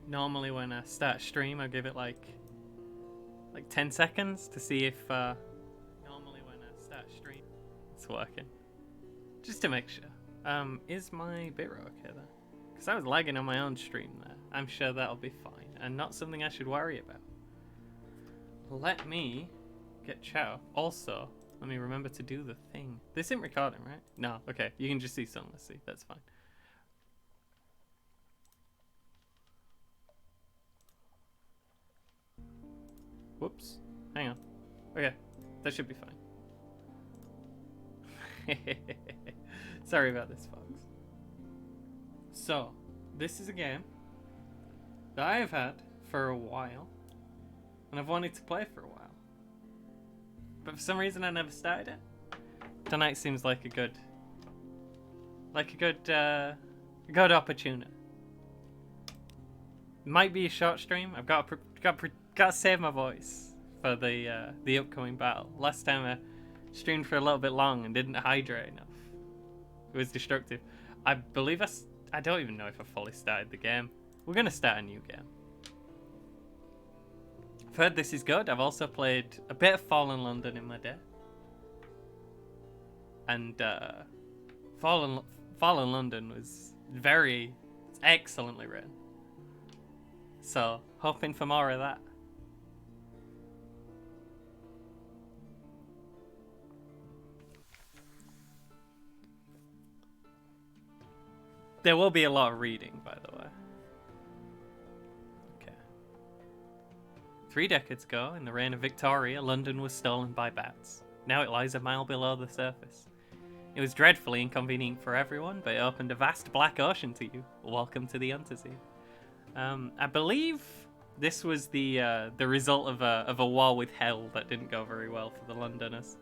Normally when I start a stream, I give it like 10 seconds to see if normally when I start a stream it's working. Just to make sure. Is my bitrate okay there? Because I was lagging on my own stream there. I'm sure that'll be fine and not something I should worry about. Let me get chat. Also, let me remember to do the thing. This isn't recording, right? No, okay. You can just see Sunless Sea. That's fine. Whoops. Hang on. Okay. That should be fine. Sorry about this, folks. So, this is a game that I have had for a while, and I've wanted to play for a while. But for some reason I never started it. Tonight seems like a good opportunity. Might be a short stream. I've got to save my voice for the upcoming battle. Last time I streamed for a little bit long and didn't hydrate enough. It was destructive. I believe I don't even know if I fully started the game. We're gonna start a new game. I've heard this is good. I've also played a bit of Fallen London in my day. And Fallen London was it's excellently written. So, hoping for more of that. There will be a lot of reading, by the way. Okay. 3 decades ago, in the reign of Victoria, London was stolen by bats. Now it lies a mile below the surface. It was dreadfully inconvenient for everyone, but it opened a vast black ocean to you. Welcome to the Untersea. I believe this was the result of a war with hell that didn't go very well for the Londoners.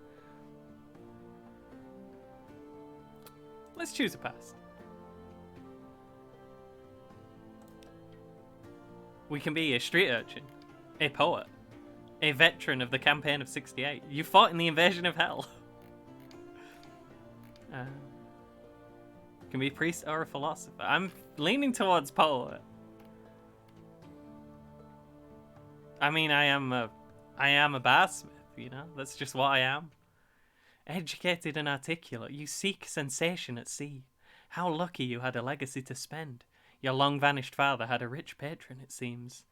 Let's choose a past. We can be a street urchin, a poet, a veteran of the campaign of 68. You fought in the invasion of hell. Can be a priest or a philosopher. I'm leaning towards poet. I mean, I am a barsmith, you know? That's just what I am. Educated and articulate, you seek sensation at sea. How lucky you had a legacy to spend. Your long-vanished father had a rich patron, it seems.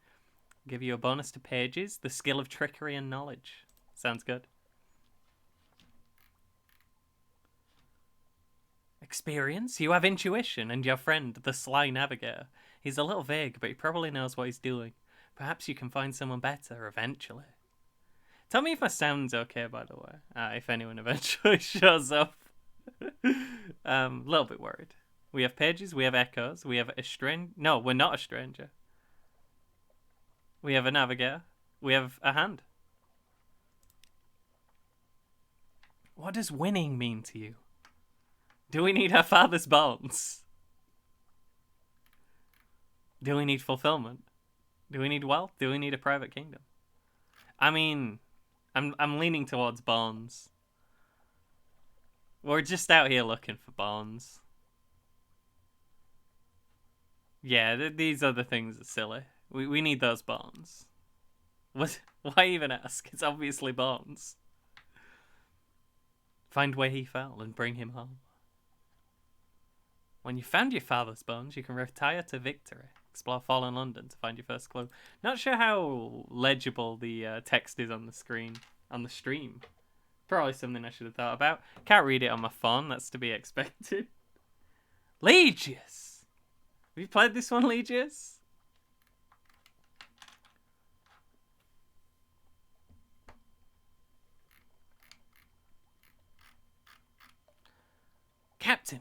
Give you a bonus to pages, the skill of trickery and knowledge. Sounds good. Experience? You have intuition, and your friend, the sly navigator. He's a little vague, but he probably knows what he's doing. Perhaps you can find someone better eventually. Tell me if my sound's okay, by the way. If anyone eventually shows up. A little bit worried. We have pages, we have echoes, we have a stranger. No, we're not a stranger. We have a navigator. We have a hand. What does winning mean to you? Do we need our father's bones? Do we need fulfillment? Do we need wealth? Do we need a private kingdom? I mean, I'm leaning towards bones. We're just out here looking for bones. Yeah, these other things are silly. We need those bones. What? Why even ask? It's obviously bones. Find where he fell and bring him home. When you found your father's bones, you can retire to victory. Explore Fallen London to find your first clue. Not sure how legible the text is on the screen, on the stream. Probably something I should have thought about. Can't read it on my phone, that's to be expected. Legius! Have you played this one, Legius?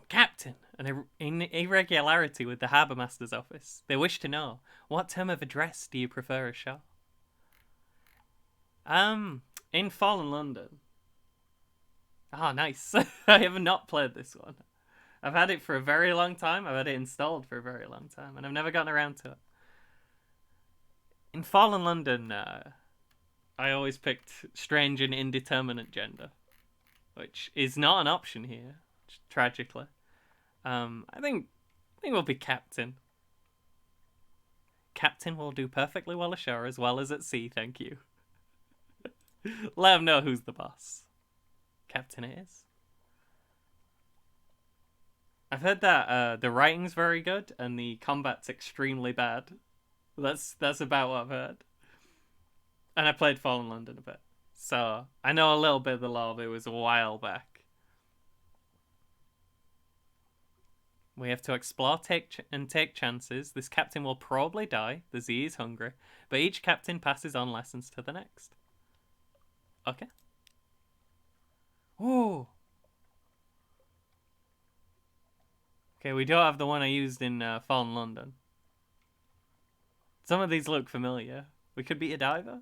Captain, an irregularity with the Harbour Master's office. They wish to know, what term of address do you prefer ashore? In Fallen London. Ah, nice. I have not played this one. I've had it for a very long time. I've had it installed for a very long time, and I've never gotten around to it. In Fallen London, I always picked strange and indeterminate gender, which is not an option here, tragically. I think we'll be captain. Captain will do perfectly well ashore as well as at sea, thank you. Let him know who's the boss. Captain it is. I've heard that the writing's very good and the combat's extremely bad. That's about what I've heard. And I played Fallen London a bit. So I know a little bit of the lore, but it was a while back. We have to explore take chances. This captain will probably die. The Z is hungry. But each captain passes on lessons to the next. Okay. Ooh. Okay, we don't have the one I used in Fallen London. Some of these look familiar. We could be a diver.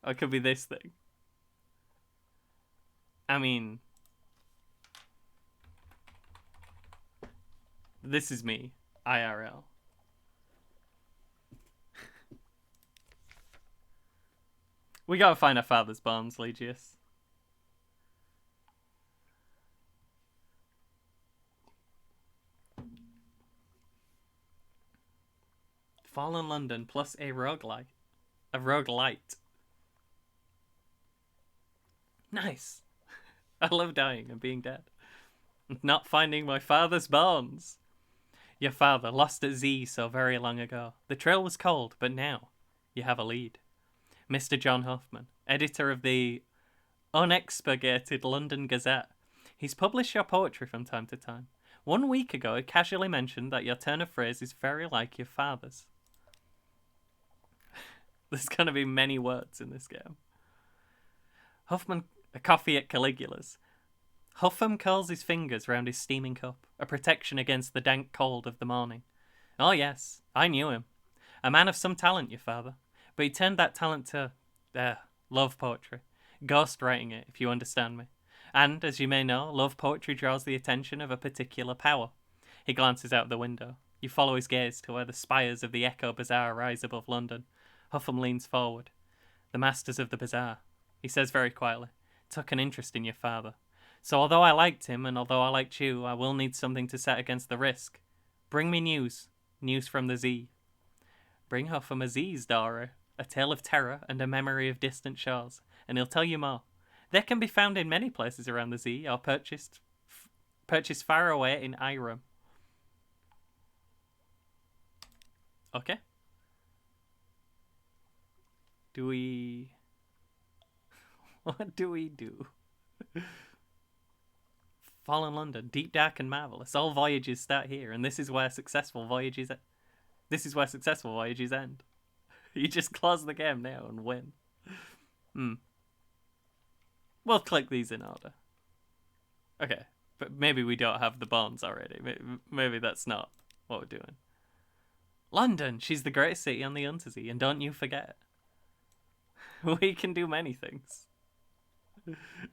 Or it could be this thing. I mean... This is me. IRL. We gotta find our father's bonds, Legius. Fallen London plus a roguelite. A roguelite. Nice. I love dying and being dead. And not finding my father's bones. Your father lost at Z so very long ago. The trail was cold, but now you have a lead. Mr. John Huffman, editor of the unexpurgated London Gazette. He's published your poetry from time to time. 1 week ago, he casually mentioned that your turn of phrase is very like your father's. There's going to be many words in this game. Huffman, a coffee at Caligula's. Huffam curls his fingers round his steaming cup, a protection against the dank cold of the morning. Oh yes, I knew him. A man of some talent, your father. But he turned that talent to, love poetry. Ghost writing it, if you understand me. And, as you may know, love poetry draws the attention of a particular power. He glances out the window. You follow his gaze to where the spires of the Echo Bazaar rise above London. Huffam leans forward. The masters of the bazaar, he says very quietly, took an interest in your father. So although I liked him, and although I liked you, I will need something to set against the risk. Bring me news. News from the Z. Bring Huffam a Z's diary, a tale of terror and a memory of distant shores, and he'll tell you more. They can be found in many places around the Z, or purchased far away in Iram. Okay. What do we do? Fallen London, deep, dark, and marvelous. All voyages start here, and this is where successful voyages end. You just close the game now and win. We'll click these in order. Okay, but maybe we don't have the bonds already. Maybe that's not what we're doing. London, she's the greatest city on the Untersea, and don't you forget. We can do many things.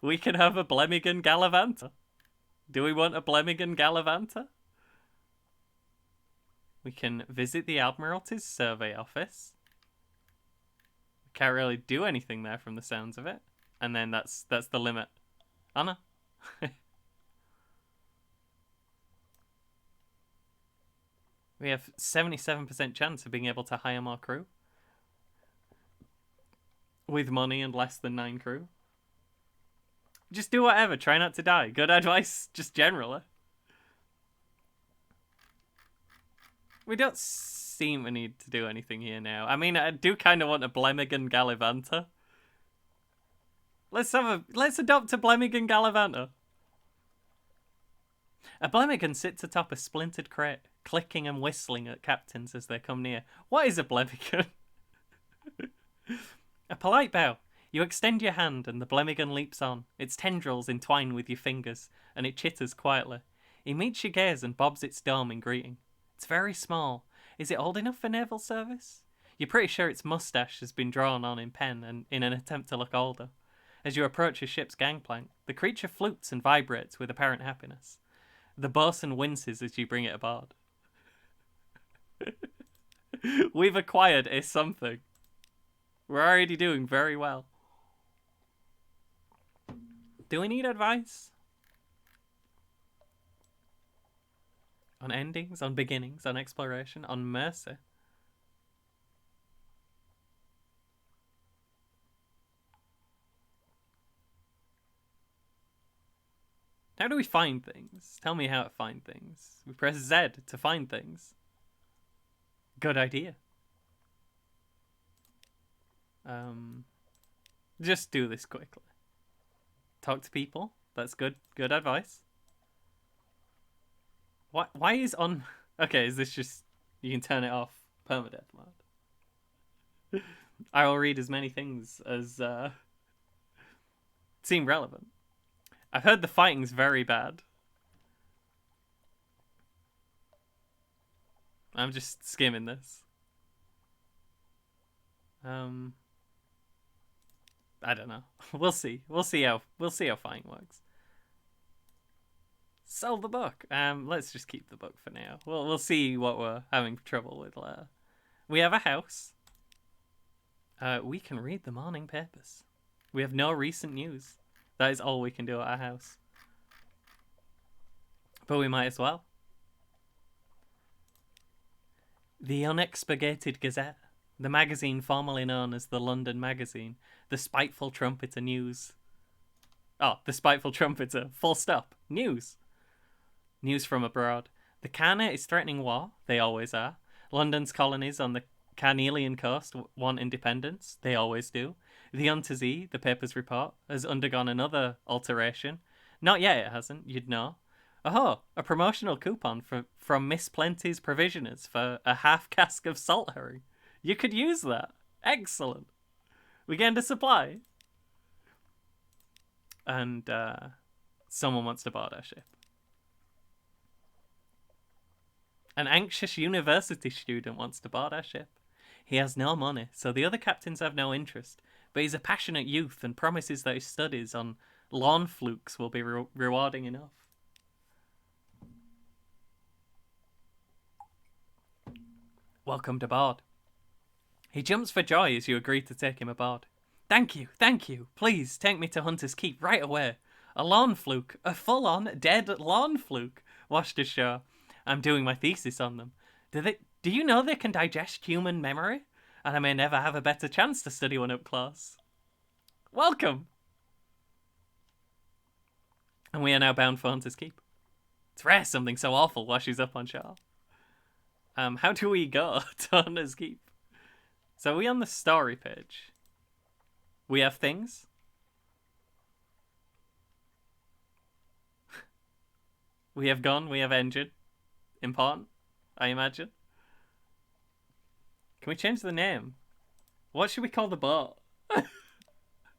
We can have a Blemigan Gallivanta. Do we want a Blemigan Gallivanta? We can visit the Admiralty's survey office. We can't really do anything there from the sounds of it. And then that's the limit. Oh no. We have 77% chance of being able to hire more crew. With money and less than 9 crew. Just do whatever, try not to die. Good advice, just generally. We don't seem to need to do anything here now. I mean, I do kind of want a Blemigan Gallivanta. Let's adopt a Blemigan Gallivanta. A Blemigan sits atop a splintered crate, clicking and whistling at captains as they come near. What is a Blemigan? A polite bow. You extend your hand and the Blemigan leaps on. Its tendrils entwine with your fingers, and it chitters quietly. It meets your gaze and bobs its dome in greeting. It's very small. Is it old enough for naval service? You're pretty sure its moustache has been drawn on in pen and in an attempt to look older. As you approach your ship's gangplank, the creature flutes and vibrates with apparent happiness. The boatswain winces as you bring it aboard. We've acquired a something. We're already doing very well. Do we need advice? On endings, on beginnings, on exploration, on mercy. How do we find things? Tell me how to find things. We press Z to find things. Good idea. Just do this quickly. Talk to people. That's good. Good advice. Why is on... Okay, is this just... You can turn it off. Permadeath mode. I will read as many things as seem relevant. I've heard the fighting's very bad. I'm just skimming this. I don't know. We'll see. We'll see how fighting works. Sell the book. Let's just keep the book for now. We'll see what we're having trouble with later. We have a house. We can read the morning papers. We have no recent news. That is all we can do at our house. But we might as well. The Unexpurgated Gazette, the magazine formerly known as the London Magazine, the Spiteful Trumpeter News. Oh, the Spiteful Trumpeter, full stop, news. News from abroad. The Khana is threatening war, they always are. London's colonies on the Carnelian coast want independence, they always do. The Untersee, the paper's report, has undergone another alteration. Not yet, it hasn't, you'd know. Oh, a promotional coupon from Miss Plenty's Provisioners for a half cask of salt herring. You could use that. Excellent. We get into supply. And someone wants to board our ship. An anxious university student wants to board our ship. He has no money, so the other captains have no interest, but he's a passionate youth and promises that his studies on lawn flukes will be rewarding enough. Welcome to board. He jumps for joy as you agree to take him aboard. Thank you, please take me to Hunter's Keep right away. A lawn fluke, a full-on, dead lawn fluke, washed ashore. I'm doing my thesis on them. Do you know they can digest human memory? And I may never have a better chance to study one up close. Welcome! And we are now bound for Hunter's Keep. It's rare something so awful washes up on shore. How do we go to Hunter's Keep? So are we on the story page? We have things. We have gun, we have engine. Important, I imagine. Can we change the name? What should we call the boat?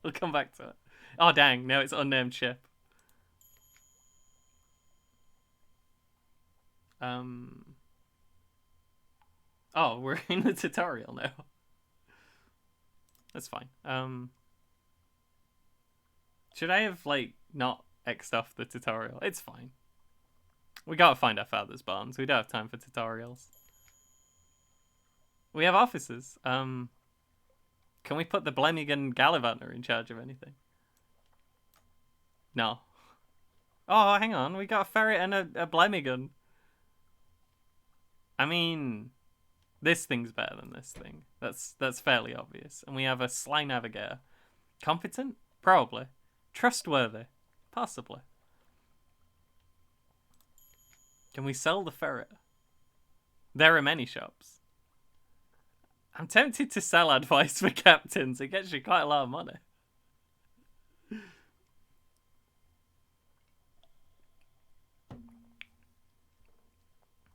We'll come back to it. Oh dang, no, it's unnamed ship. Oh, we're in the tutorial now. That's fine. Should I have, like, not X'd off the tutorial? It's fine. We gotta find our father's barns. We don't have time for tutorials. We have officers. Can we put the Blemigan Gallivanter in charge of anything? No. Oh, hang on. We got a ferret and a Blemigan. I mean, this thing's better than this thing. That's fairly obvious. And we have a Sly Navigator. Competent? Probably. Trustworthy? Possibly. Can we sell the ferret? There are many shops. I'm tempted to sell advice for captains. It gets you quite a lot of money.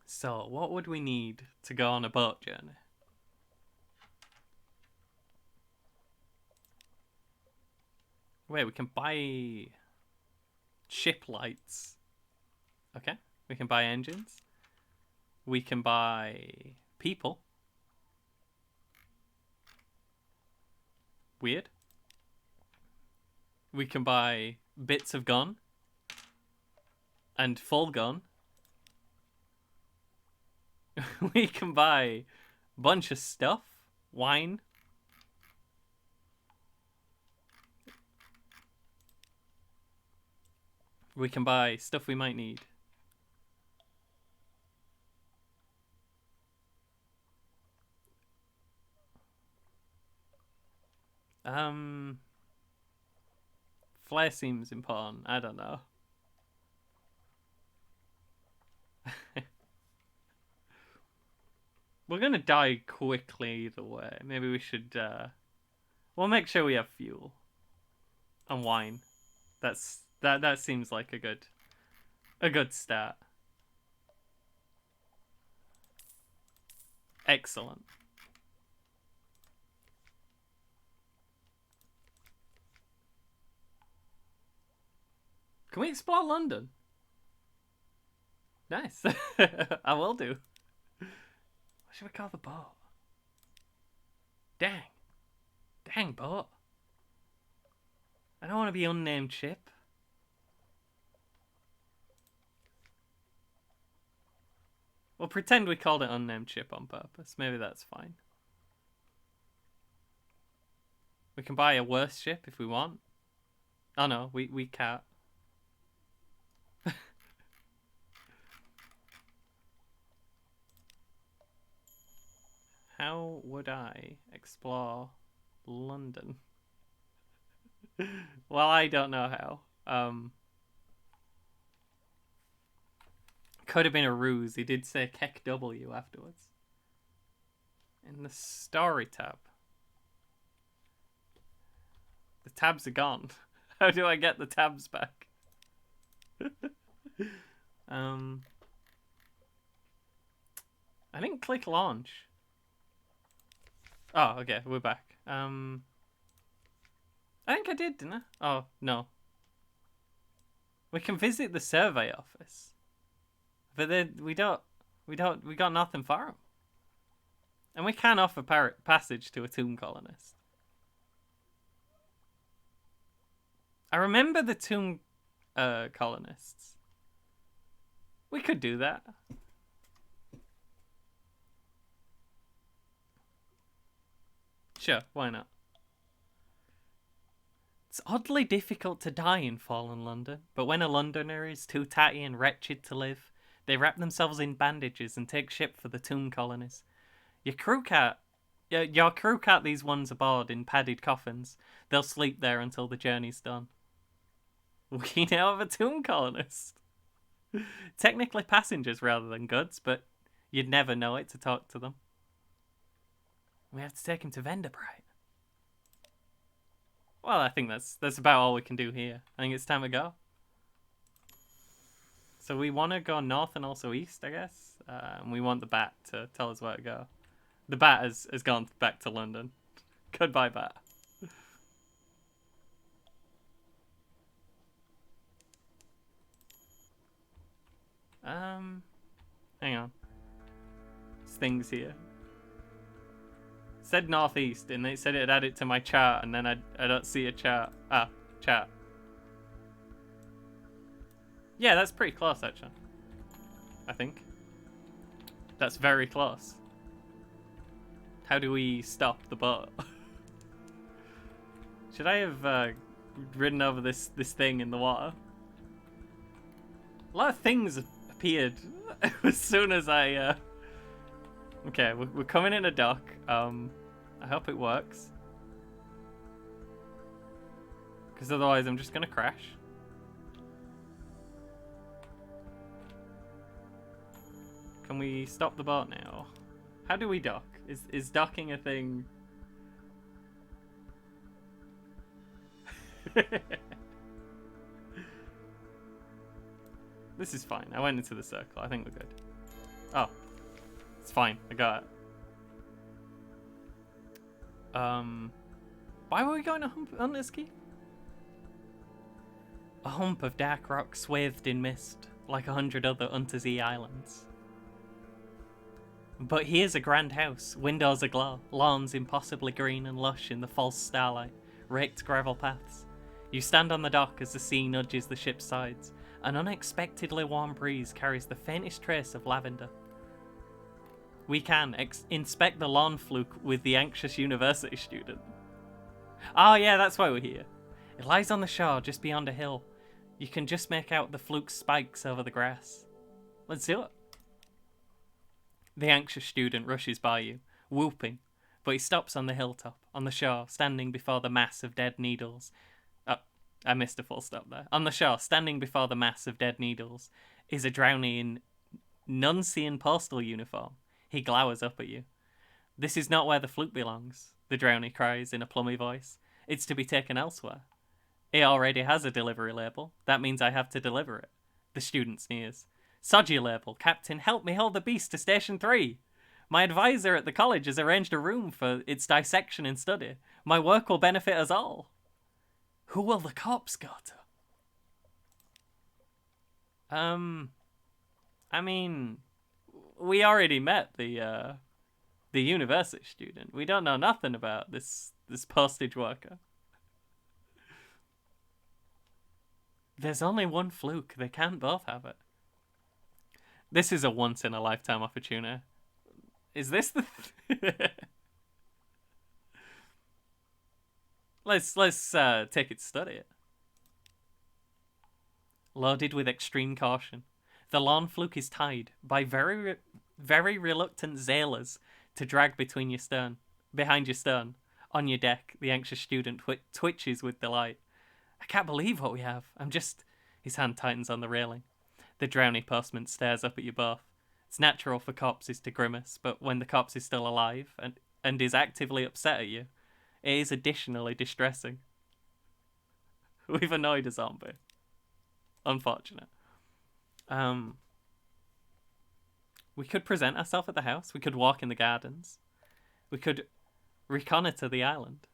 So, what would we need to go on a boat journey? Wait, we can buy ship lights. Okay. We can buy engines. We can buy people. Weird. We can buy bits of gun. And full gun. We can buy a bunch of stuff. Wine. We can buy stuff we might need. Flair seems important. I don't know. We're gonna die quickly either way. Maybe we should. We'll make sure we have fuel and wine. That seems like a good start. Excellent. Can we explore London? Nice. I will do. What should we call the boat? Dang. Dang, boat. I don't want to be unnamed ship. We'll pretend we called it unnamed ship on purpose. Maybe that's fine. We can buy a worse ship if we want. Oh no, we can't. How would I explore London? Well, I don't know how. Could have been a ruse. He did say Keck W afterwards. In the story tab. The tabs are gone. How do I get the tabs back? I didn't click launch. Oh, okay, we're back. I think I did, didn't I? Oh, no. We can visit the survey office. But then we got nothing for him. And we can offer passage to a tomb colonist. I remember the tomb colonists. We could do that. Sure, why not? It's oddly difficult to die in fallen London, but when a Londoner is too tatty and wretched to live, they wrap themselves in bandages and take ship for the tomb colonies. Your crew can't these ones aboard in padded coffins. They'll sleep there until the journey's done. We now have a tomb colonist. Technically passengers rather than goods, but you'd never know it to talk to them. We have to take him to Venderbright. Well, I think that's about all we can do here. I think it's time to go. So we want to go north and also east, I guess. And we want the bat to tell us where to go. The bat has gone back to London. Goodbye, bat. Hang on. There's things here. It said northeast, and it said it'd add it to my chart, and then I don't see a chart. Ah, chart. Yeah, that's pretty close, actually. I think. That's very close. How do we stop the boat? Should I have ridden over this thing in the water? A lot of things appeared as soon as I... Okay, we're coming in a dock. I hope it works. Because otherwise I'm just going to crash. Can we stop the boat now? How do we dock? Is docking a thing? This is fine. I went into the circle. I think we're good. Oh. It's fine. I got it. Why were we going on this key? A hump of dark rock swathed in mist, like 100 other Untersee islands. But here's a grand house, windows aglow, lawns impossibly green and lush in the false starlight, raked gravel paths. You stand on the dock as the sea nudges the ship's sides. An unexpectedly warm breeze carries the faintest trace of lavender. We can inspect the lawn fluke with the anxious university student. Oh yeah, that's why we're here. It lies on the shore just beyond a hill. You can just make out the fluke's spikes over the grass. Let's do it. The anxious student rushes by you, whooping, but he stops on the hilltop, on the shore, standing before the mass of dead needles. Oh, I missed a full stop there. On the shore, standing before the mass of dead needles, is a drowning Nuncian postal uniform. He glowers up at you. This is not where the flute belongs, the drownie cries in a plummy voice. It's to be taken elsewhere. It already has a delivery label. That means I have to deliver it. The student sneers. Sod your label. Captain, help me hold the beast to Station 3. My advisor at the college has arranged a room for its dissection and study. My work will benefit us all. Who will the cops go to? I mean, we already met the university student. We don't know nothing about this postage worker. There's only one fluke. They can't both have it. This is a once-in-a-lifetime opportunity. Is this the... Let's take it to study it. Loaded with extreme caution. The lawn fluke is tied by very reluctant sailors to drag behind your stern. On your deck, the anxious student twitches with delight. I can't believe what we have. His hand tightens on the railing. The drowny postman stares up at you both. It's natural for corpses to grimace, but when the corpse is still alive and is actively upset at you, it is additionally distressing. We've annoyed a zombie. Unfortunate. We could present ourselves at the house. We could walk in the gardens. We could reconnoiter the island.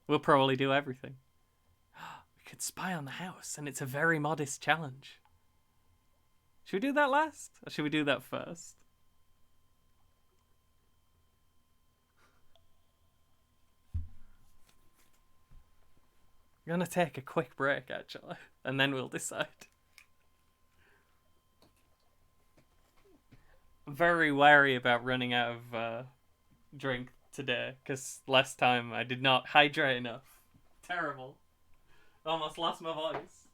We'll probably do everything. We could spy on the house, and it's a very modest challenge. Should we do that last? Or should we do that first? I'm gonna take a quick break, actually, and then we'll decide. I'm very wary about running out of drink today, because last time I did not hydrate enough. Terrible. Almost lost my voice.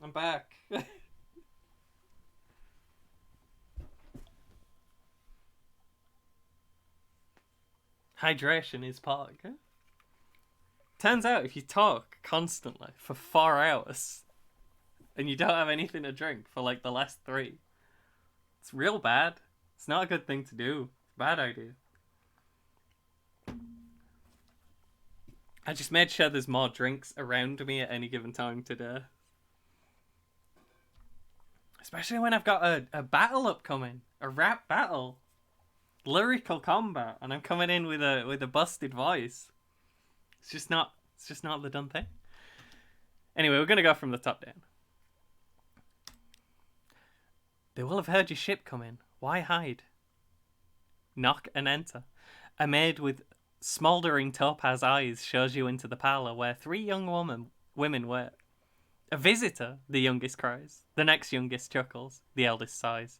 I'm back. Hydration is part. Okay? Turns out if you talk constantly for 4 hours and you don't have anything to drink for like the last 3, it's real bad. It's not a good thing to do. It's a bad idea. I just made sure there's more drinks around me at any given time today. Especially when I've got a battle upcoming. A rap battle. Lyrical combat. And I'm coming in with a busted voice. It's just not the done thing. Anyway, we're going to go from the top down. They will have heard your ship come in. Why hide? Knock and enter. A maid with smouldering topaz eyes shows you into the parlour where 3 young women wait. A visitor, the youngest cries. The next youngest chuckles. The eldest sighs.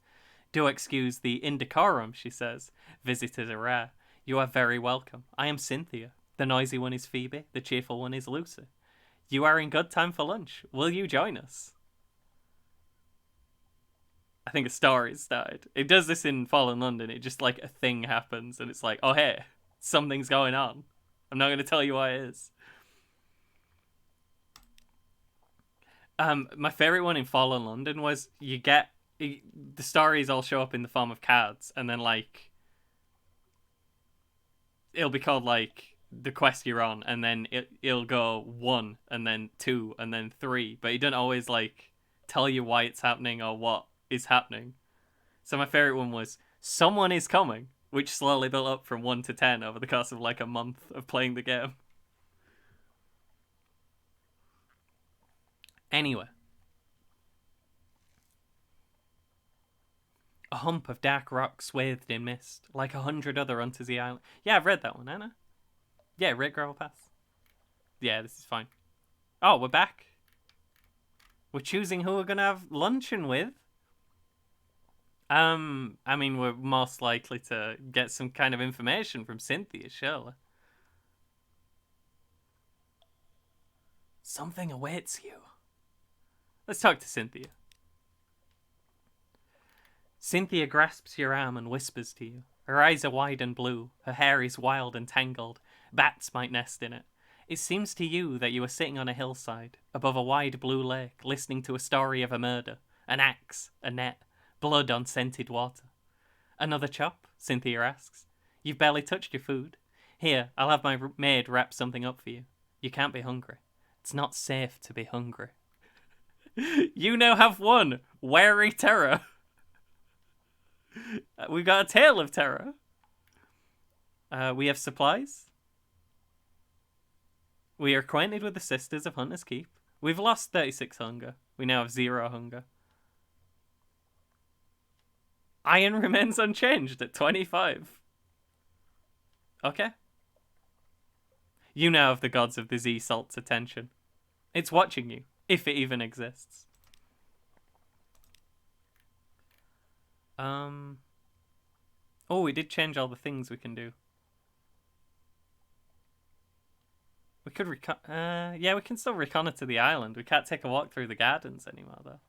Do excuse the indecorum, she says. Visitors are rare. You are very welcome. I am Cynthia. The noisy one is Phoebe. The cheerful one is Lucy. You are in good time for lunch. Will you join us? I think a story's started. It does this in Fallen London. It just like a thing happens and it's like, oh hey, something's going on. I'm not going to tell you what it is. My favourite one in Fallen London was the stories all show up in the form of cards, and then like it'll be called like the quest you're on, and then it'll go 1, and then 2, and then 3, but it doesn't always like tell you why it's happening or what is happening. So my favorite one was someone is coming, which slowly built up from 1 to 10 over the course of like a month of playing the game. Anyway. A hump of dark rock swathed in mist, like 100 other onto the island. Yeah, I've read that one, Anna. Yeah, Red Gravel Pass. Yeah, this is fine. Oh, we're back. We're choosing who we're gonna have luncheon with. I mean, we're most likely to get some kind of information from Cynthia, surely. Something awaits you. Let's talk to Cynthia. Cynthia grasps your arm and whispers to you. Her eyes are wide and blue. Her hair is wild and tangled. Bats might nest in it. It seems to you that you are sitting on a hillside, above a wide blue lake, listening to a story of a murder, an axe, a net, blood on scented water. Another chop? Cynthia asks. You've barely touched your food. Here, I'll have my maid wrap something up for you. You can't be hungry. It's not safe to be hungry. You now have one wary terror. We've got a tale of terror. We have supplies. We are acquainted with the sisters of Hunter's Keep. We've lost 36 hunger. We now have 0 hunger. Iron remains unchanged at 25. Okay. You now have the gods of the Z Salt's attention. It's watching you, if it even exists. Oh, we did change all the things we can do. We could yeah, we can still reconnoiter the island. We can't take a walk through the gardens anymore, though.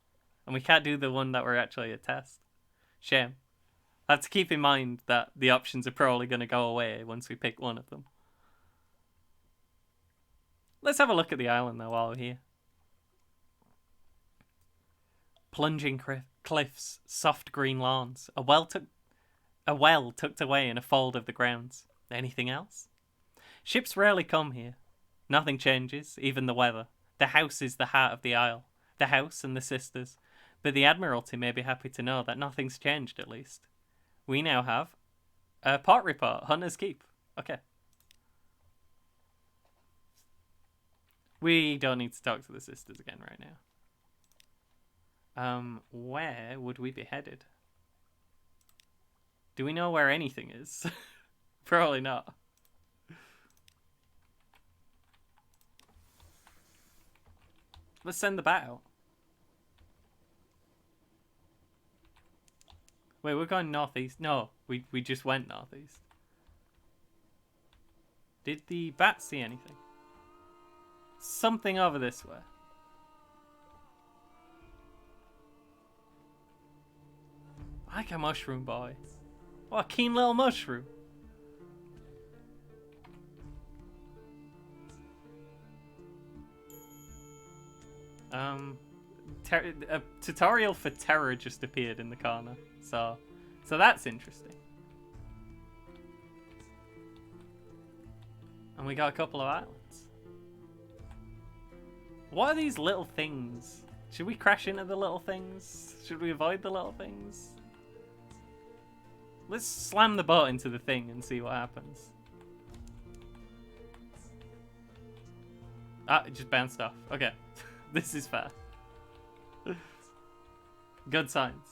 And we can't do the one that we're actually a test. Shame. I have to keep in mind that the options are probably going to go away once we pick one of them. Let's have a look at the island, though, while we're here. Plunging cliffs, soft green lawns, a well tucked away in a fold of the grounds. Anything else? Ships rarely come here. Nothing changes, even the weather. The house is the heart of the isle. The house and the sisters. But the Admiralty may be happy to know that nothing's changed, at least. We now have a port report, Hunter's Keep. Okay. We don't need to talk to the sisters again right now. Where would we be headed? Do we know where anything is? Probably not. Let's send the bat out. Wait, we're going northeast. No, we just went northeast. Did the bat see anything? Something over this way. I like a mushroom boy. What a keen little mushroom. A tutorial for terror just appeared in the corner, so that's interesting. And we got a couple of islands. What are these little things? Should we crash into the little things? Should we avoid the little things? Let's slam the boat into the thing and see what happens. Ah, it just bounced off. Okay. This is fair. Good signs.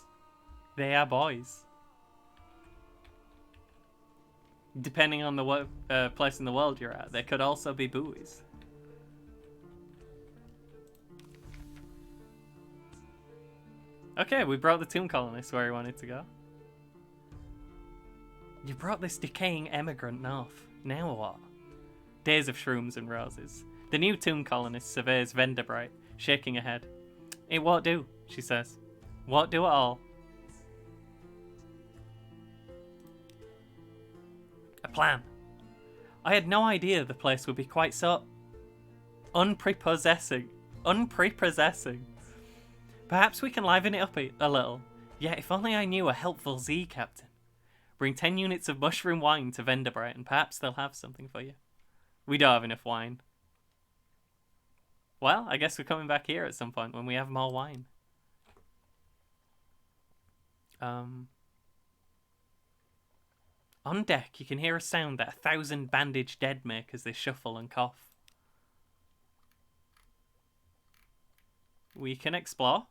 They are boys. Depending on the place in the world you're at, there could also be buoys. Okay, we brought the tomb colonists where we wanted to go. You brought this decaying emigrant north. Now what? Days of shrooms and roses. The new tomb colonist surveys Venderbright, shaking her head. It won't do, she says. Won't do at all. A plan. I had no idea the place would be quite so unprepossessing. Perhaps we can liven it up a little. Yeah, if only I knew a helpful Z captain. Bring 10 units of mushroom wine to Venderbright and perhaps they'll have something for you. We don't have enough wine. Well, I guess we're coming back here at some point when we have more wine. On deck, you can hear a sound that 1,000 bandaged dead make as they shuffle and cough. We can explore.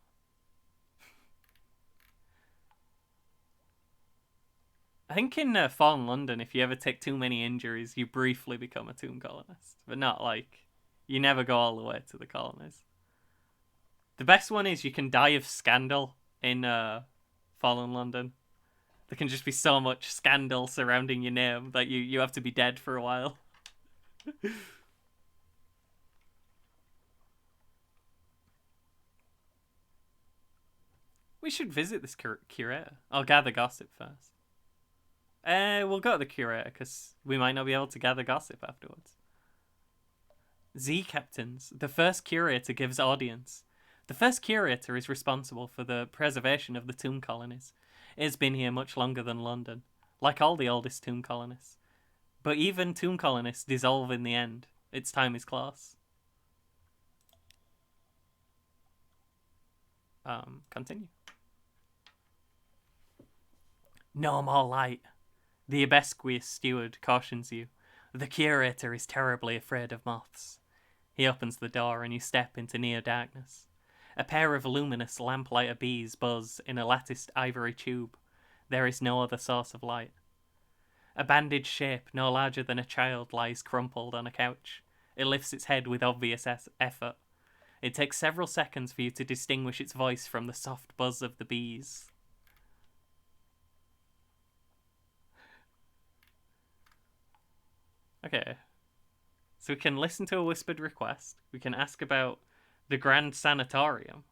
I think in Fallen London, if you ever take too many injuries, you briefly become a tomb colonist. But not like... You never go all the way to the colonies. The best one is you can die of scandal in Fallen London. There can just be so much scandal surrounding your name that you have to be dead for a while. We should visit this curator. I'll gather gossip first. We'll go to the curator because we might not be able to gather gossip afterwards. Z Captains. The first curator gives audience. The first curator is responsible for the preservation of the tomb colonies. It has been here much longer than London, like all the oldest tomb colonies. But even tomb colonists dissolve in the end. Its time is close. Continue. No more light. The Abesquius steward cautions you. The curator is terribly afraid of moths. He opens the door and you step into near darkness. A pair of luminous lamplighter bees buzz in a latticed ivory tube. There is no other source of light. A bandaged shape no larger than a child lies crumpled on a couch. It lifts its head with obvious effort. It takes several seconds for you to distinguish its voice from the soft buzz of the bees. Okay. So we can listen to a whispered request. We can ask about the Grand Sanatorium.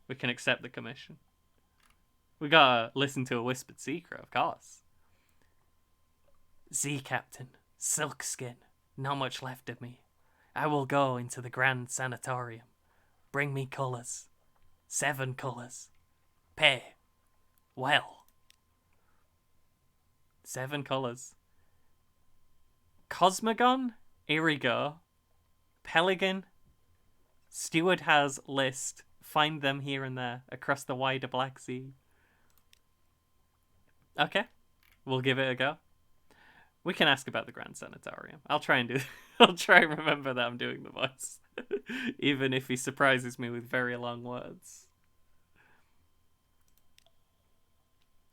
We can accept the commission. We gotta listen to a whispered secret, of course. Z Captain, Silkskin, not much left of me. I will go into the Grand Sanatorium. Bring me colours. 7 colours. Pay. Well. 7 colours. Cosmogon, Irigo, Pelican, Steward has list. Find them here and there across the wider Black Sea. Okay, we'll give it a go. We can ask about the Grand Sanatorium. I'll try and remember that I'm doing the voice, even if he surprises me with very long words.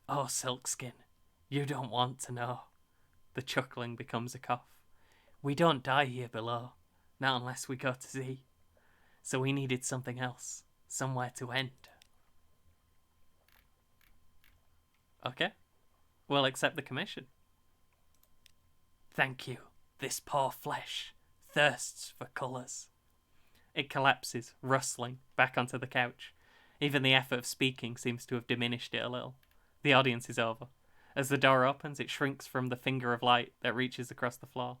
Oh, Silkskin, you don't want to know. The chuckling becomes a cough. We don't die here below, not unless we go to sea. So we needed something else, somewhere to end. Okay, we'll accept the commission. Thank you. This poor flesh thirsts for colours. It collapses, rustling, back onto the couch. Even the effort of speaking seems to have diminished it a little. The audience is over. As the door opens, it shrinks from the finger of light that reaches across the floor.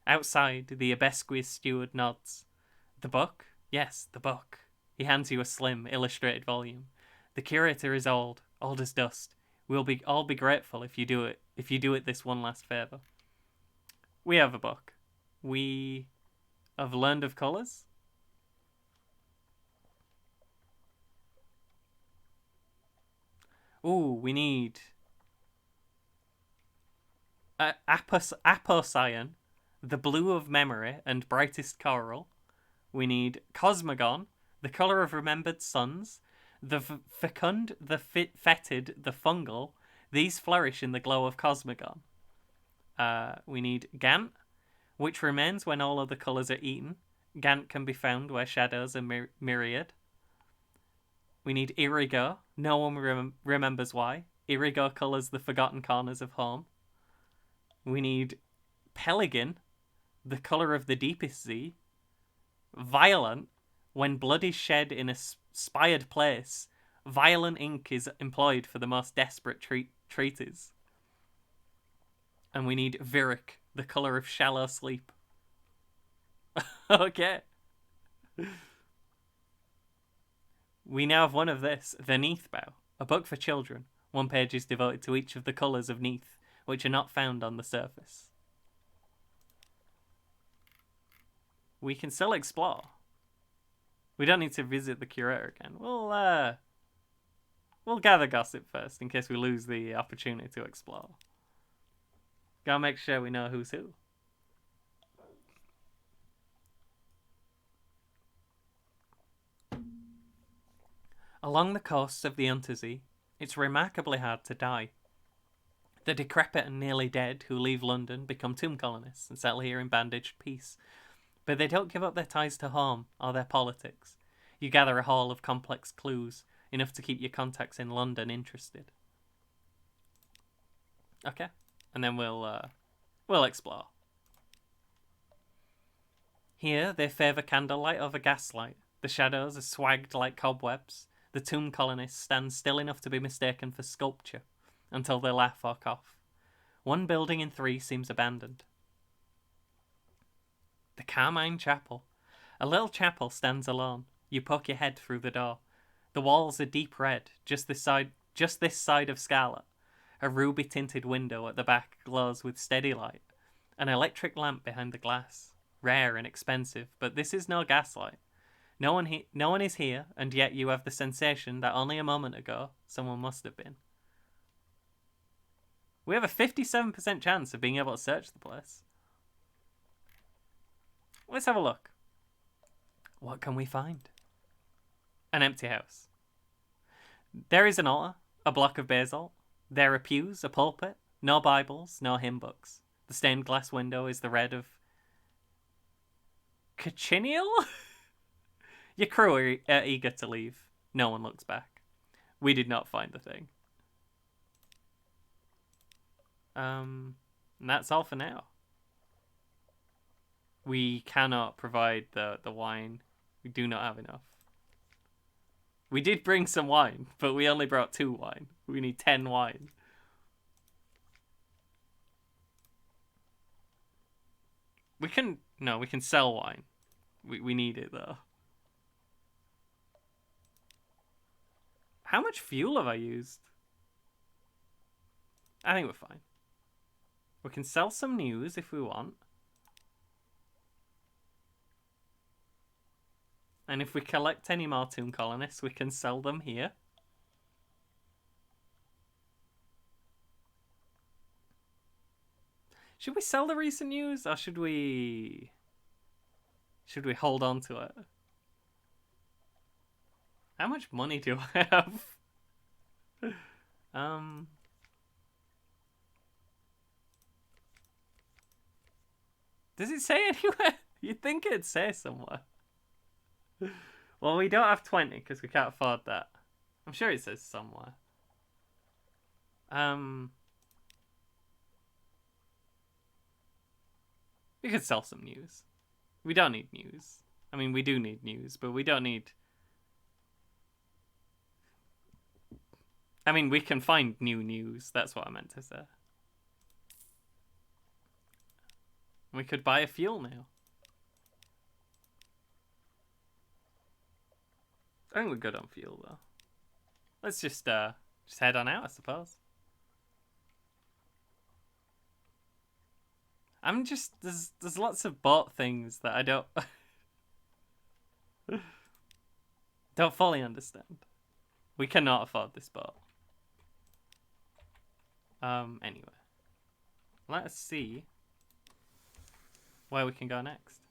Outside, the Abesquius steward nods. The book? Yes, the book. He hands you a slim, illustrated volume. The curator is old as dust. We'll all be grateful if you do it this one last favour. We have a book. We have learned of colours. Ooh, we need Apocyan, the blue of memory and brightest coral. We need Cosmogon, the colour of remembered suns. The fecund, the fetid, the fungal. These flourish in the glow of Cosmogon. We need Gant, which remains when all other colours are eaten. Gant can be found where shadows are myriad. We need Irigo. No one remembers why. Irigo colours the forgotten corners of home. We need Pelican, the colour of the deepest sea. Violent, when blood is shed in a spired place, violent ink is employed for the most desperate treaties. And we need Virik, the colour of shallow sleep. Okay. We now have one of this, The Neathbow, a book for children. One page is devoted to each of the colours of Neath, which are not found on the surface. we can still explore. We don't need to visit the curator again. We'll gather gossip first in case we lose the opportunity to explore. Gotta make sure we know who's who. Along the coasts of the Untersee, it's remarkably hard to die. The decrepit and nearly dead who leave London become tomb colonists and settle here in bandaged peace. But they don't give up their ties to home or their politics. You gather a haul of complex clues, enough to keep your contacts in London interested. Okay, and then we'll explore. Here they favour candlelight over gaslight. The shadows are swagged like cobwebs. The tomb colonists stand still enough to be mistaken for sculpture, until they laugh or cough. One building in 3 seems abandoned. The Carmine Chapel. A little chapel stands alone. You poke your head through the door. The walls are deep red, just this side of scarlet. A ruby-tinted window at the back glows with steady light. An electric lamp behind the glass. Rare and expensive, but this is no gaslight. No one is here, and yet you have the sensation that only a moment ago someone must have been. We have a 57% chance of being able to search the place. Let's have a look. What can we find? An empty house. There is an altar, a block of basalt. There are pews, a pulpit, no Bibles, no hymn books. The stained glass window is the red of cochineal? Your crew are eager to leave. No one looks back. We did not find the thing. And that's all for now. We cannot provide the wine. We do not have enough. We did bring some wine, but we only brought 2 wine. We need 10 wine. We can sell wine. We need it though. How much fuel have I used? I think we're fine. We can sell some news if we want. And if we collect any more tomb colonists, we can sell them here. Should we sell the recent news, or should we hold on to it? How much money do I have? Does it say anywhere? You'd think it'd say somewhere. Well, we don't have 20 because we can't afford that. I'm sure it says somewhere. We could sell some news. We don't need news. I mean, we do need news, but we don't need... I mean, we can find new news. That's what I meant to say. We could buy a fuel now. I think we're good on fuel, though. Let's just head on out, I suppose. I'm just... There's lots of bought things that I don't... don't fully understand. We cannot afford this boat. Anyway. Let's see where we can go next.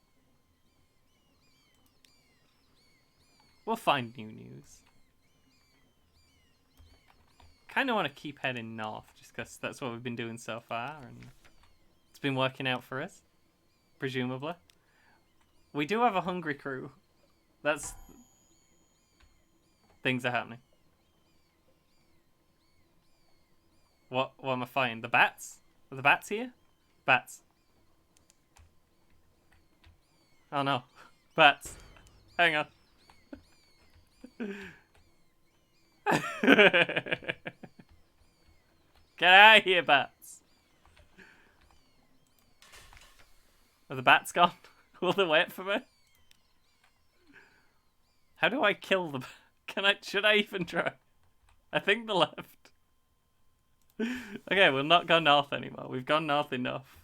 We'll find new news. Kind of want to keep heading north, just because that's what we've been doing so far, and it's been working out for us, presumably. We do have a hungry crew. That's... Things are happening. What am I fighting? The bats? Are the bats here? Bats. Oh no. Bats. Hang on. Get out of here, bats. Are the bats gone? Will they wait for me? How do I kill them? Should I even try? I think they left. Okay, we'll not go north anymore. We've gone north enough.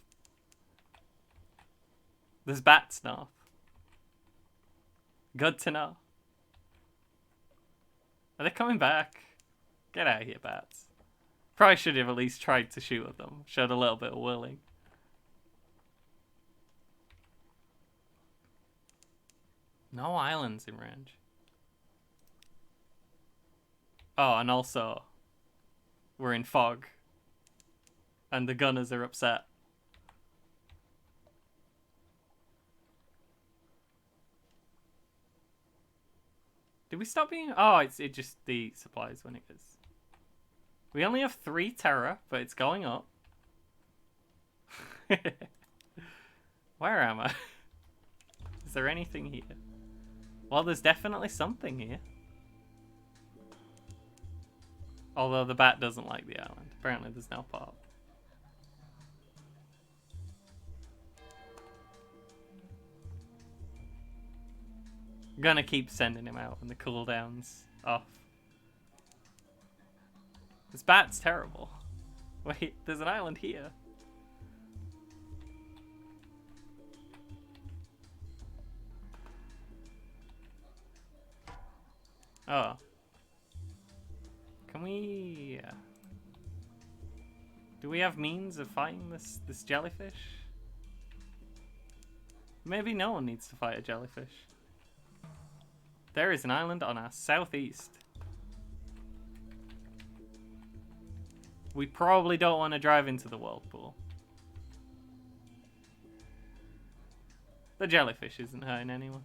There's bats north. Good to know. Are they coming back? Get out of here, bats. Probably should have at least tried to shoot at them. Showed a little bit of willing. No islands in range. Oh, and also, we're in fog. And the gunners are upset. Did we stop being... Oh, it just the supplies when it goes. We only have 3 terror, but it's going up. Where am I? Is there anything here? Well, there's definitely something here. Although the bat doesn't like the island. Apparently there's no pop. Gonna keep sending him out when the cooldown's off. This bat's terrible. Wait, there's an island here. Oh. Can we... do we have means of fighting this jellyfish? Maybe no one needs to fight a jellyfish. There is an island on our southeast. We probably don't want to drive into the whirlpool. The jellyfish isn't hurting anyone.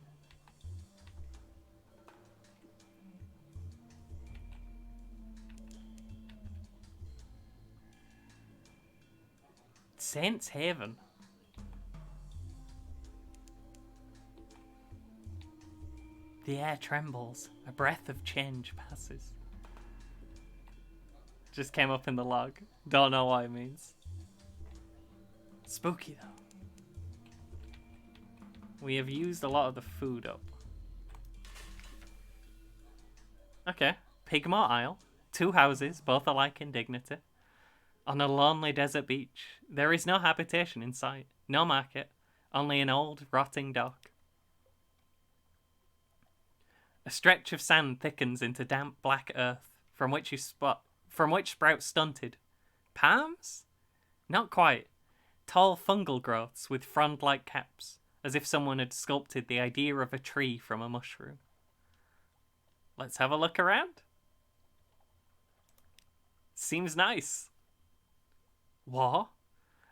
Saints Haven. The air trembles. A breath of change passes. Just came up in the log. Don't know what it means. Spooky though. We have used a lot of the food up. Okay. Pigmore Isle. 2 houses, both alike in dignity. On a lonely desert beach. There is no habitation in sight. No market. Only an old, rotting dock. A stretch of sand thickens into damp black earth, from which sprout stunted palms? Not quite. Tall fungal growths with frond-like caps, as if someone had sculpted the idea of a tree from a mushroom. Let's have a look around. Seems nice. What?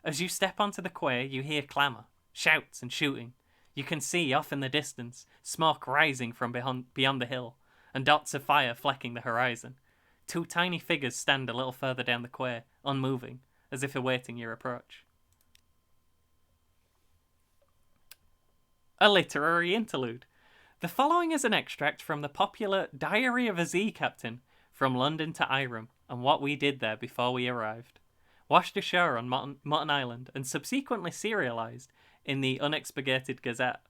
As you step onto the quay, you hear clamour, shouts and shooting. You can see, off in the distance, smoke rising from beyond the hill, and dots of fire flecking the horizon. 2 tiny figures stand a little further down the quay, unmoving, as if awaiting your approach. A literary interlude. The following is an extract from the popular Diary of a Sea Captain, from London to Irem, and what we did there before we arrived. Washed ashore on Mutton Island, and subsequently serialised in the Unexpurgated Gazette.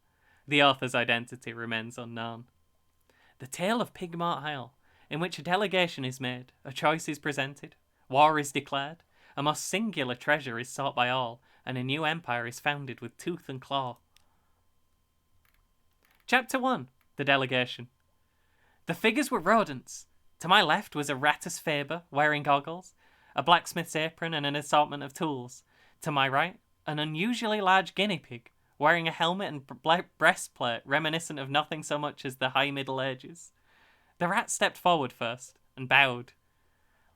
The author's identity remains unknown. The tale of Pigmore Isle, in which a delegation is made, a choice is presented, war is declared, a most singular treasure is sought by all, and a new empire is founded with tooth and claw. Chapter 1. The Delegation. The figures were rodents. To my left was a ratus faber wearing goggles, a blacksmith's apron and an assortment of tools. To my right, an unusually large guinea pig, wearing a helmet and breastplate reminiscent of nothing so much as the high Middle Ages. The rat stepped forward first, and bowed.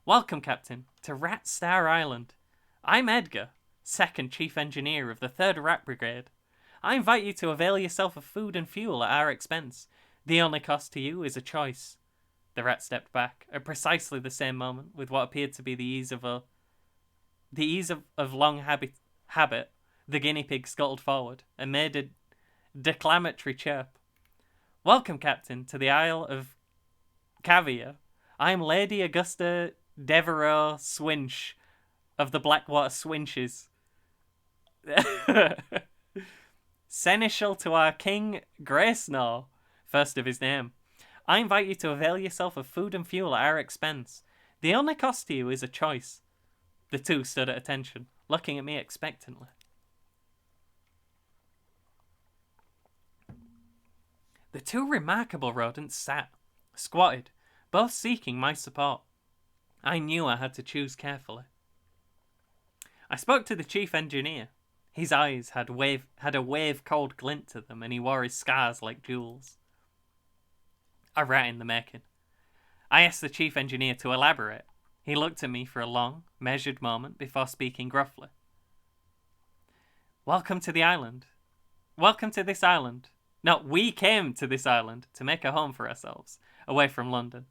Welcome, Captain, to Rat Star Island. I'm Edgar, 2nd Chief Engineer of the 3rd Rat Brigade. I invite you to avail yourself of food and fuel at our expense. The only cost to you is a choice. The rat stepped back, at precisely the same moment, with what appeared to be the ease of long habit. The guinea pig scuttled forward, and made a declamatory chirp. Welcome, Captain, to the Isle of Caviar. I am Lady Augusta Devereux Swinch, of the Blackwater Swinches. Seneschal to our King Graysnaw, first of his name. I invite you to avail yourself of food and fuel at our expense. The only cost to you is a choice. The 2 stood at attention, looking at me expectantly. The two remarkable rodents sat, squatted, both seeking my support. I knew I had to choose carefully. I spoke to the chief engineer. His eyes had a wave-cold glint to them, and he wore his scars like jewels. A rat in the making. I asked the chief engineer to elaborate. He looked at me for a long, measured moment before speaking gruffly. Welcome to the island. Welcome to this island. No, we came to this island to make a home for ourselves, away from London.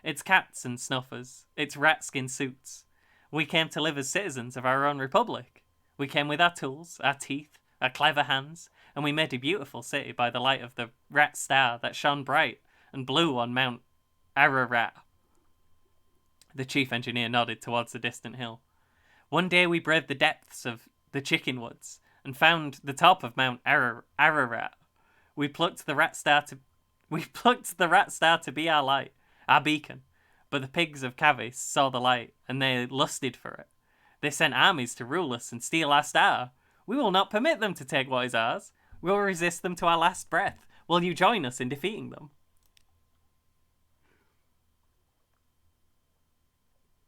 It's cats and snuffers. It's rat-skin suits. We came to live as citizens of our own republic. We came with our tools, our teeth, our clever hands, and we made a beautiful city by the light of the rat star that shone bright and blue on Mount Ararat. The chief engineer nodded towards the distant hill. One day we braved the depths of the chicken woods and found the top of Mount Ararat. We plucked the rat star to be our light, our beacon. But the pigs of Cavis saw the light, and they lusted for it. They sent armies to rule us and steal our star. We will not permit them to take what is ours. We will resist them to our last breath. Will you join us in defeating them?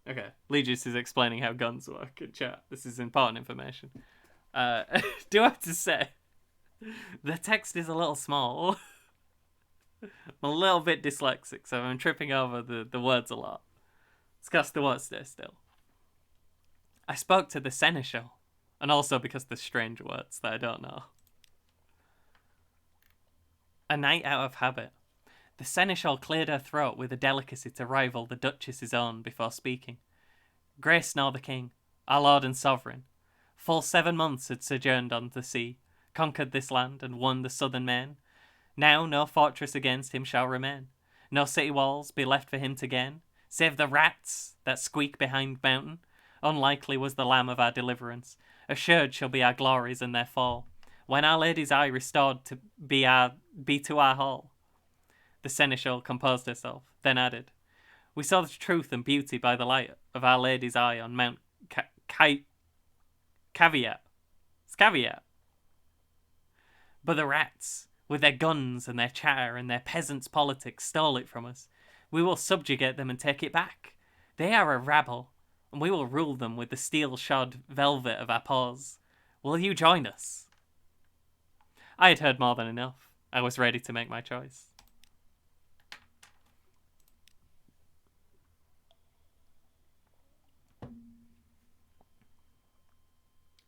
Okay, Legis is explaining how guns work in chat. This is important information. Do I have to say, the text is a little small. I'm a little bit dyslexic, so I'm tripping over the words a lot. It's because the words stay still. I spoke to the seneschal, and also because there's strange words that I don't know. A night out of habit. The seneschal cleared her throat with a delicacy to rival the Duchess's own before speaking. Grace nor the king, our lord and sovereign, full 7 months had sojourned on the sea, conquered this land, and won the southern main. Now no fortress against him shall remain, no city walls be left for him to gain, save the rats that squeak behind mountain. Unlikely was the lamb of our deliverance, assured shall be our glories and their fall, when Our Lady's eye restored to be to our hall. The seneschal composed herself, then added, We saw the truth and beauty by the light of Our Lady's eye on Mount Caveat. It's Caveat. But the rats, with their guns and their chatter and their peasants' politics, stole it from us. We will subjugate them and take it back. They are a rabble, and we will rule them with the steel-shod velvet of our paws. Will you join us? I had heard more than enough. I was ready to make my choice.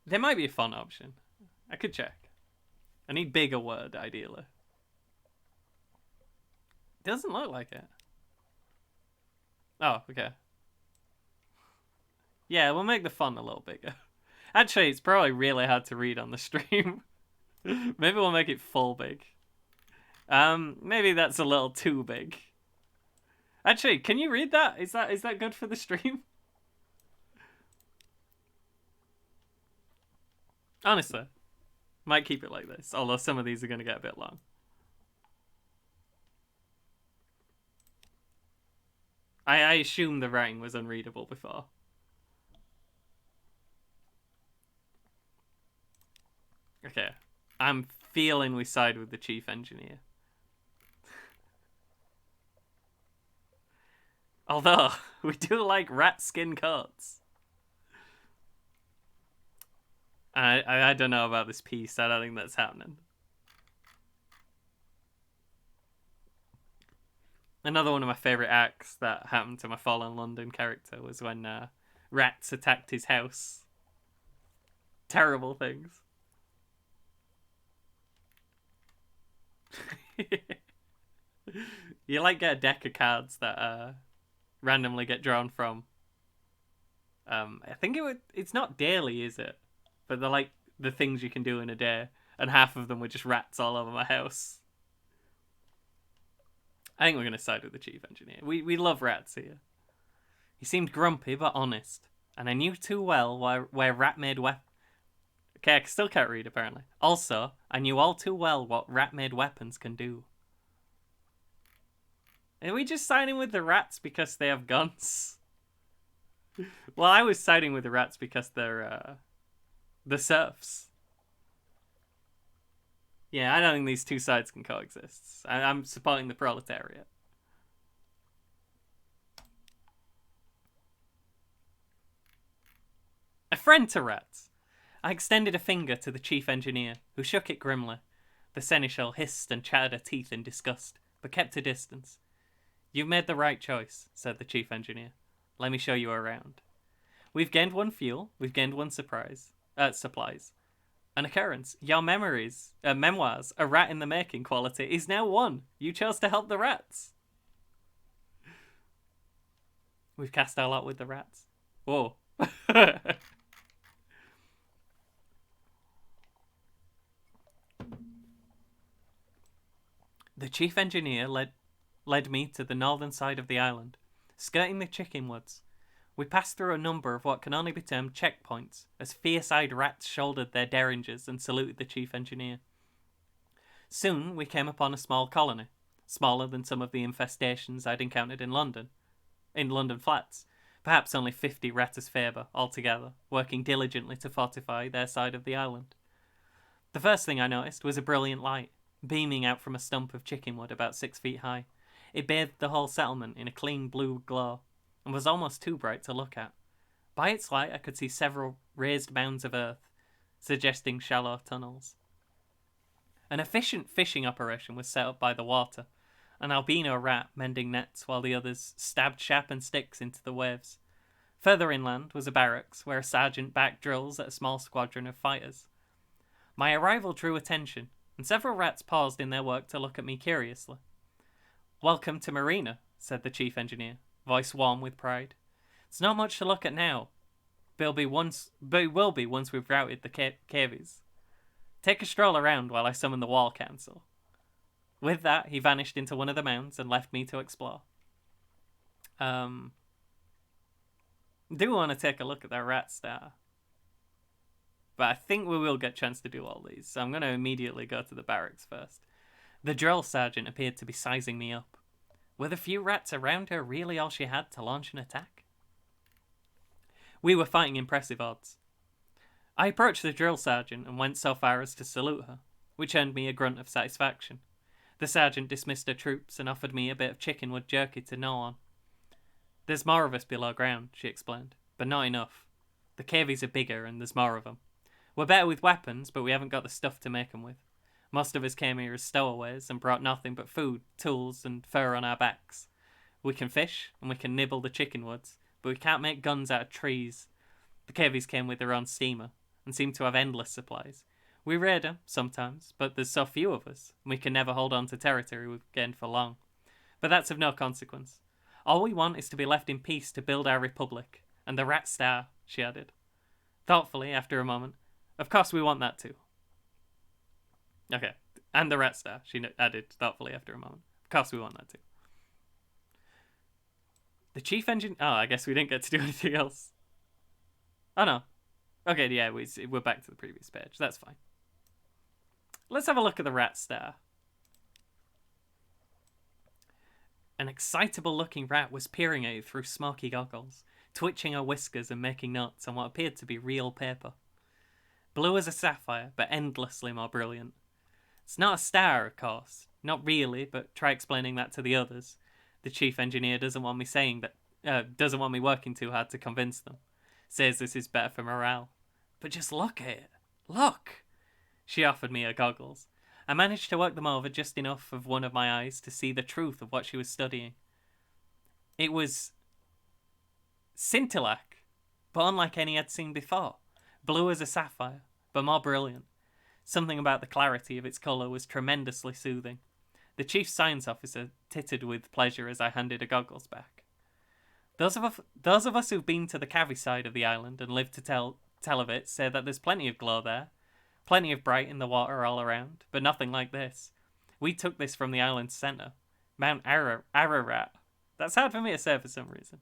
There might be a font option. I could check. I need bigger word, ideally. Doesn't look like it. Oh, okay. Yeah, we'll make the font a little bigger. Actually, it's probably really hard to read on the stream. Maybe we'll make it full big. Maybe that's a little too big. Actually, can you read that? Is that good for the stream? Honestly, might keep it like this, although some of these are going to get a bit long. I assume the writing was unreadable before. Okay, I'm feeling we side with the chief engineer. Although, we do like rat skin coats. I don't know about this piece. I don't think that's happening. Another one of my favourite acts that happened to my fallen London character was when rats attacked his house. Terrible things. You like get a deck of cards that randomly get drawn from. I think it's not daily, is it? But they're like the things you can do in a day, and half of them were just rats all over my house. I think we're going to side with the chief engineer. We love rats here. He seemed grumpy but honest, and I knew too well where rat-made weapons... Okay, I still can't read, apparently. Also, I knew all too well what rat-made weapons can do. Are we just siding with the rats because they have guns? Well, I was siding with the rats because they're... the serfs. Yeah, I don't think these two sides can coexist. I'm supporting the proletariat. A friend to rats. I extended a finger to the chief engineer, who shook it grimly. The seneschal hissed and chattered her teeth in disgust, but kept a distance. You've made the right choice, said the chief engineer. Let me show you around. We've gained one fuel, we've gained one supplies. An occurrence. Your memoirs, a rat in the making quality, is now one. You chose to help the rats. We've cast our lot with the rats. Whoa. The chief engineer led me to the northern side of the island, skirting the chicken woods. We passed through a number of what can only be termed checkpoints, as fierce-eyed rats shouldered their derringers and saluted the chief engineer. Soon we came upon a small colony, smaller than some of the infestations I'd encountered in London flats, perhaps only 50 ratus faber altogether, working diligently to fortify their side of the island. The first thing I noticed was a brilliant light, beaming out from a stump of chickenwood about 6 feet high. It bathed the whole settlement in a clean blue glow, and was almost too bright to look at. By its light I could see several raised mounds of earth, suggesting shallow tunnels. An efficient fishing operation was set up by the water, an albino rat mending nets while the others stabbed sharpened sticks into the waves. Further inland was a barracks, where a sergeant backed drills at a small squadron of fighters. My arrival drew attention, and several rats paused in their work to look at me curiously. Welcome to Marina, said the chief engineer, voice warm with pride. It's not much to look at now, but it will be once we've routed the cavies. Take a stroll around while I summon the wall council. With that, he vanished into one of the mounds and left me to explore. Do want to take a look at that rat star. But I think we will get a chance to do all these, so I'm going to immediately go to the barracks first. The drill sergeant appeared to be sizing me up. Were the few rats around her really all she had to launch an attack? We were fighting impressive odds. I approached the drill sergeant and went so far as to salute her, which earned me a grunt of satisfaction. The sergeant dismissed her troops and offered me a bit of chickenwood jerky to gnaw on. There's more of us below ground, she explained, but not enough. The cavies are bigger and there's more of them. We're better with weapons, but we haven't got the stuff to make them with. Most of us came here as stowaways and brought nothing but food, tools, and fur on our backs. We can fish, and we can nibble the chickenwoods, but we can't make guns out of trees. The cavies came with their own steamer, and seem to have endless supplies. We raid them, sometimes, but there's so few of us, and we can never hold on to territory we've gained for long. But that's of no consequence. All we want is to be left in peace to build our republic, and the rat star, she added. Thoughtfully, after a moment, of course we want that too. Okay, and the rat star, she added thoughtfully after a moment. Of course we want that too. The chief engine... Oh, I guess we didn't get to do anything else. Oh no. Okay, yeah, we're back to the previous page. That's fine. Let's have a look at the rat star. An excitable-looking rat was peering at you through smoky goggles, twitching her whiskers and making notes on what appeared to be real paper. Blue as a sapphire, but endlessly more brilliant. It's not a star, of course. Not really, but try explaining that to the others. The chief engineer doesn't want me working too hard to convince them. Says this is better for morale. But just look at it. Look! She offered me her goggles. I managed to work them over just enough of one of my eyes to see the truth of what she was studying. It was scintillac, but unlike any I'd seen before. Blue as a sapphire, but more brilliant. Something about the clarity of its colour was tremendously soothing. The chief science officer tittered with pleasure as I handed her goggles back. Those of us who've been to the Cavi side of the island and lived to tell of it say that there's plenty of glow there, plenty of bright in the water all around, but nothing like this. We took this from the island's centre, Mount Ararat. That's hard for me to say for some reason.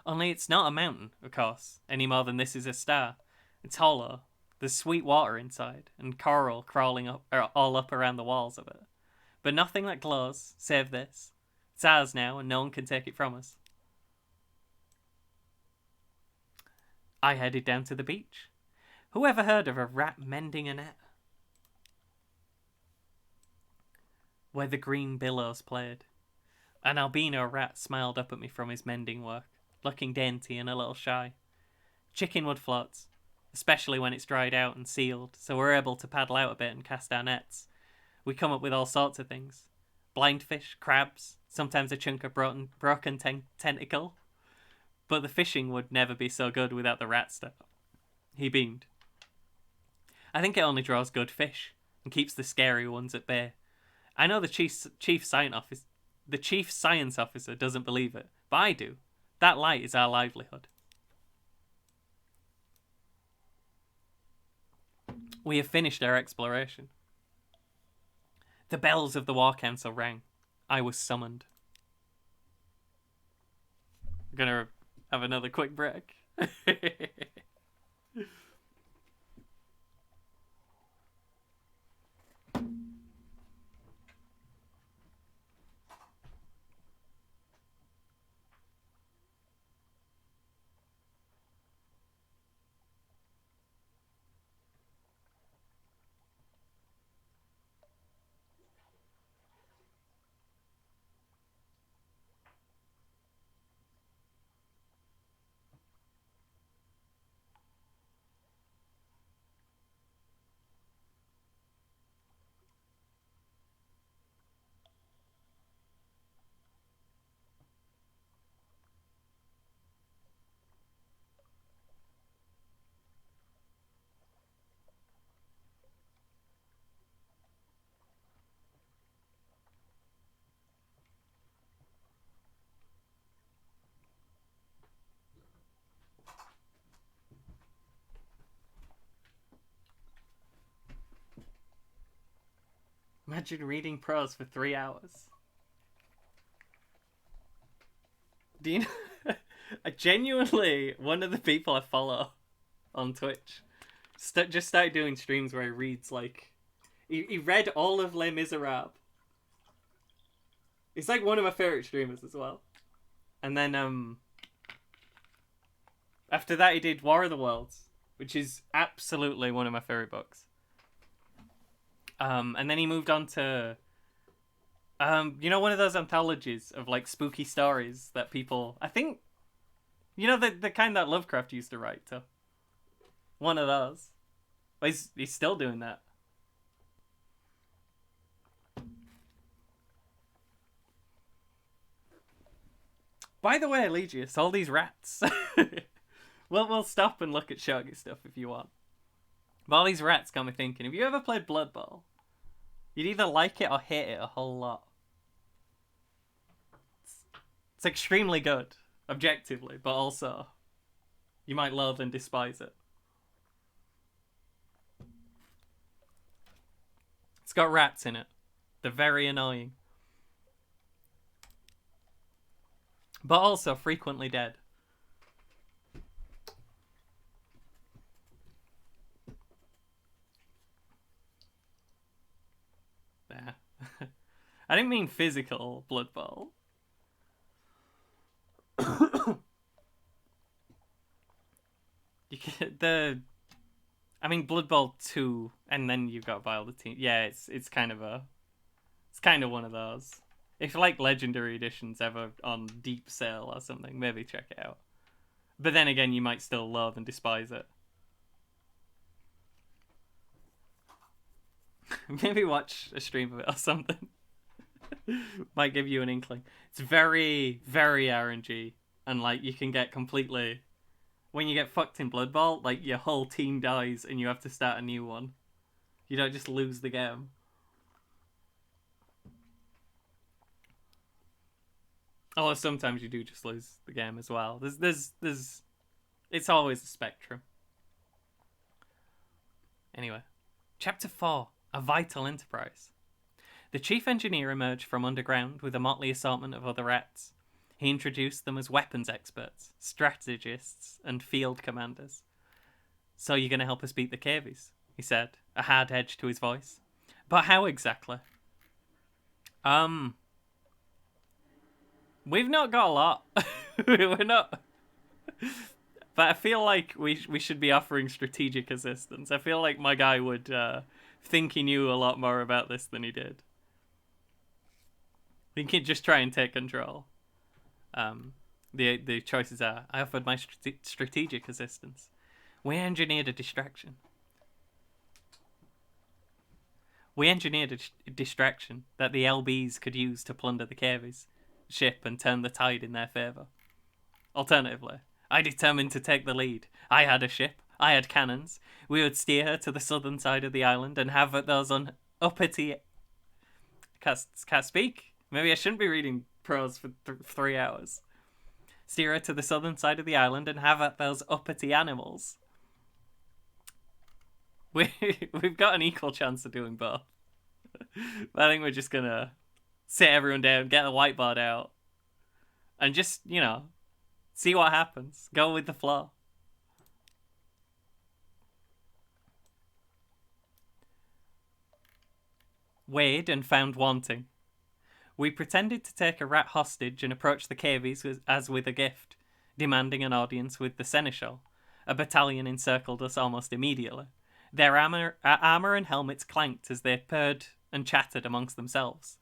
Only it's not a mountain, of course, any more than this is a star. It's hollow. There's sweet water inside, and coral crawling all up around the walls of it. But nothing that glows, save this. It's ours now, and no one can take it from us. I headed down to the beach. Who ever heard of a rat mending a net? where the green billows played. An albino rat smiled up at me from his mending work, looking dainty and a little shy. Chickenwood floats, especially when it's dried out and sealed, so we're able to paddle out a bit and cast our nets. We come up with all sorts of things. Blindfish, crabs, sometimes a chunk of broken tentacle. But the fishing would never be so good without the rat stuff. He beamed. I think it only draws good fish and keeps the scary ones at bay. I know the chief science officer doesn't believe it, but I do. That light is our livelihood. We have finished our exploration. The bells of the War Council rang. I was summoned. We're gonna have another quick break. Imagine reading prose for 3 hours. Do you know? Genuinely, one of the people I follow on Twitch just started doing streams where he reads, like... He read all of Les Miserables. He's like one of my favourite streamers as well. And then, after that he did War of the Worlds, which is absolutely one of my favourite books. And then he moved on to, you know, one of those anthologies of, like, spooky stories that people, I think, you know, the kind that Lovecraft used to write to. One of those. But he's still doing that. By the way, Eligius, all these rats. we'll stop and look at Shogi stuff if you want. But all these rats got me thinking, have you ever played Blood Bowl? You'd either like it or hate it a whole lot. It's extremely good, objectively, but also you might love and despise it. It's got rats in it. They're very annoying. But also frequently dead. I didn't mean physical Blood Bowl. I mean Blood Bowl 2, and then you've got Vile the Teen. Yeah, it's kind of one of those. If like Legendary Edition's ever on deep sale or something, maybe check it out. But then again, you might still love and despise it. Maybe watch a stream of it or something. Might give you an inkling. It's very, very RNG. And, like, you can get completely... When you get fucked in Blood Bowl, like, your whole team dies and you have to start a new one. You don't just lose the game. Although sometimes you do just lose the game as well. There's it's always a spectrum. Anyway. Chapter 4. A Vital Enterprise. The chief engineer emerged from underground with a motley assortment of other rats. He introduced them as weapons experts, strategists, and field commanders. So you're going to help us beat the cavies, he said, a hard edge to his voice. But how exactly? We've not got a lot. We're not... But I feel like we should be offering strategic assistance. I feel like my guy would think he knew a lot more about this than he did. We can just try and take control. The choices are: I offered my strategic assistance. We engineered a distraction. That the LBs could use to plunder the Cavies ship and turn the tide in their favour. Alternatively, I determined to take the lead. I had a ship. I had cannons. We would steer her to the southern side of the island and have those uppity... Can't speak. Maybe I shouldn't be reading prose for 3 hours. Steer her to the southern side of the island and have at those uppity animals. We've got an equal chance of doing both. I think we're just gonna sit everyone down, get the whiteboard out, and just, see what happens. Go with the flow. Weighed and found wanting. We pretended to take a rat hostage and approached the Cavies as with a gift, demanding an audience with the seneschal. A battalion encircled us almost immediately. Their armour and helmets clanked as they purred and chattered amongst themselves.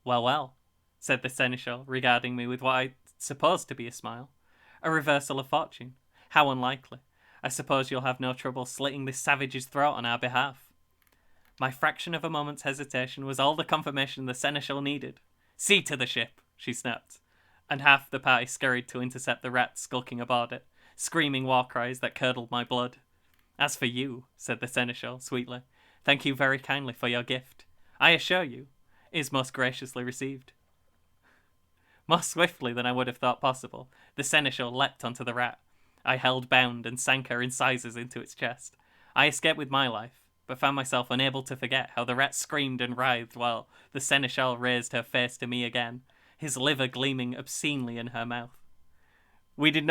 Well, well, said the seneschal, regarding me with what I supposed to be a smile. A reversal of fortune. How unlikely. I suppose you'll have no trouble slitting this savage's throat on our behalf. My fraction of a moment's hesitation was all the confirmation the seneschal needed. See to the ship, she snapped, and half the party scurried to intercept the rats skulking aboard it, screaming war cries that curdled my blood. As for you, said the seneschal sweetly, thank you very kindly for your gift. I assure you, is most graciously received. More swiftly than I would have thought possible, the seneschal leapt onto the rat. I held bound and sank her incisors into its chest. I escaped with my life, but found myself unable to forget how the rat screamed and writhed while the seneschal raised her face to me again, his liver gleaming obscenely in her mouth. We didn't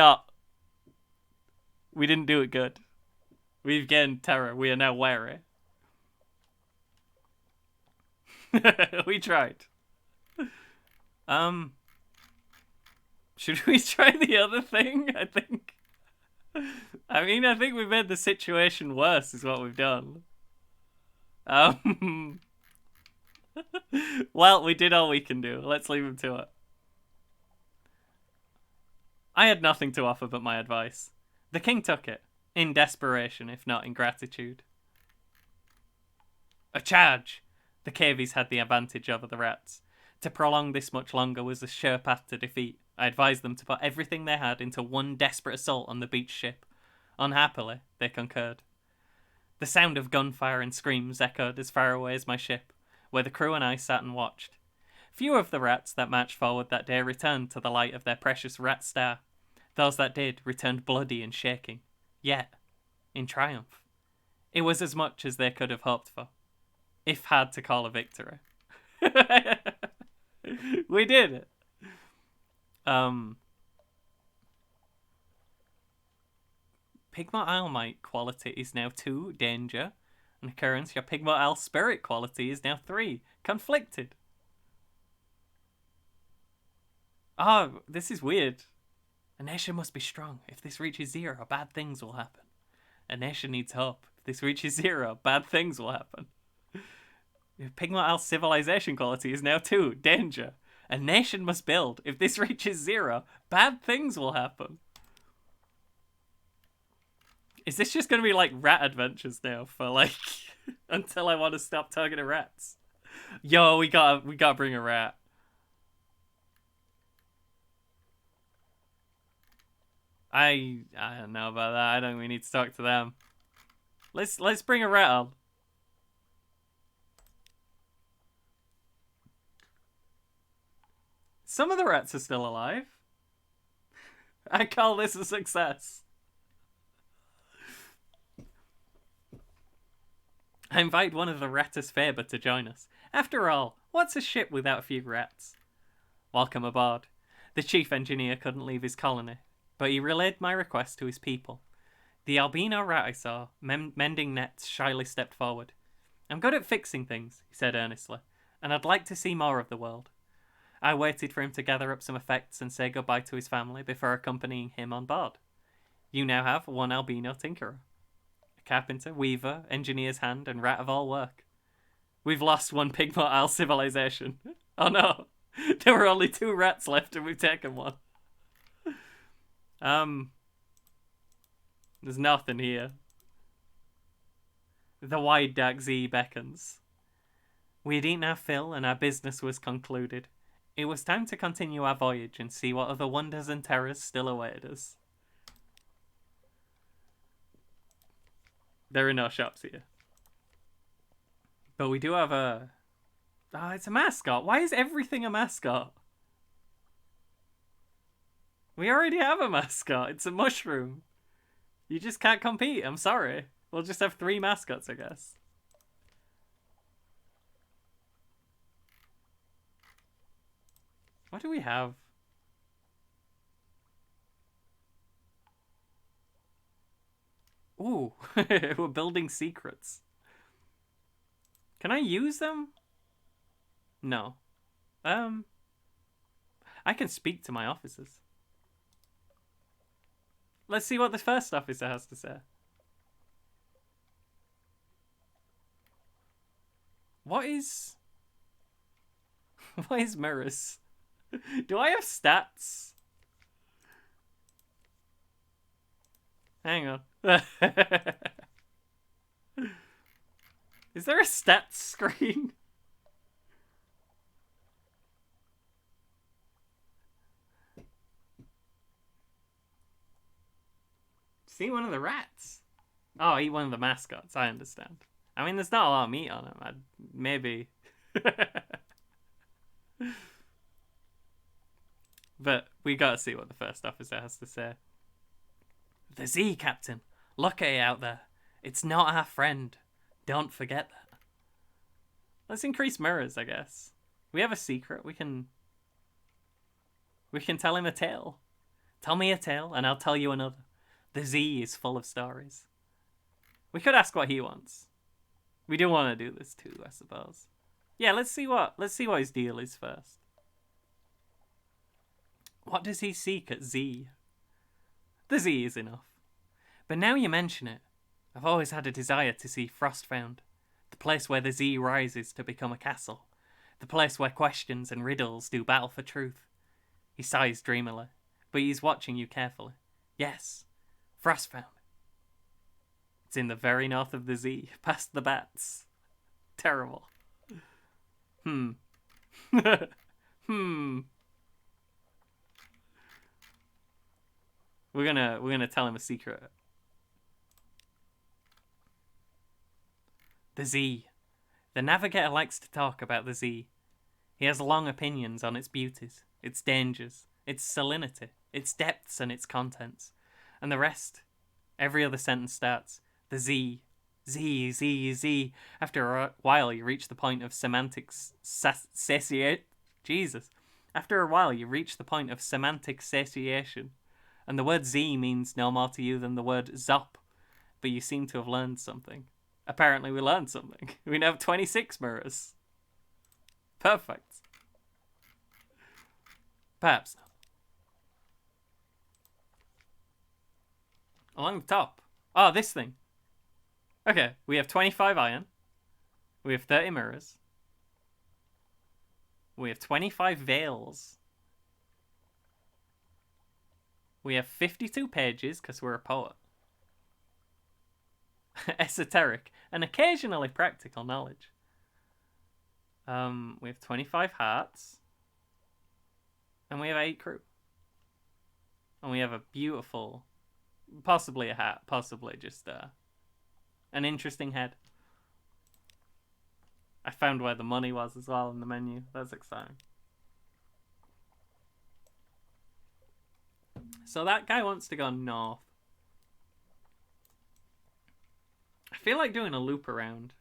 do it good. We've gained terror. We are now wary. We tried. Should we try the other thing? I think we made the situation worse is what we've done. Well, we did all we can do. Let's leave him to it. I had nothing to offer but my advice. The king took it, in desperation, if not in gratitude. A charge! The Cavies had the advantage over the rats. To prolong this much longer was a sure path to defeat. I advised them to put everything they had into one desperate assault on the beached ship. Unhappily, they concurred. The sound of gunfire and screams echoed as far away as my ship, where the crew and I sat and watched. Few of the rats that marched forward that day returned to the light of their precious rat star. Those that did returned bloody and shaking, yet in triumph. It was as much as they could have hoped for, if had to call a victory. We did it. Pigment Isle quality is now 2, danger. An occurrence, your Pigment Isle spirit quality is now 3, conflicted. Oh, this is weird. A nation must be strong. If this reaches 0, bad things will happen. A nation needs hope. If this reaches 0, bad things will happen. Your Pigment Isle civilization quality is now 2, danger. A nation must build. If this reaches 0, bad things will happen. Is this just going to be like rat adventures now for like until I want to stop targeting rats? Yo, we gotta bring a rat. I don't know about that. I don't think we need to talk to them. Let's bring a rat on. Some of the rats are still alive. I call this a success. I invite one of the Rattus Faber to join us. After all, what's a ship without a few rats? Welcome aboard. The chief engineer couldn't leave his colony, but he relayed my request to his people. The albino rat I saw, mending nets, shyly stepped forward. I'm good at fixing things, he said earnestly, and I'd like to see more of the world. I waited for him to gather up some effects and say goodbye to his family before accompanying him on board. You now have one albino tinkerer. Carpenter, weaver, engineer's hand, and rat of all work. We've lost one Pigment Isle civilization. Oh no, There were only 2 rats left and we've taken one. There's nothing here. The wide dark sea beckons. We had eaten our fill and our business was concluded. It was time to continue our voyage and see what other wonders and terrors still awaited us. There are no shops here. But we do have a... Oh, it's a mascot. Why is everything a mascot? We already have a mascot. It's a mushroom. You just can't compete. I'm sorry. We'll just have 3 mascots, I guess. What do we have? Ooh, we're building secrets. Can I use them? No. I can speak to my officers. Let's see what the first officer has to say. What is mirrors? Do I have stats? Hang on. Is there a stats screen? See one of the rats. Oh, eat one of the mascots. I understand. I mean, there's not a lot of meat on him. Maybe. But we gotta see what the first officer has to say. The Z, Captain. Look at it out there. It's not our friend. Don't forget that. Let's increase mirrors, I guess. We have a secret. We can tell him a tale. Tell me a tale, and I'll tell you another. The Z is full of stories. We could ask what he wants. We do want to do this too, I suppose. Yeah, let's see what his deal is first. What does he seek at Z? The Z is enough. But now you mention it, I've always had a desire to see Frostfound, the place where the Z rises to become a castle, the place where questions and riddles do battle for truth. He sighs dreamily, but he's watching you carefully. Yes, Frostfound. It's in the very north of the Z, past the bats. Terrible. We're gonna tell him a secret. The Z. The navigator likes to talk about the Z. He has long opinions on its beauties, its dangers, its salinity, its depths and its contents. And the rest. Every other sentence starts, the Z. Z, Z, Z. After a while you reach the point of semantic satiation. Jesus. After a while you reach the point of semantic satiation. And the word Z means no more to you than the word Zop. But you seem to have learned something. Apparently we learned something. We now have 26 mirrors. Perfect. Perhaps not. Along the top. Oh, this thing. Okay, we have 25 iron. We have 30 mirrors. We have 25 veils. We have 52 pages, because we're a poet. Esoteric, and occasionally practical knowledge. We have 25 hearts. And we have 8 crew. And we have a beautiful, possibly a hat, possibly just an interesting head. I found where the money was as well in the menu. That's exciting. So that guy wants to go north. I feel like doing a loop around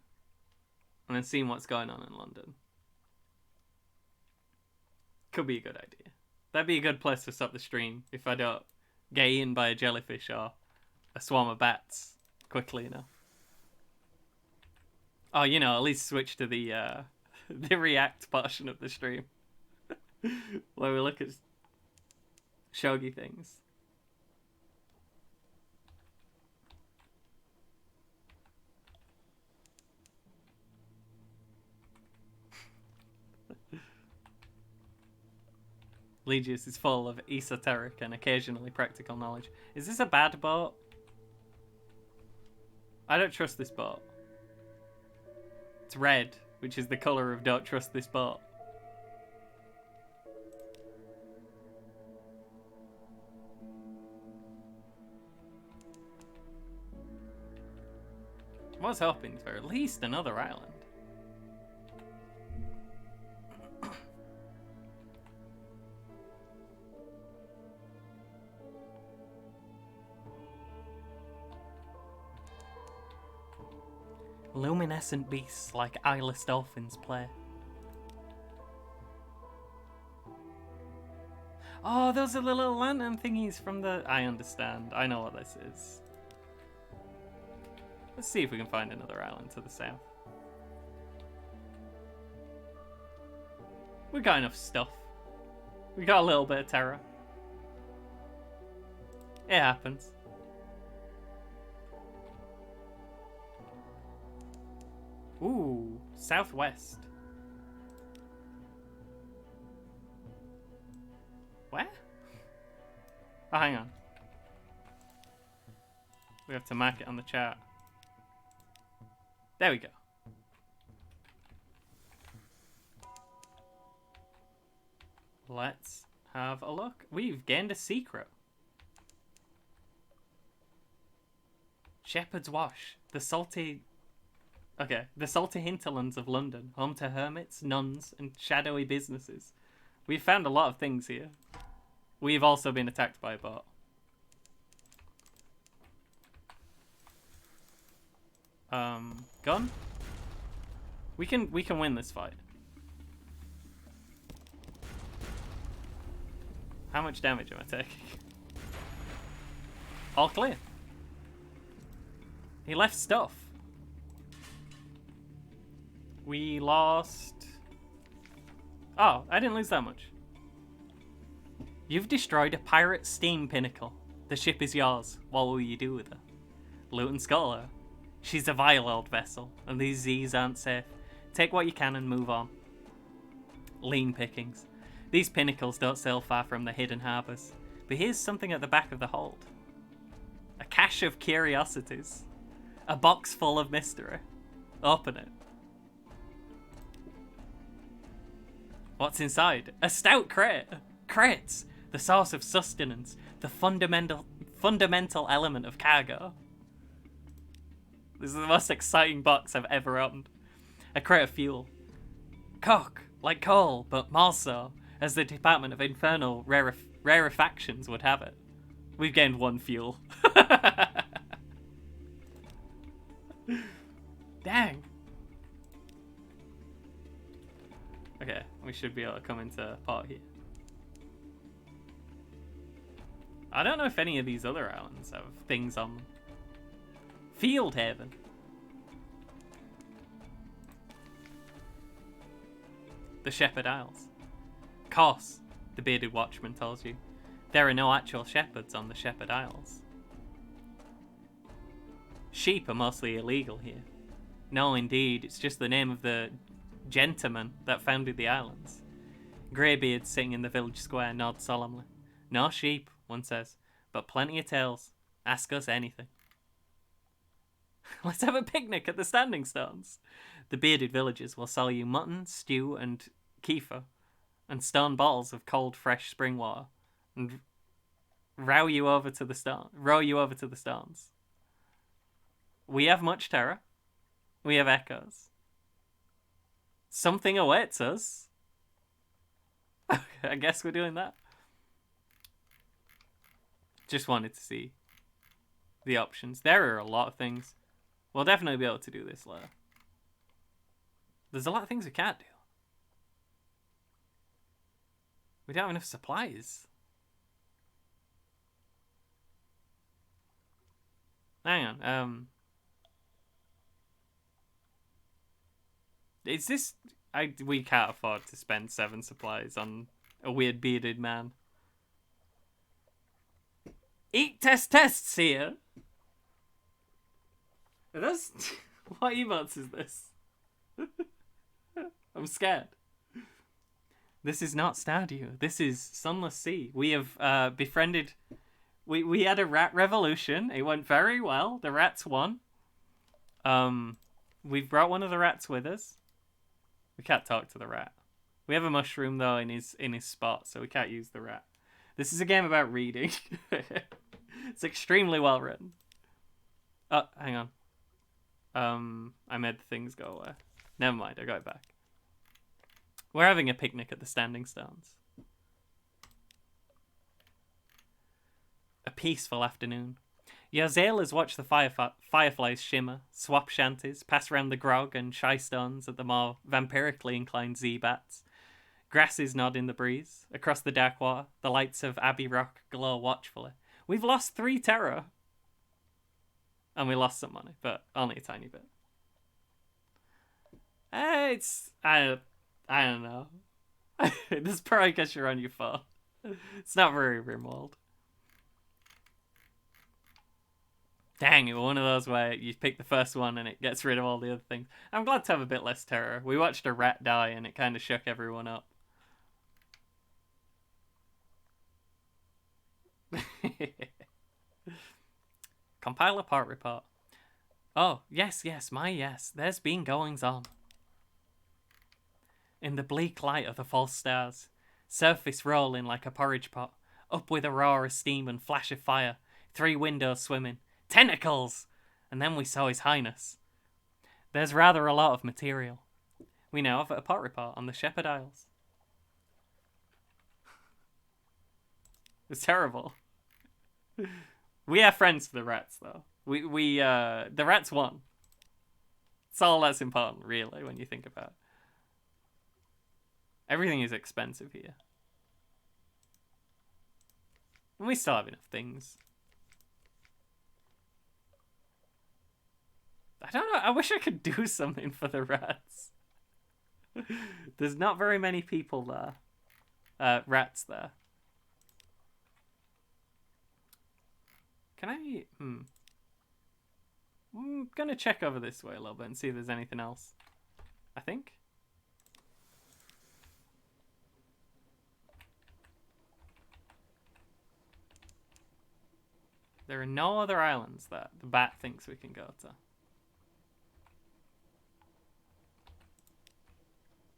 and then seeing what's going on in London. Could be a good idea. That'd be a good place to stop the stream if I don't get eaten by a jellyfish or a swarm of bats quickly enough. Oh, you know, at least switch to the the react portion of the stream where we look at shogi things. Legius is full of esoteric and occasionally practical knowledge. Is this a bad boat? I don't trust this boat. It's red, which is the colour of don't trust this boat. I was hoping for at least another island. Luminescent beasts like eyeless dolphins play. Oh, those are the little lantern thingies from the... I understand. I know what this is. Let's see if we can find another island to the south. We got enough stuff. We got a little bit of terror. It happens. Ooh, southwest. Where? Oh, hang on. We have to mark it on the chart. There we go. Let's have a look. We've gained a secret. Shepherd's Wash. The salty hinterlands of London, home to hermits, nuns, and shadowy businesses. We've found a lot of things here. We've also been attacked by a boat. Gun? We can win this fight. How much damage am I taking? All clear. He left stuff. We lost... Oh, I didn't lose that much. You've destroyed a pirate steam pinnacle. The ship is yours. What will you do with her? Loot and scuttle her. She's a vile old vessel, and these Z's aren't safe. Take what you can and move on. Lean pickings. These pinnacles don't sail far from the hidden harbours. But here's something at the back of the hold. A cache of curiosities. A box full of mystery. Open it. What's inside? A stout crate. Crates. The source of sustenance. The fundamental element of cargo. This is the most exciting box I've ever opened. A crate of fuel. Coke, like coal, but more so, as the Department of Infernal Rarefactions would have it. We've gained 1 fuel. Dang. Okay, we should be able to come into port here. I don't know if any of these other islands have things on them. Field Haven. The Shepherd Isles. Course, the bearded watchman tells you. There are no actual shepherds on the Shepherd Isles. Sheep are mostly illegal here. No, indeed, it's just the name of the gentleman that founded the islands. Greybeards sitting in the village square nod solemnly. No sheep, one says, but plenty of tails. Ask us anything. Let's have a picnic at the Standing Stones. The bearded villagers will sell you mutton, stew, and kefir, and stone bottles of cold, fresh spring water, and row you over to the stones. We have much terror. We have echoes. Something awaits us. I guess we're doing that. Just wanted to see the options. There are a lot of things. We'll definitely be able to do this later. There's a lot of things we can't do. We don't have enough supplies. Hang on. Is this... we can't afford to spend 7 supplies on a weird bearded man. Eat tests here! Are those... What emotes is this? I'm scared. This is not Stardew. This is Sunless Sea. We have befriended. We had a rat revolution. It went very well. The rats won. We've brought one of the rats with us. We can't talk to the rat. We have a mushroom though in his spot, so we can't use the rat. This is a game about reading. It's extremely well written. Oh, hang on. I made the things go away. Never mind, I got it back. We're having a picnic at the Standing Stones. A peaceful afternoon. Your sailors watch the fireflies shimmer, swap shanties, pass round the grog and shy stones at the more vampirically inclined Z-bats. Grasses nod in the breeze. Across the dark water, the lights of Abbey Rock glow watchfully. We've lost 3 terror. And we lost some money, but only a tiny bit. I don't know. This is probably because you're on your phone. It's not very RimWorld. Dang, it was one of those where you pick the first one and it gets rid of all the other things. I'm glad to have a bit less terror. We watched a rat die and it kind of shook everyone up. Compile a part report. Oh, yes, my yes. There's been goings on. In the bleak light of the false stars, surface rolling like a porridge pot, up with a roar of steam and flash of fire, 3 windows swimming. Tentacles! And then we saw His Highness. There's rather a lot of material. We now have a pot report on the Shepherd Isles. It's terrible. We are friends to the rats, though. The rats won. It's all that's important, really, when you think about it. Everything is expensive here. And we still have enough things. I don't know. I wish I could do something for the rats. There's not very many people there. Rats there. Can I... I'm going to check over this way a little bit and see if there's anything else. I think. There are no other islands that the bat thinks we can go to.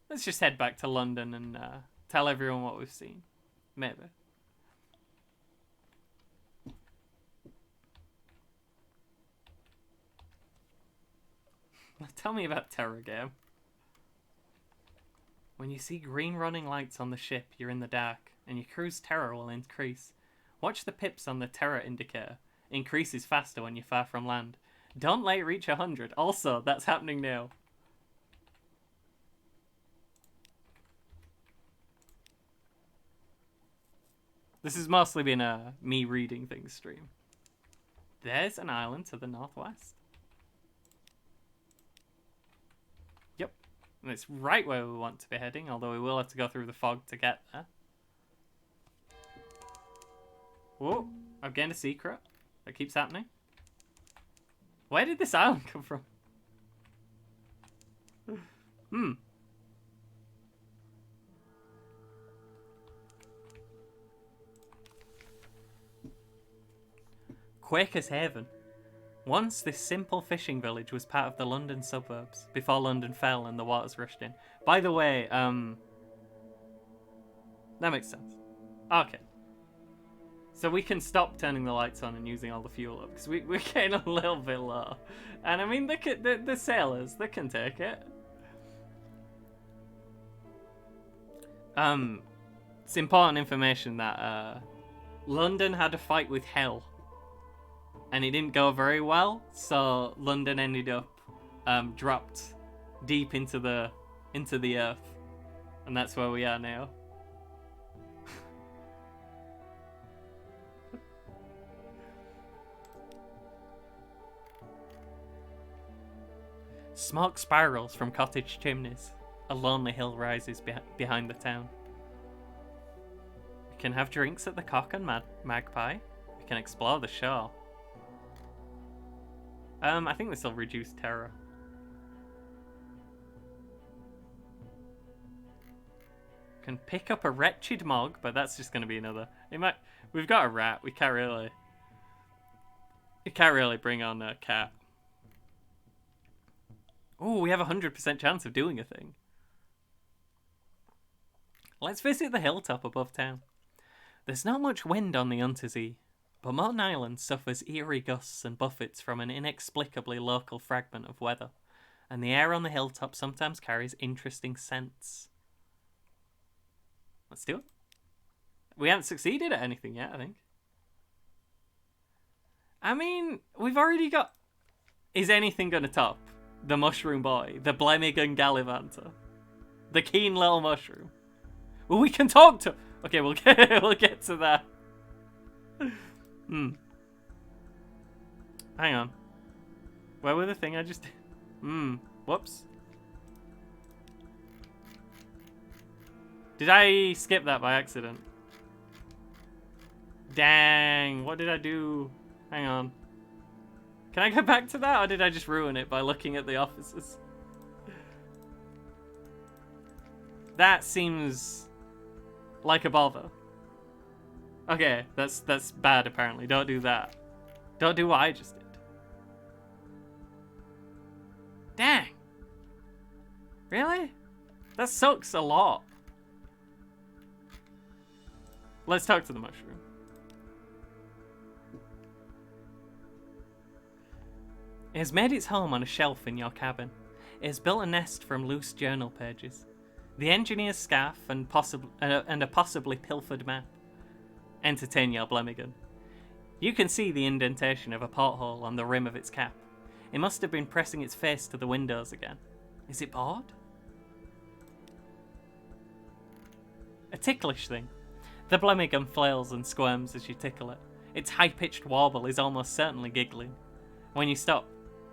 Let's just head back to London and tell everyone what we've seen. Maybe. Tell me about Terror Game. When you see green running lights on the ship, you're in the dark, and your crew's terror will increase. Watch the pips on the terror indicator. Increases faster when you're far from land. Don't let it reach 100. Also, that's happening now. This has mostly been a me reading things stream. There's an island to the northwest. Yep. And it's right where we want to be heading, although we will have to go through the fog to get there. Whoa, I've gained a secret. That keeps happening. Where did this island come from? Quaker's Haven. Once this simple fishing village was part of the London suburbs, before London fell and the waters rushed in. By the way, that makes sense. Okay. So we can stop turning the lights on and using all the fuel up, because we're getting a little bit low. And I mean, the sailors, they can take it. It's important information that London had a fight with hell. And it didn't go very well, so London ended up dropped deep into the earth. And that's where we are now. Smoke spirals from cottage chimneys. A lonely hill rises behind the town. We can have drinks at the Cock and Magpie. We can explore the shore. I think this will reduce terror. can pick up a wretched mog, but that's just going to be another. We've got a rat. We can't really bring on a cat. Oh, we have a 100% chance of doing a thing. Let's visit the hilltop above town. There's not much wind on the Untersee, but Morton Island suffers eerie gusts and buffets from an inexplicably local fragment of weather, and the air on the hilltop sometimes carries interesting scents. Let's do it. We haven't succeeded at anything yet, I think. I mean, we've already got... Is anything going to top the mushroom boy, the Blemigan Gallivanter, the keen little mushroom? Well, we can talk to... Okay, we'll get to that. Hang on. Where were the thing I just... Whoops. Did I skip that by accident? Dang, what did I do? Hang on. Can I go back to that, or did I just ruin it by looking at the officers? That seems like a bother. Okay, that's bad apparently. Don't do that. Don't do what I just did. Dang. Really? That sucks a lot. Let's talk to the mushroom. It has made its home on a shelf in your cabin. It has built a nest from loose journal pages, the engineer's scarf, and a possibly pilfered map. Entertain your Blemigan. You can see the indentation of a porthole on the rim of its cap. It must have been pressing its face to the windows again. Is it bored? A ticklish thing. The Blemigan flails and squirms as you tickle it. Its high-pitched warble is almost certainly giggling. When you stop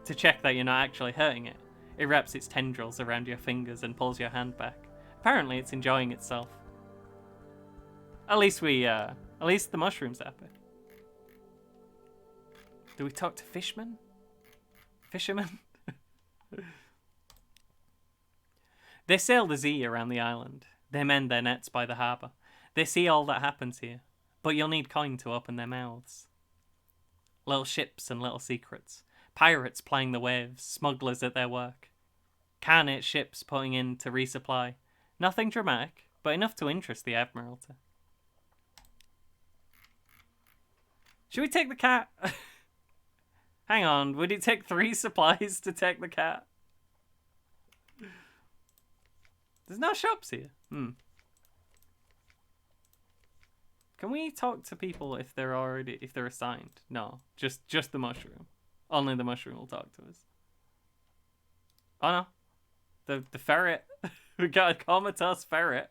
to check that you're not actually hurting it, it wraps its tendrils around your fingers and pulls your hand back. Apparently it's enjoying itself. At least the mushroom's happy. Do we talk to fishermen? They sail the Zee around the island. They mend their nets by the harbour. They see all that happens here, but you'll need coin to open their mouths. Little ships and little secrets. Pirates plying the waves, smugglers at their work. Carnate ships putting in to resupply. Nothing dramatic, but enough to interest the Admiralty. Should we take the cat? Hang on, would it take 3 supplies to take the cat? There's no shops here. Can we talk to people if they're assigned? No, just the mushroom. Only the mushroom will talk to us. Oh no, the ferret. We got a comatose ferret.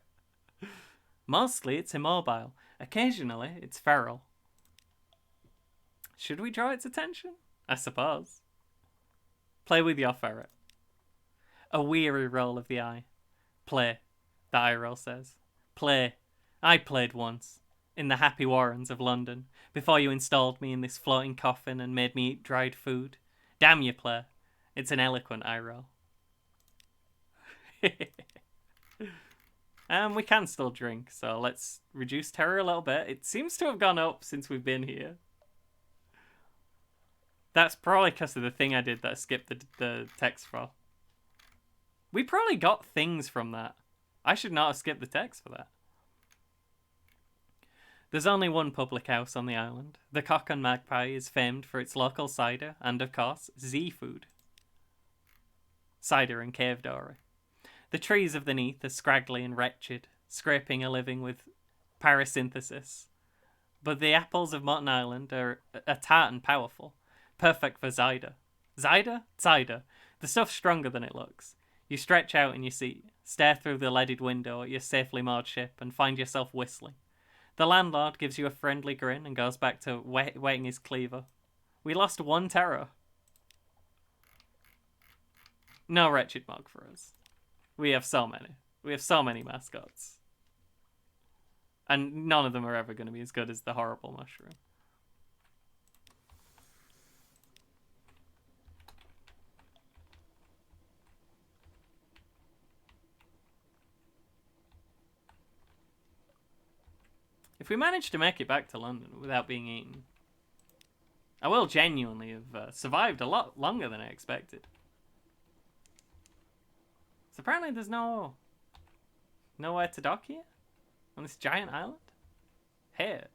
Mostly it's immobile. Occasionally it's feral. Should we draw its attention? I suppose. Play with your ferret. A weary roll of the eye. Play, the eye roll says. Play. I played once. In the happy warrens of London, before you installed me in this floating coffin and made me eat dried food. Damn you, play. It's an eloquent eye roll. We can still drink, so let's reduce terror a little bit. It seems to have gone up since we've been here. That's probably because of the thing I did that I skipped the text for. We probably got things from that. I should not have skipped the text for that. There's only one public house on the island. The Cock and Magpie is famed for its local cider and, of course, Zee food. Cider and cave dory. The trees of the Neath are scraggly and wretched, scraping a living with parasynthesis. But the apples of Morton Island are tart and powerful, perfect for cider. Cider? Cider. The stuff's stronger than it looks. You stretch out in your seat, stare through the leaded window at your safely moored ship, and find yourself whistling. The landlord gives you a friendly grin and goes back to wetting his cleaver. We lost 1 terror. No wretched mug for us. We have so many. We have so many mascots. And none of them are ever going to be as good as the horrible mushroom. If we manage to make it back to London without being eaten, I will genuinely have survived a lot longer than I expected. So apparently there's nowhere to dock here on this giant island. Here.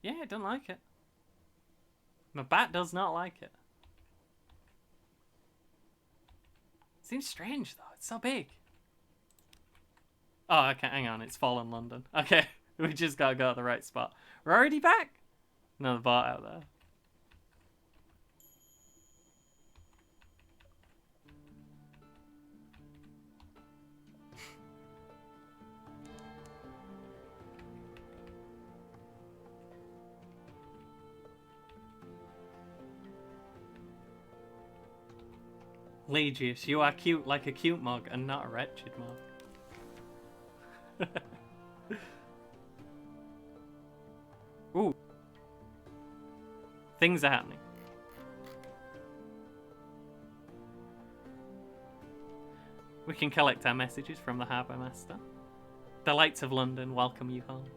Yeah, I don't like it. My bat does not like it. Seems strange though. It's so big. Oh, okay. Hang on. It's fallen London. Okay, we just gotta go to the right spot. We're already back. Another boat out there. Legius, you are cute like a cute mug and not a wretched mug. Ooh. Things are happening. We can collect our messages from the harbour master. The lights of London welcome you home.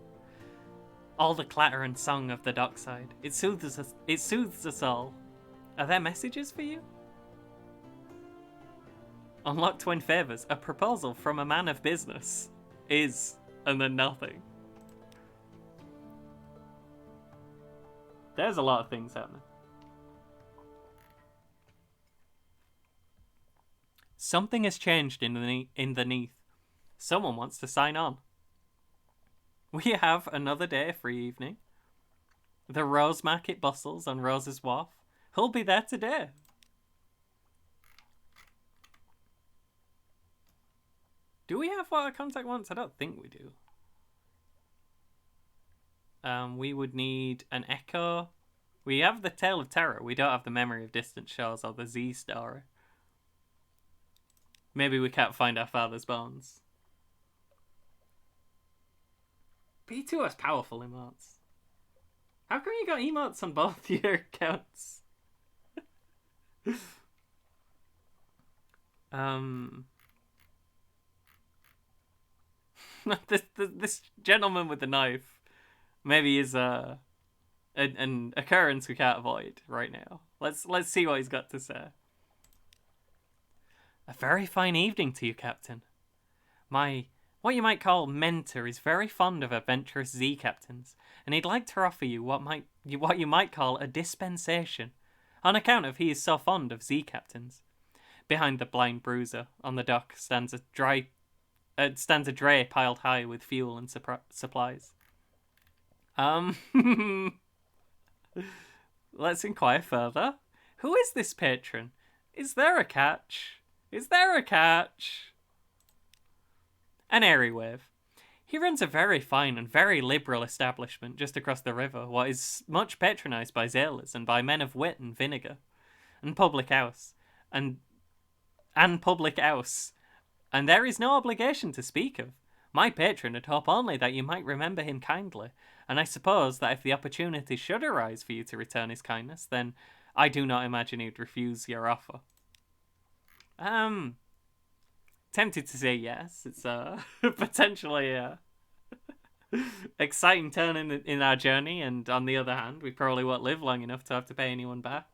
All the clatter and song of the dockside. It soothes us all. Are there messages for you? Unlock twin favours. A proposal from a man of business. Is, and then nothing. There's a lot of things happening. Something has changed in the Neath. Someone wants to sign on. We have another day free evening. The Rose Market bustles on Rose's Wharf. Who'll be there today? Do we have what our contact wants? I don't think we do. We would need an echo. We have the Tale of Terror. We don't have the Memory of Distant Shores or the Z story. Maybe we can't find our father's bones. B2 has powerful emotes. How come you got emotes on both your accounts? This gentleman with the knife maybe is an occurrence we can't avoid right now. Let's see what he's got to say. A very fine evening to you, Captain. What you might call mentor is very fond of adventurous Z captains, and he'd like to offer you what you might call a dispensation, on account of he is so fond of Z captains. Behind the blind bruiser on the dock stands a dray piled high with fuel and supplies. Let's inquire further. Who is this patron? Is there a catch? Is there a catch? An airy wave. He runs a very fine and very liberal establishment just across the river, what is much patronised by sailors and by men of wit and vinegar, and public house, and public house, and there is no obligation to speak of. My patron would hope only that you might remember him kindly, and I suppose that if the opportunity should arise for you to return his kindness, then I do not imagine he would refuse your offer. Tempted to say yes. It's potentially a exciting turn in our journey, and on the other hand, we probably won't live long enough to have to pay anyone back.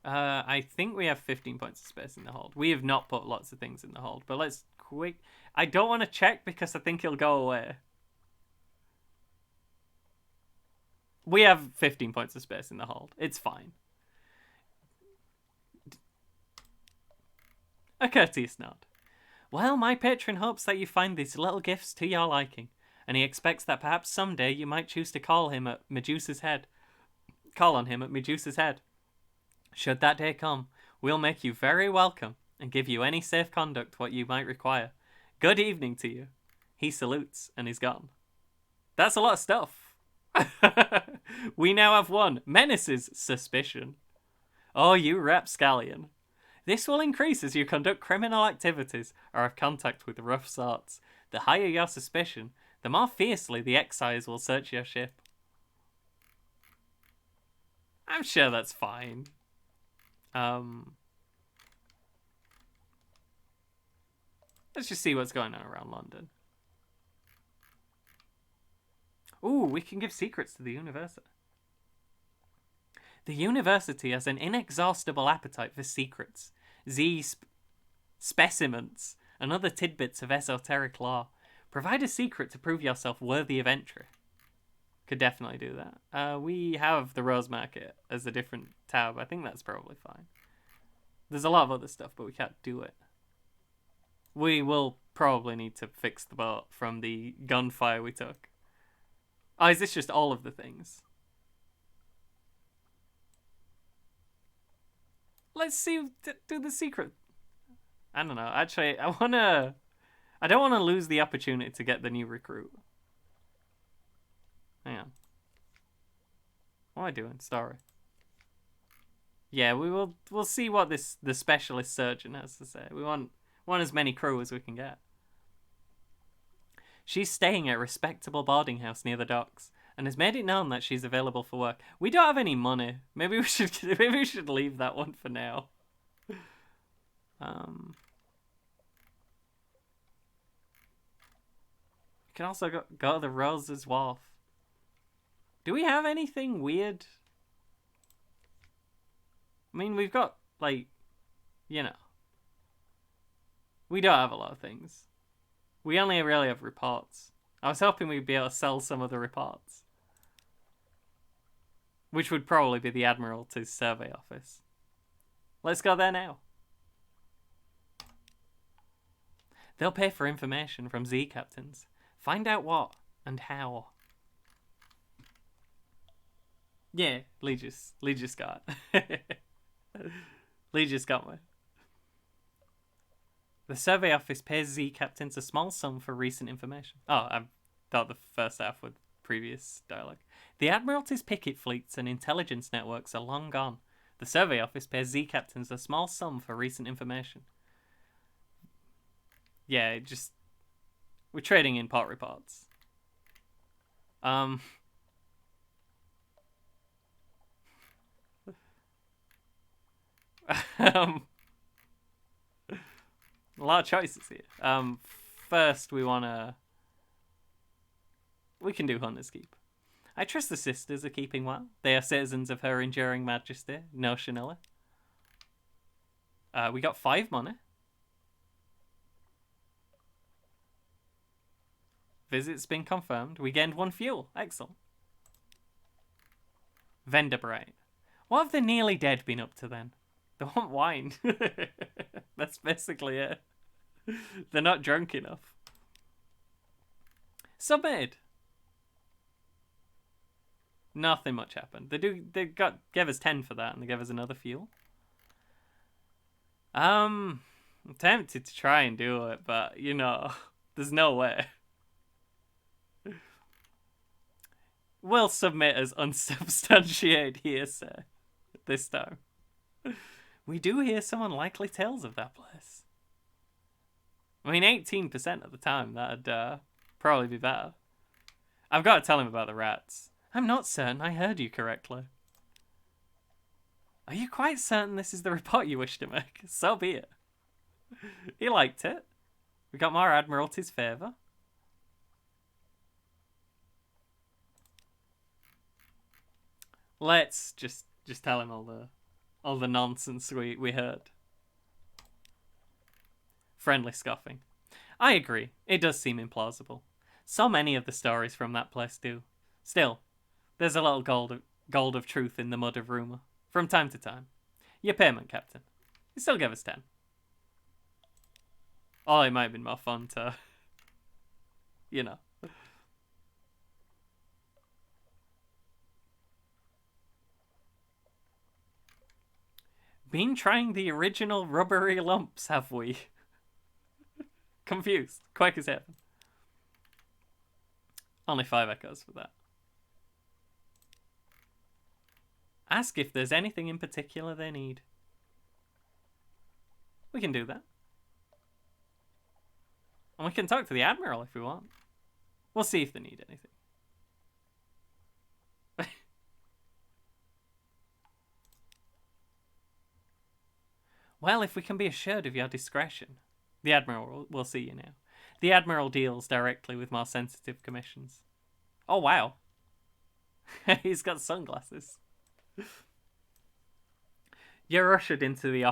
I think we have 15 points of space in the hold. We have not put lots of things in the hold, but let's quick. I don't want to check because I think he'll go away. We have 15 points of space in the hold. It's fine. A courteous nod. Well, my patron hopes that you find these little gifts to your liking, and he expects that perhaps someday you might choose to call on him at Medusa's head. Should that day come, we'll make you very welcome and give you any safe conduct what you might require. Good evening to you. He salutes and is gone. That's a lot of stuff. We now have one. Menaces suspicion. Oh, you rapscallion. This will increase as you conduct criminal activities or have contact with rough sorts. The higher your suspicion, the more fiercely the excise will search your ship. I'm sure that's fine. Let's just see what's going on around London. Ooh, we can give secrets to the university. The university has an inexhaustible appetite for secrets, specimens, and other tidbits of esoteric lore. Provide a secret to prove yourself worthy of entry. Could definitely do that. We have the Rose Market as a different tab. I think that's probably fine. There's a lot of other stuff, but we can't do it. We will probably need to fix the boat from the gunfire we took. Oh, is this just all of the things? Let's see. Do the secret. I don't know. Actually, I don't want to lose the opportunity to get the new recruit. Hang on. What am I doing? Story. Yeah, we'll see what the specialist surgeon has to say. We want as many crew as we can get. She's staying at a respectable boarding house near the docks and has made it known that she's available for work. We don't have any money. Maybe we should leave that one for now. We can also go to the Rose's Wharf. Do we have anything weird? I mean, we've got, like, you know. We don't have a lot of things. We only really have reports. I was hoping we'd be able to sell some of the reports. Which would probably be the Admiralty's survey office. Let's go there now. They'll pay for information from Z captains. Find out what and how. Yeah, Lee just got. Lee just got me. The survey office pays Z captains a small sum for recent information. Oh, I thought the first half with previous dialogue. The Admiralty's picket fleets and intelligence networks are long gone. The survey office pays Z captains a small sum for recent information. Yeah, we're trading in pot reports. A lot of choices here. First, we can do Hunter's Keep. I trust the sisters are keeping well. They are citizens of Her Enduring Majesty, no Chanella. We got 5 money. Visit's been confirmed. We gained 1 fuel. Excellent. Vendor Bright. What have the nearly dead been up to then? They want wine. That's basically it. They're not drunk enough. Submitted. Nothing much happened. They gave us 10 for that, and they gave us another fuel. I'm tempted to try and do it, but you know, there's no way. We'll submit as unsubstantiated hearsay this time. We do hear some unlikely tales of that place. I mean, 18% of the time, that'd probably be better. I've got to tell him about the rats. I'm not certain I heard you correctly. Are you quite certain this is the report you wish to make? So be it. He liked it. We got more Admiralty's favour. Let's just tell him all the nonsense we heard. Friendly scoffing. I agree. It does seem implausible. So many of the stories from that place do. Still, there's a little gold of truth in the mud of rumour. From time to time. Your payment, Captain. You still give us 10. Oh, it might have been more fun to... you know. Been trying the original rubbery lumps, have we? Confused. Quick as heaven. Only 5 echoes for that. Ask if there's anything in particular they need. We can do that. And we can talk to the Admiral if we want. We'll see if they need anything. Well, if we can be assured of your discretion, the Admiral will see you now. The Admiral deals directly with more sensitive commissions. Oh, wow. He's got sunglasses. You're ushered into his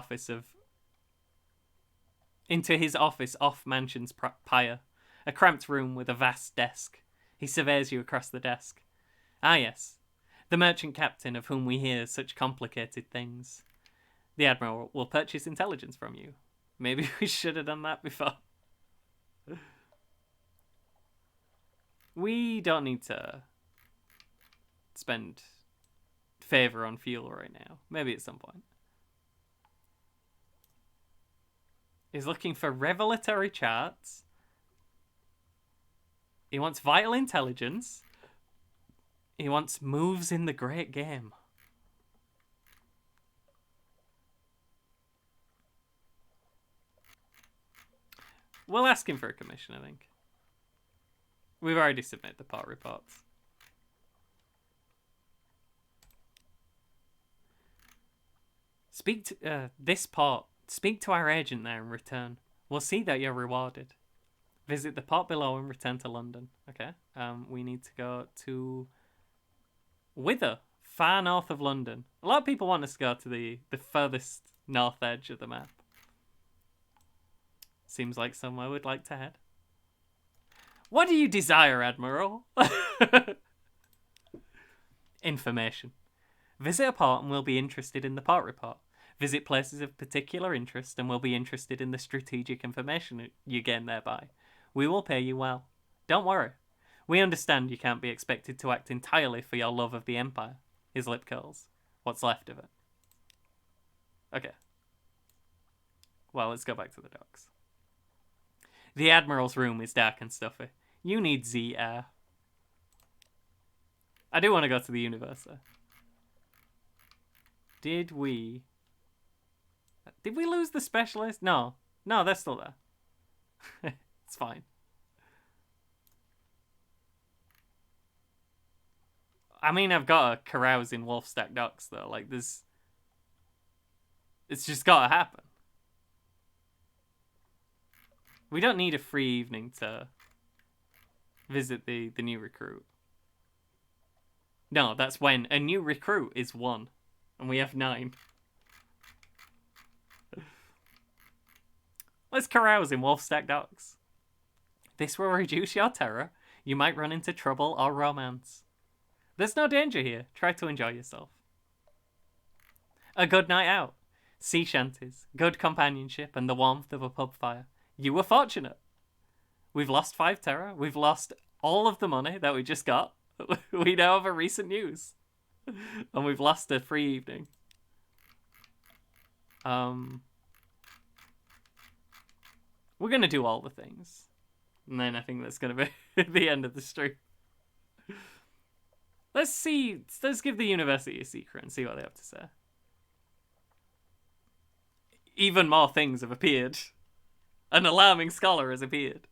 office off Mansion's pyre, a cramped room with a vast desk. He surveys you across the desk. Ah, yes, the merchant captain of whom we hear such complicated things. The Admiral will purchase intelligence from you. Maybe we should have done that before. We don't need to spend favor on fuel right now. Maybe at some point. He's looking for revelatory charts. He wants vital intelligence. He wants moves in the great game. We'll ask him for a commission, I think. We've already submitted the port reports. Speak to this port. Speak to our agent there and return. We'll see that you're rewarded. Visit the port below and return to London. Okay. We need to go to Wither, far north of London. A lot of people want us to go to the furthest north edge of the map. Seems like somewhere we'd like to head. What do you desire, Admiral? Information. Visit a port and we'll be interested in the port report. Visit places of particular interest and we'll be interested in the strategic information you gain thereby. We will pay you well. Don't worry. We understand you can't be expected to act entirely for your love of the Empire. His lip curls. What's left of it. Okay. Well, let's go back to the docks. The Admiral's room is dark and stuffy. You need Z air. I do want to go to the Universa. Did we lose the specialist? No. No, they're still there. It's fine. I mean, I've got a carouse in Wolfstack Docks, though. Like, it's just gotta happen. We don't need a free evening to visit the new recruit. No, that's when a new recruit is 1. And we have 9. Let's carouse in Wolfstack Docks. This will reduce your terror. You might run into trouble or romance. There's no danger here. Try to enjoy yourself. A good night out. Sea shanties, good companionship, and the warmth of a pub fire. You were fortunate. We've lost 5 terror. We've lost all of the money that we just got. We now have a recent news. And we've lost a free evening. We're going to do all the things. And then I think that's going to be the end of the stream. Let's give the university a secret and see what they have to say. Even more things have appeared. An alarming scholar has appeared.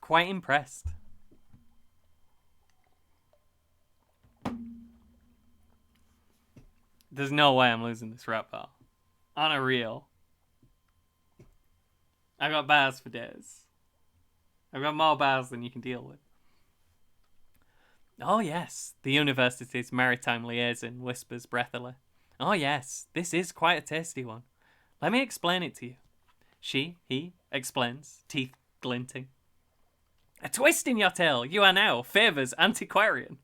Quite impressed. There's no way I'm losing this rap battle. On a reel. I got bars for days. I've got more bars than you can deal with. Oh yes, the university's maritime liaison whispers breathily. Oh yes, this is quite a tasty one. Let me explain it to you. He explains, teeth glinting. A twist in your tale. You are now Favor's antiquarian.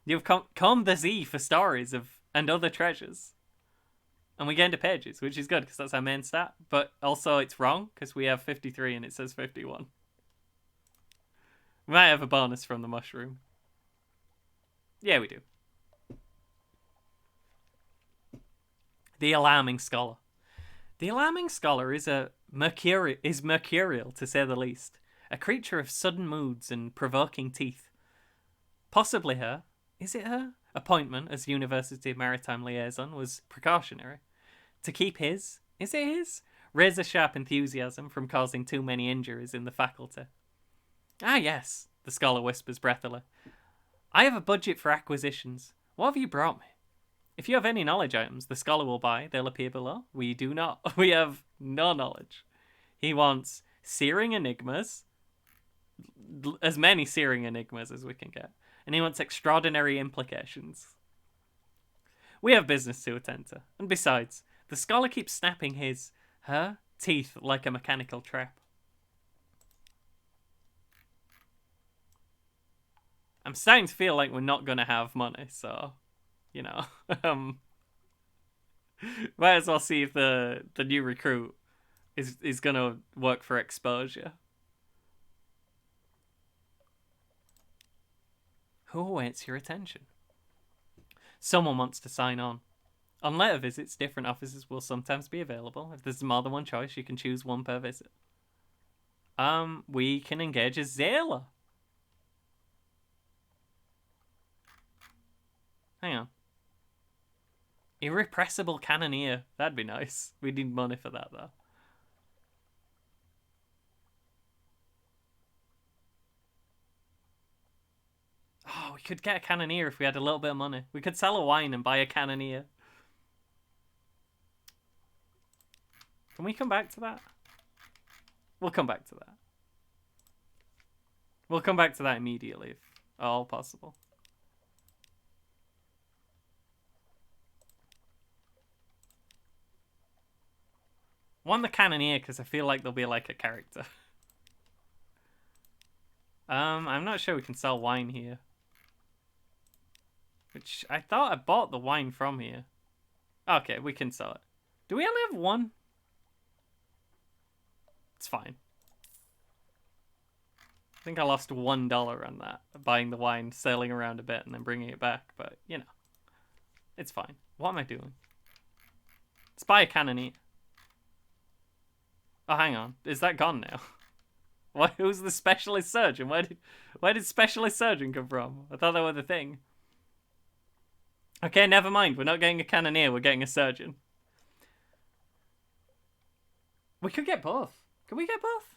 You've combed the Z for stories and other treasures. And we get into pages, which is good because that's our main stat. But also it's wrong because we have 53 and it says 51. We might have a bonus from the mushroom. Yeah, we do. The Alarming Scholar. The Alarming Scholar is mercurial, to say the least. A creature of sudden moods and provoking teeth. Possibly her. Is it her? Appointment as University Maritime Liaison was precautionary. To keep his, is it his? Razor-sharp enthusiasm from causing too many injuries in the faculty. Ah, yes, the scholar whispers breathily. I have a budget for acquisitions. What have you brought me? If you have any knowledge items the scholar will buy, they'll appear below. We do not. We have no knowledge. He wants searing enigmas. As many searing enigmas as we can get. And he wants extraordinary implications. We have business to attend to. And besides, the scholar keeps snapping her teeth like a mechanical trap. I'm starting to feel like we're not going to have money, so, you know. Might as well see if the new recruit is going to work for exposure. Who awaits your attention? Someone wants to sign on. On later visits, different offices will sometimes be available. If there's more than one choice, you can choose one per visit. We can engage a Zayla. Hang on. Irrepressible Cannoneer. That'd be nice. We need money for that, though. Oh, we could get a Cannoneer if we had a little bit of money. We could sell a wine and buy a Cannoneer. Can we come back to that? We'll come back to that. We'll come back to that immediately if all possible. One the Cannoneer because I feel like there'll be like a character. I'm not sure we can sell wine here. Which I thought I bought the wine from here. Okay, we can sell it. Do we only have one? It's fine. I think I lost $1 on that. Buying the wine, sailing around a bit, and then bringing it back. But, you know. It's fine. What am I doing? Let's buy a Cannoneer. Oh, hang on. Is that gone now? Who's the specialist surgeon? Where did specialist surgeon come from? I thought they were the thing. Okay, never mind. We're not getting a Cannoneer. We're getting a surgeon. We could get both. Can we get both?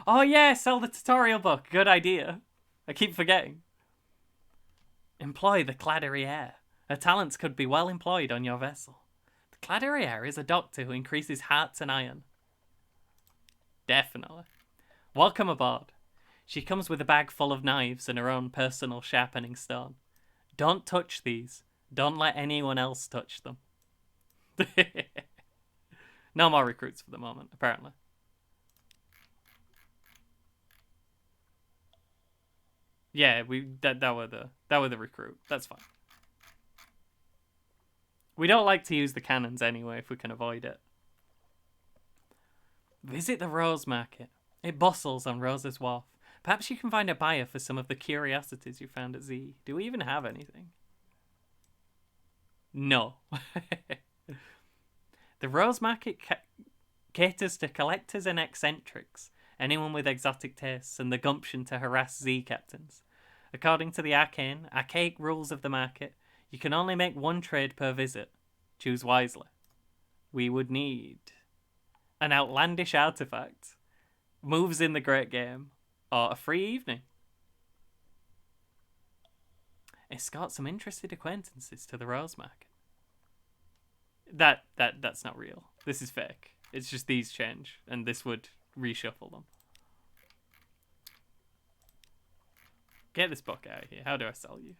Oh yeah, sell the tutorial book. Good idea. I keep forgetting. Employ the Claderiere. Her talents could be well employed on your vessel. The Claderiere is a doctor who increases hearts and iron. Definitely. Welcome aboard. She comes with a bag full of knives and her own personal sharpening stone. Don't touch these. Don't let anyone else touch them. No more recruits for the moment, apparently. Yeah, that were the recruit. That's fine. We don't like to use the cannons anyway if we can avoid it. Visit the Rose Market. It bustles on Rose's Wharf. Perhaps you can find a buyer for some of the curiosities you found at Z. Do we even have anything? No. The Rose Market caters to collectors and eccentrics, anyone with exotic tastes and the gumption to harass Z captains. According to the archaic rules of the market, you can only make one trade per visit. Choose wisely. We would need an outlandish artifact, moves in the great game, or a free evening. Escort some interested acquaintances to the Rose Market. That's not real. This is fake. It's just these change, and this would reshuffle them. Get this book out of here. How do I sell you?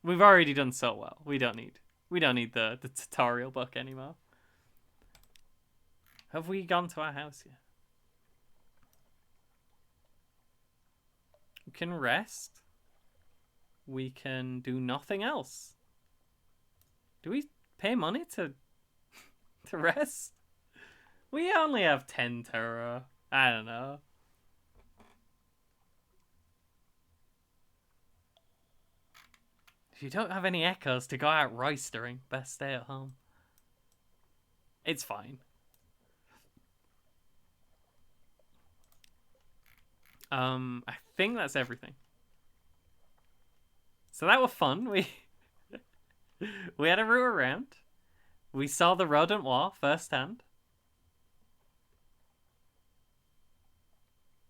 We've already done so well. We don't need the tutorial book anymore. Have we gone to our house yet? We can rest. We can do nothing else. Do we pay money to rest? We only have 10 terror. I don't know. If you don't have any echoes to go out roistering, best stay at home. It's fine. I think that's everything. So that was fun. We had a route around. We saw the rodent war firsthand.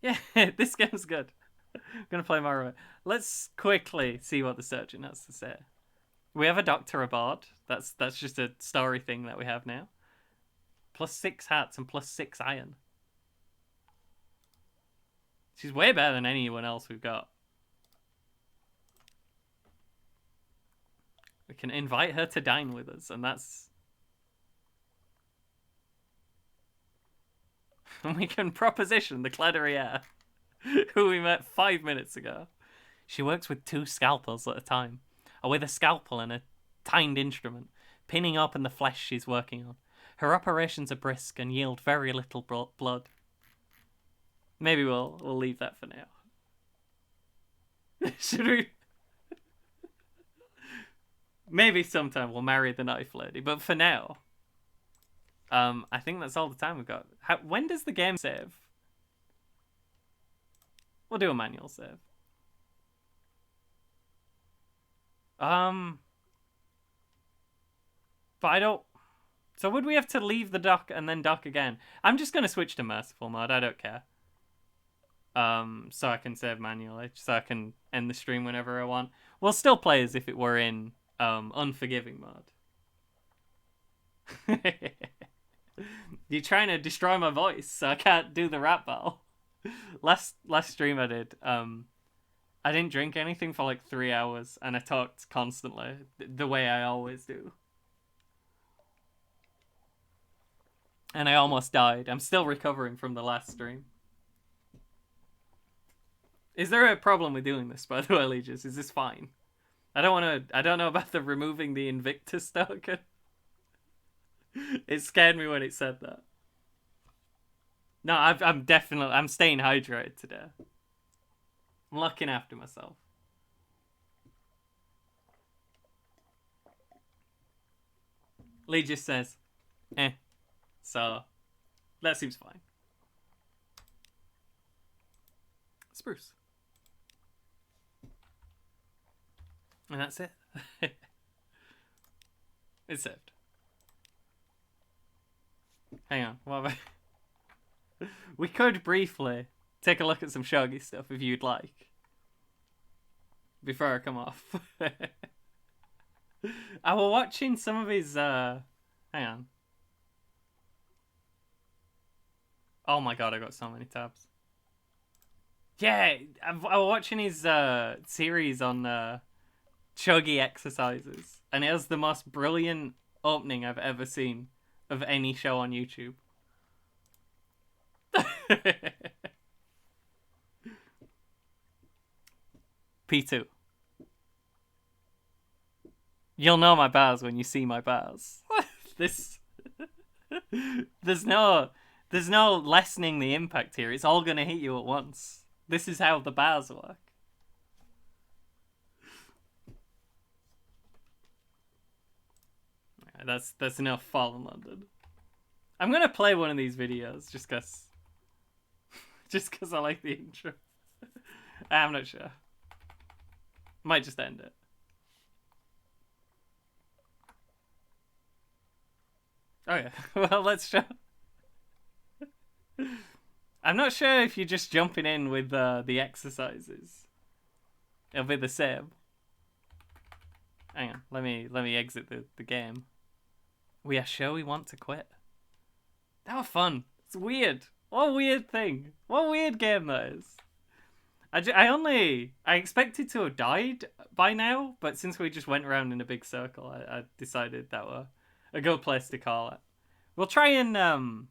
Yeah, this game's good. I'm gonna play more. Let's quickly see what the surgeon has to say. We have a doctor aboard. That's just a story thing that we have now. +6 hats and +6 iron. She's way better than anyone else we've got. We can invite her to dine with us, and that's... And we can proposition the Claderiere, who we met 5 minutes ago. She works with 2 scalpels at a time, or with a scalpel and a tined instrument, pinning open the flesh she's working on. Her operations are brisk and yield very little blood. Maybe we'll leave that for now. Should we? Maybe sometime we'll marry the knife lady, but for now, I think that's all the time we've got. When does the game save? We'll do a manual save. But I don't... So would we have to leave the dock and then dock again? I'm just going to switch to merciful mode. I don't care. So I can save manually. So I can end the stream whenever I want. We'll still play as if it were in unforgiving mode. You're trying to destroy my voice, so I can't do the rap battle. Last stream I did, I didn't drink anything for like 3 hours, and I talked constantly, the way I always do. And I almost died. I'm still recovering from the last stream. Is there a problem with doing this, by the way, Legis? Is this fine? I don't know about the removing the Invictus token. It scared me when it said that. No, I'm staying hydrated today. I'm looking after myself. Legis says, so that seems fine. Spruce. And that's it. It's saved. Hang on, what have I... We could briefly take a look at some Shogi stuff if you'd like. Before I come off. I was watching some of his, hang on. Oh my god, I got so many tabs. Yeah, I was watching his series on Shogi exercises, and it has the most brilliant opening I've ever seen of any show on YouTube. P2. You'll know my bars when you see my bars. This... There's no lessening the impact here. It's all gonna hit you at once. This is how the bars work. That's enough Fallen London. I'm gonna play one of these videos just cause I like the intro. I'm not sure. Might just end it. Oh yeah. Well, let's show. I'm not sure if you're just jumping in with the exercises. It'll be the same. Hang on, let me exit the game. We are sure we want to quit. That was fun. It's weird. What a weird thing. What a weird game that is. I expected to have died by now, but since we just went around in a big circle, I decided that were a good place to call it. We'll try and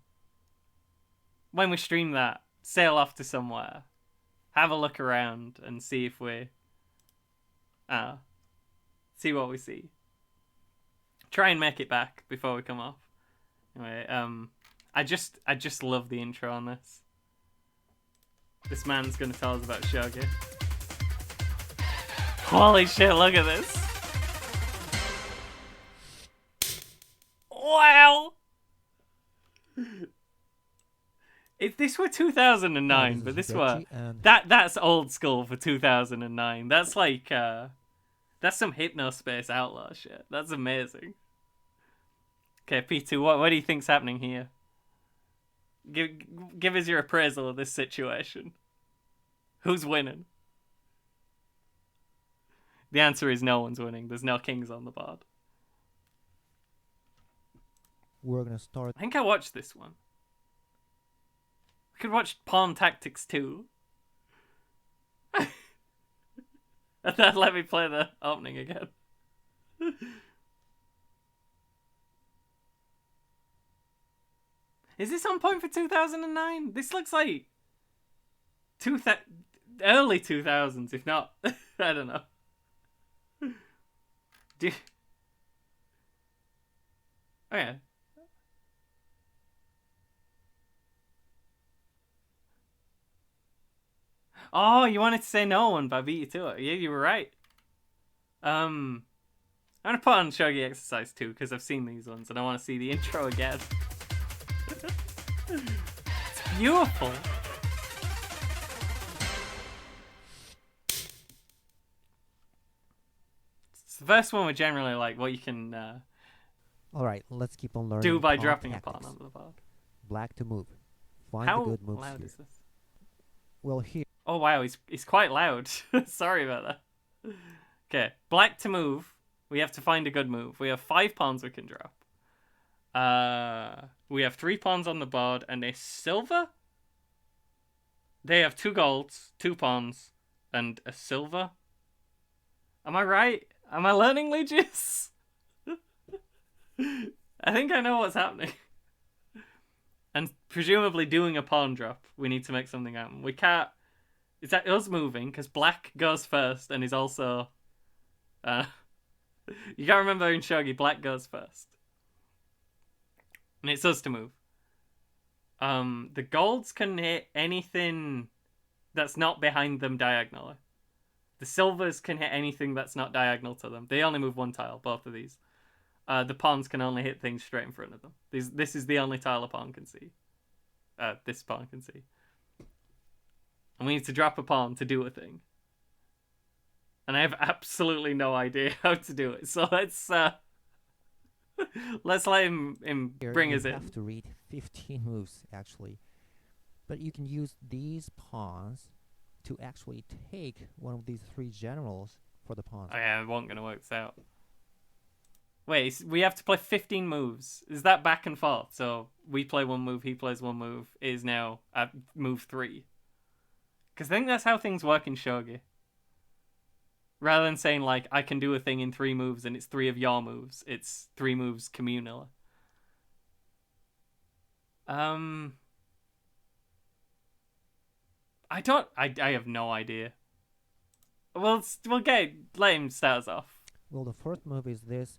when we stream that, sail off to somewhere, have a look around, and see if we see what we see. Try and make it back before we come off. Anyway, I just love the intro on this. This man's gonna tell us about Shogi. Holy shit, look at this. Wow! If this were 2009, but this were... That's old school for 2009. That's like, that's some Hypnospace Outlaw shit. That's amazing. Okay, P2, what do you think's happening here? Give us your appraisal of this situation. Who's winning? The answer is no one's winning. There's no kings on the board. We're gonna start. I think I watched this one. I could watch Pawn Tactics 2. And then let me play the opening again. Is this on point for 2009? This looks like early 2000s, if not. I don't know. Okay. Oh, you wanted to say no one, but I beat you to it. Yeah, you were right. I'm gonna put on Shogi Exercise 2 because I've seen these ones and I want to see the intro again. It's beautiful. It's the first one we're generally like what you can All right, let's keep on learning. do by pawn dropping tactics. a pawn onto the board. Black to move. Find How the good moves loud here. is this? Well, here. Oh wow, he's quite loud. Sorry about that. Okay, black to move. We have to find a good move. We have 5 pawns we can drop. We have 3 pawns on the board and a silver. They have 2 golds, 2 pawns, and a silver. Am I right? Am I learning Legis? I think I know what's happening. And presumably doing a pawn drop, we need to make something happen. We can't... Is that us moving? Because black goes first and is also... you gotta remember in Shogi, black goes first. And it's us to move. The golds can hit anything that's not behind them diagonally. The silvers can hit anything that's not diagonal to them. They only move 1 tile, both of these. The pawns can only hit things straight in front of them. This is the only tile a pawn can see. This pawn can see. And we need to drop a pawn to do a thing. And I have absolutely no idea how to do it. So let's let him bring us in. You have to read 15 moves, actually. But you can use these pawns to actually take one of these 3 generals for the pawns. Oh yeah, it won't gonna work this out. Wait, we have to play 15 moves. Is that back and forth? So we play 1 move, he plays 1 move, is now at move 3. Because I think that's how things work in Shogi. Rather than saying, like, I can do a thing in 3 moves and it's 3 of your moves, it's 3 moves communally. I have no idea. We'll let him start us off. Well, the first move is this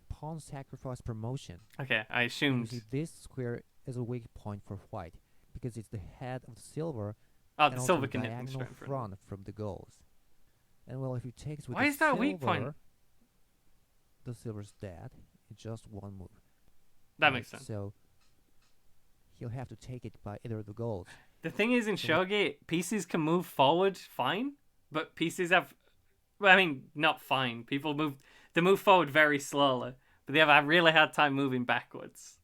pawn sacrifice promotion. Okay, I assumed. You see, this square is a weak point for white because it's the head of the silver. Oh, and the also silver the can hit them diagonal straight in front. front from the goals. And well, if you take it with Why the is that a weak silver, point? the silver's dead. It's just 1 move. That makes sense. So he'll have to take it by either of the goals. The thing is, in Shogi, pieces can move forward fine, but pieces have... Well, I mean, not fine. They move forward very slowly, but they have a really hard time moving backwards.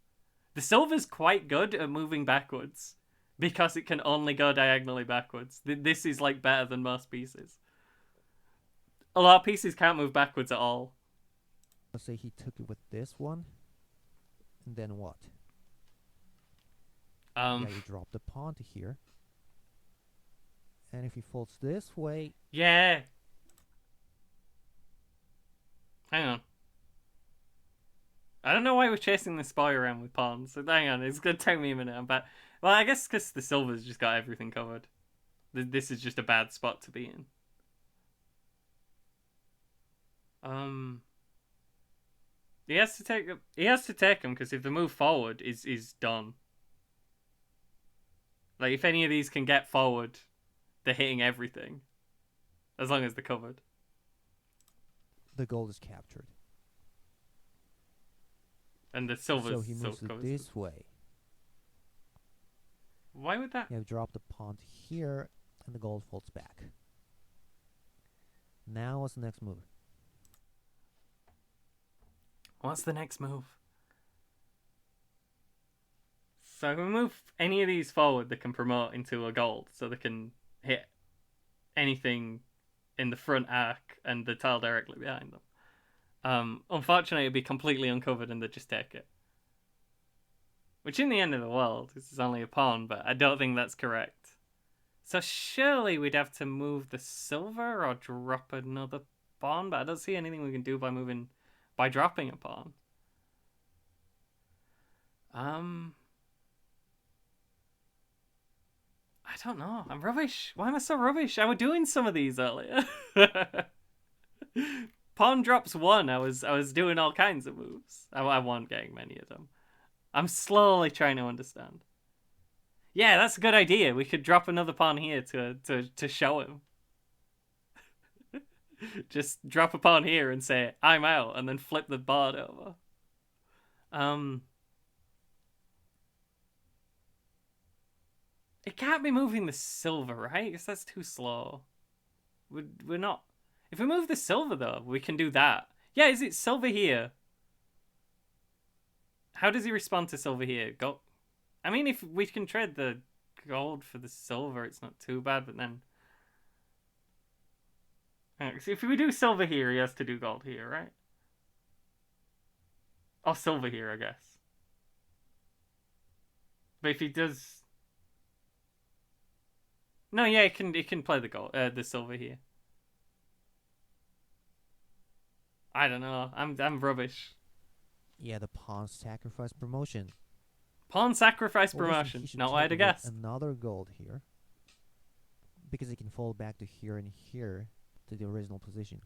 The silver's quite good at moving backwards, because it can only go diagonally backwards. This is, like, better than most pieces. A lot of pieces can't move backwards at all. Let's say he took it with this one, and then what? Yeah, you drop the pawn to here. And if he folds this way... Yeah. Hang on. I don't know why we're chasing this boy around with pawns. So hang on, it's going to take me a minute. I'm back. Well, I guess because the silver's just got everything covered. This is just a bad spot to be in. He has to take him because if the move forward is done. Like, if any of these can get forward, they're hitting everything. As long as they're covered. The gold is captured. And the silver So he still moves it covers. this way. Why would that? You drop the pawn to here, and the gold folds back. Now what's the next move? What's the next move? So if we move any of these forward, they can promote into a gold, so they can hit anything in the front arc and the tile directly behind them. Unfortunately, it'd be completely uncovered and they'd just take it. Which, in the end of the world, this is only a pawn, but I don't think that's correct. So surely we'd have to move the silver or drop another pawn, but I don't see anything we can do by dropping a pawn. I don't know. I'm rubbish. Why am I so rubbish? I was doing some of these earlier. Pawn drops 1. I was doing all kinds of moves. I wasn't getting many of them. I'm slowly trying to understand. Yeah, that's a good idea. We could drop another pawn here to show him. Just drop a pawn here and say, I'm out, and then flip the board over. It can't be moving the silver, right? Because that's too slow. We're not... If we move the silver, though, we can do that. Yeah, is it silver here? How does he respond to silver here? Go. I mean, if we can trade the gold for the silver, it's not too bad, but then... So if we do silver here, he has to do gold here, right? Or silver here, I guess. But if he does... No, yeah, it can play the silver here. I don't know. I'm rubbish. Yeah, the pawn sacrifice promotion. Pawn sacrifice Well, promotion. listen, Not what I'd have guessed. Another gold here. Because it can fall back to here and here to the original position.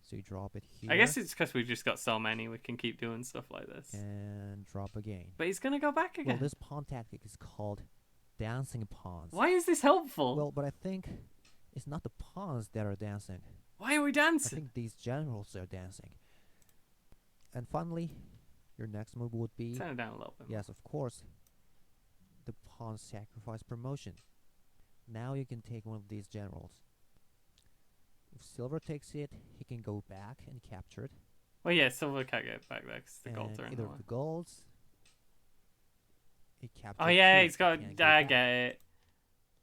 So you drop it here. I guess it's because we've just got so many, we can keep doing stuff like this. And drop again. But he's going to go back again. Well, this pawn tactic is called dancing pawns. Why is this helpful? Well, but I think it's not the pawns that are dancing. Why are we I dancing? think these generals are dancing. And finally, your next move would be... Turn it down a little bit more. Yes, of course. The pawn sacrifice promotion. Now you can take one of these generals. If silver takes it, he can go back and capture it. Well, yeah, silver can't get back there because the golds are in the either way. the golds... He captures Oh, yeah, here, he's got... can't go I back. get it.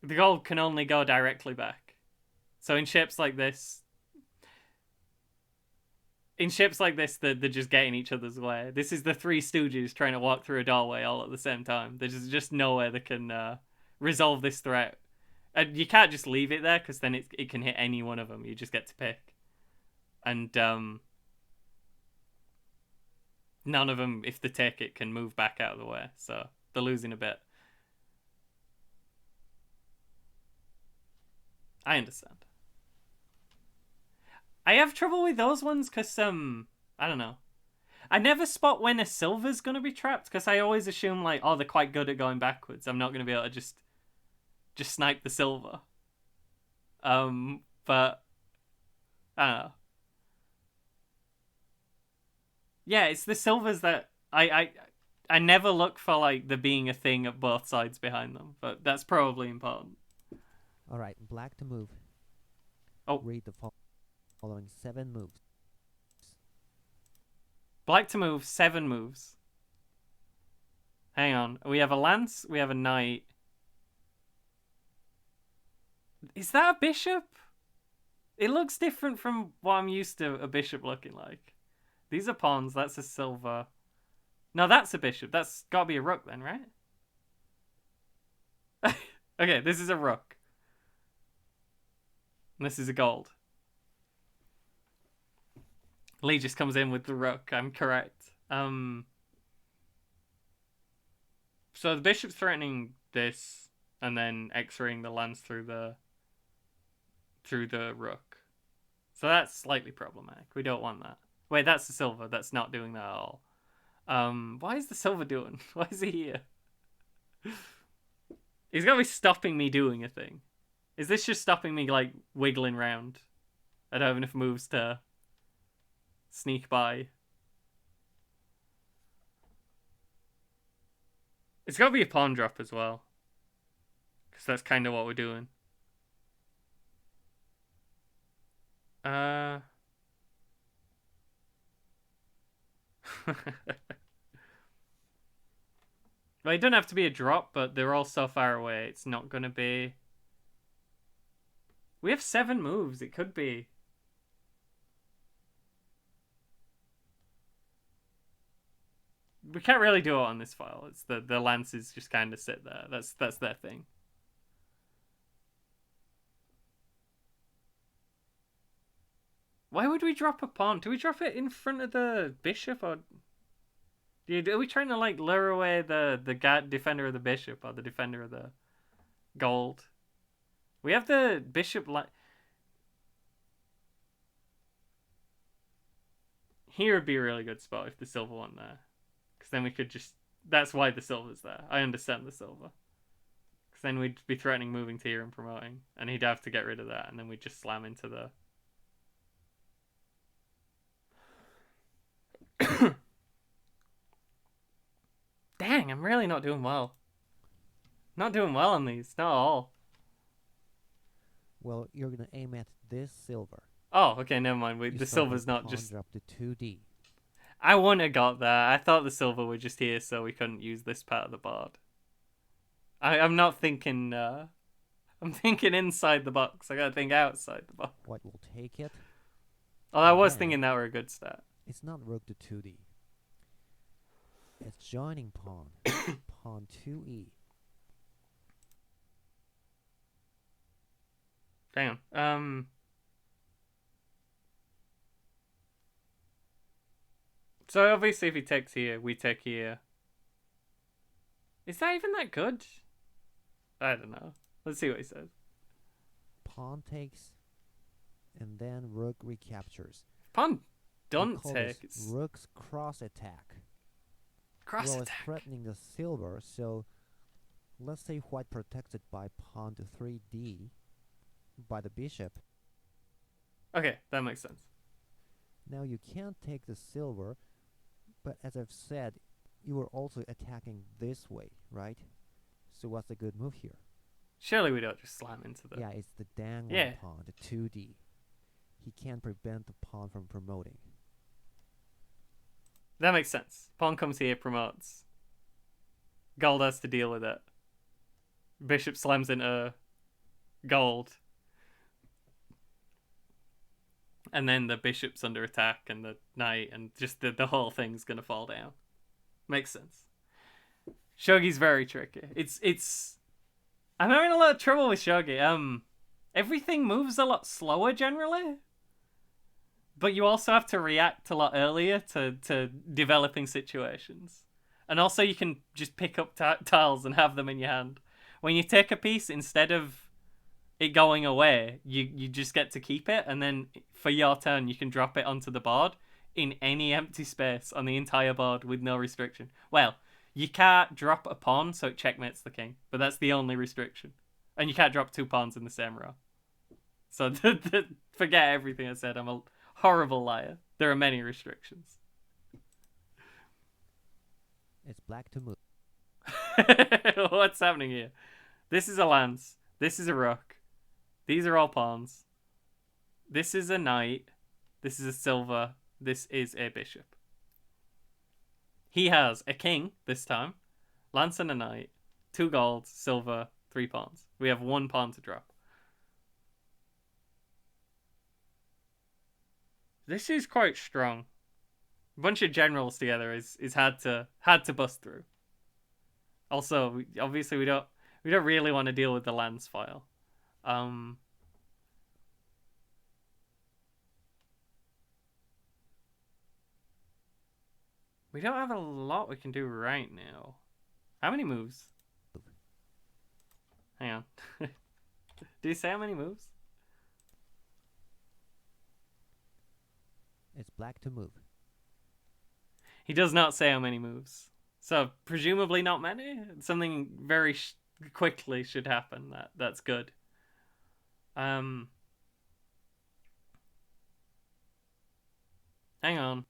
The gold can only go directly back. So in shapes like this... In ships like this, they're just getting each other's way. This is the Three Stooges trying to walk through a doorway all at the same time. There's just no way they can resolve this threat. And you can't just leave it there, because then it can hit any one of them. You just get to pick. And none of them, if they take it, can move back out of the way. So they're losing a bit. I understand. I have trouble with those ones because, I don't know. I never spot when a silver's going to be trapped because I always assume, like, oh, they're quite good at going backwards. I'm not going to be able to just snipe the silver. But, I don't know. Yeah, it's the silvers that I never look for, like, there being a thing at both sides behind them. But that's probably important. Alright, black to move. Oh. Read the following 7 moves. Black to move, 7 moves. Hang on. We have a lance, we have a knight. Is that a bishop? It looks different from what I'm used to a bishop looking like. These are pawns, that's a silver. No, that's a bishop. That's gotta be a rook then, right? Okay, this is a rook. And this is a gold. Lee just comes in with the rook. I'm correct. So the bishop's threatening this, and then X-raying the lance through the rook. So that's slightly problematic. We don't want that. Wait, that's the silver. That's not doing that at all. Why is the silver doing? Why is he here? He's gotta be stopping me doing a thing. Is this just stopping me, like, wiggling round? I don't have enough moves to sneak by. It's gotta be a pawn drop as well. Because that's kind of what we're doing. Well, it doesn't have to be a drop, but they're all so far away. It's not gonna be... We have 7 moves. It could be. We can't really do it on this file. It's the lances just kind of sit there. That's their thing. Why would we drop a pawn? Do we drop it in front of the bishop, or are we trying to like lure away the defender of the bishop or the defender of the gold? We have the bishop like here would be a really good spot if the silver went there, because then we could just. That's why the silver's there. I understand the silver. Because then we'd be threatening moving to here and promoting, and he'd have to get rid of that, and then we'd just slam into the. Dang, I'm really not doing well. Not doing well on these, not at all. Well, you're gonna aim at this silver. Oh, okay, never mind. The silver's not just. Drop to 2D. I wouldn't have got that. I thought the silver were just here so we couldn't use this part of the board. I'm not thinking. I'm thinking inside the box. I gotta think outside the box. White will take it. Oh, I was thinking that were a good start. It's not rook to 2D. It's joining pawn. Pawn 2E. Hang on. So obviously if he takes here, we take here. Is that even that good? I don't know. Let's see what he says. Pawn takes, and then rook recaptures. Pawn don't take. Rook's cross attack. Cross Well, attack. it's threatening the silver, so let's say white protects it by pawn to 3D by the bishop. Okay, that makes sense. Now you can't take the silver, but as I've said, you were also attacking this way, right? So what's a good move here? Surely we don't just slam into the... Yeah, it's the dangling pawn, the 2D. He can't prevent the pawn from promoting. That makes sense. Pawn comes here, promotes. Gold has to deal with it. Bishop slams into gold. And then the bishop's under attack and the knight and just the whole thing's going to fall down. Makes sense. Shogi's very tricky. It's I'm having a lot of trouble with shogi. Everything moves a lot slower generally. But you also have to react a lot earlier to developing situations. And also you can just pick up tiles and have them in your hand. When you take a piece, instead of it going away, you just get to keep it, and then for your turn you can drop it onto the board in any empty space on the entire board with no restriction. Well, you can't drop a pawn so it checkmates the king, but that's the only restriction. And you can't drop 2 pawns in the same row. So forget everything I said. I'm a horrible liar. There are many restrictions. It's black to move. What's happening here? This is a lance. This is a rook. These are all pawns. This is a knight. This is a silver. This is a bishop. He has a king this time, lance and a knight, 2 golds, silver, 3 pawns. We have 1 pawn to drop. This is quite strong. A bunch of generals together is hard to bust through. Also, obviously we don't really want to deal with the lands file. We don't have a lot we can do right now. How many moves? Hang on. Did he say how many moves? It's black to move. He does not say how many moves. So, presumably not many. Something very quickly should happen. That's good. Hang on.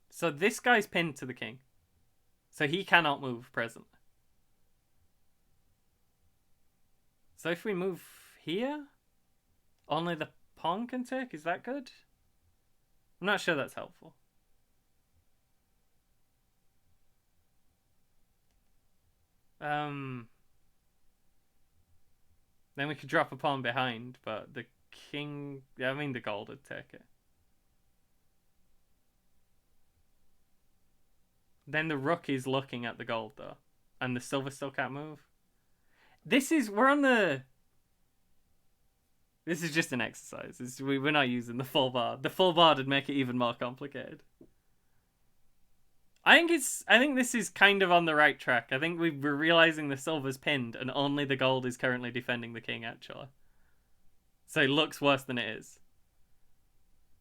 So this guy's pinned to the king. So he cannot move presently. So if we move here, only the pawn can take? Is that good? I'm not sure that's helpful. Then we could drop a pawn behind, but the king... I mean, the gold would take it. Then the rook is looking at the gold, though. And the silver still can't move. We're on the... This is just an exercise. We're not using the full board. The full board would make it even more complicated. I think this is kind of on the right track. I think we're realizing the silver's pinned and only the gold is currently defending the king, actually. So it looks worse than it is.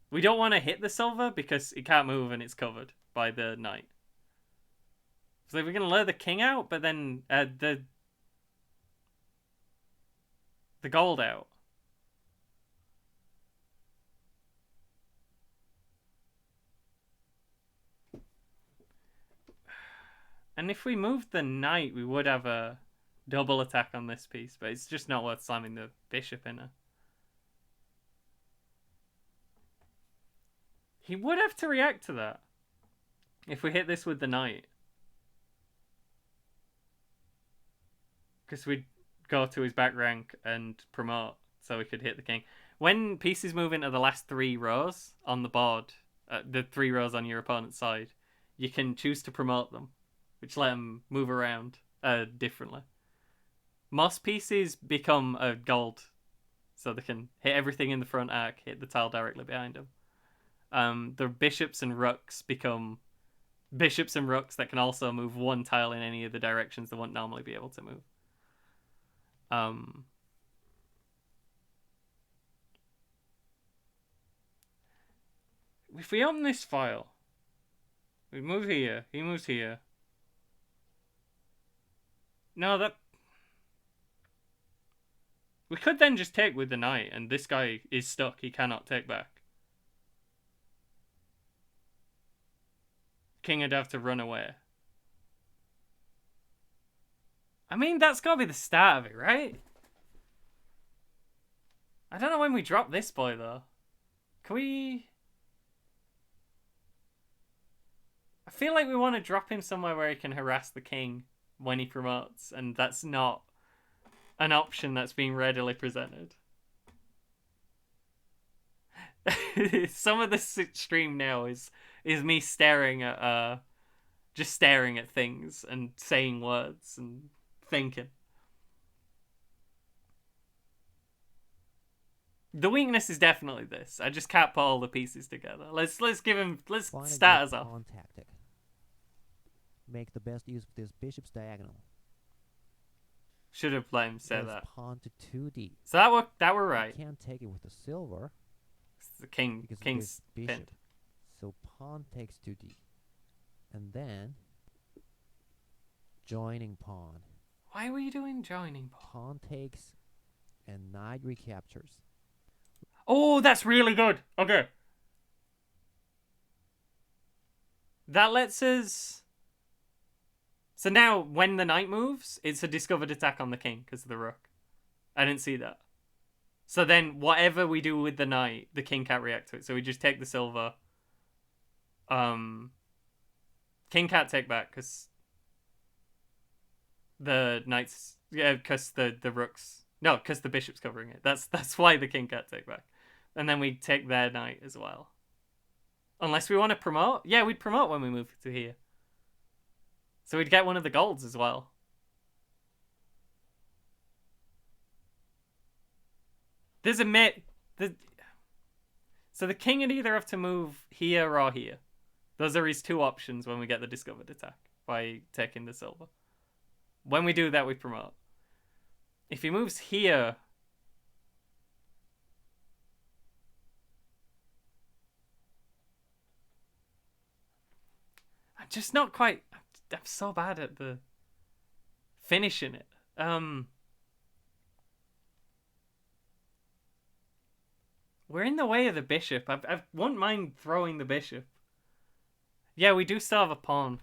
We don't want to hit the silver because it can't move and it's covered by the knight. So we're going to lure the king out, but then the gold out. And if we moved the knight, we would have a double attack on this piece, but it's just not worth slamming the bishop in her. He would have to react to that if we hit this with the knight. Because we'd go to his back rank and promote, so we could hit the king. When pieces move into the last 3 rows on the board, the 3 rows on your opponent's side, you can choose to promote them, which let them move around differently. Most pieces become a gold, so they can hit everything in the front arc, hit the tile directly behind them. The bishops and rooks become bishops and rooks that can also move 1 tile in any of the directions they won't normally be able to move. If we open this file, we move here, he moves here. No, that... We could then just take with the knight, and this guy is stuck, he cannot take back. King would have to run away. I mean, that's gotta be the start of it, right? I don't know when we drop this boy, though. Can we... I feel like we want to drop him somewhere where he can harass the king when he promotes, and that's not an option that's being readily presented. Some of the stream now is me staring at just staring at things and saying words and thinking. The weakness is definitely this. I just can't put all the pieces together. Let's give him. Let's start us off. Tactic. Make the best use of this bishop's diagonal. Should have let him say that. Pawn to 2d. So that were right. You can't take it with the silver. It's the king's bishop. pinned. So pawn takes 2d, and then joining pawn. Why were you doing joining pawn? Pawn takes, and knight recaptures. Oh, that's really good. Okay. That lets us... So now, when the knight moves, it's a discovered attack on the king because of the rook. I didn't see that. So then, whatever we do with the knight, the king can't react to it. So we just take the silver. King can't take back because the knight's... Yeah, because the rook's... No, because the bishop's covering it. That's why the king can't take back. And then we take their knight as well. Unless we want to promote. Yeah, we'd promote when we move to here. So we'd get one of the golds as well. There's a So the king would either have to move here or here. Those are his 2 options when we get the discovered attack by taking the silver. When we do that, we promote. If he moves here... I'm just not quite... I'm so bad at the finishing it. We're in the way of the bishop. I wouldn't mind throwing the bishop. Yeah, we do still have a pawn.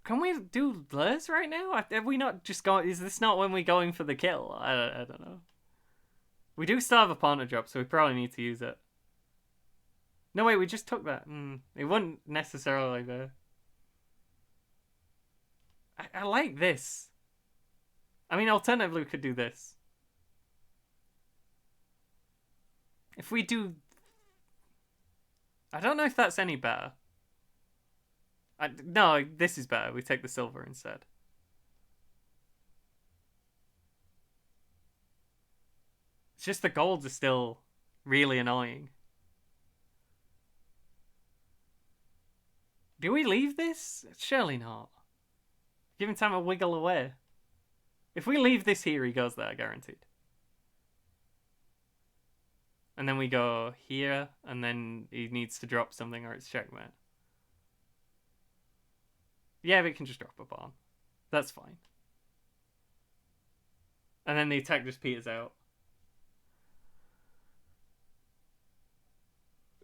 Can we do this right now? Have we not just gone... Is this not when we're going for the kill? I don't know. We do still have a pawn to drop, so we probably need to use it. No, wait, we just took that. It wasn't necessarily the... I like this. I mean, alternatively, we could do this. If we do... I don't know if that's any better. No, this is better. We take the silver instead. It's just the golds are still really annoying. Do we leave this? Surely not. Give him time to wiggle away. If we leave this here, he goes there, guaranteed. And then we go here, and then he needs to drop something or it's checkmate. Yeah, but it can just drop a pawn. That's fine. And then the attack just peters out.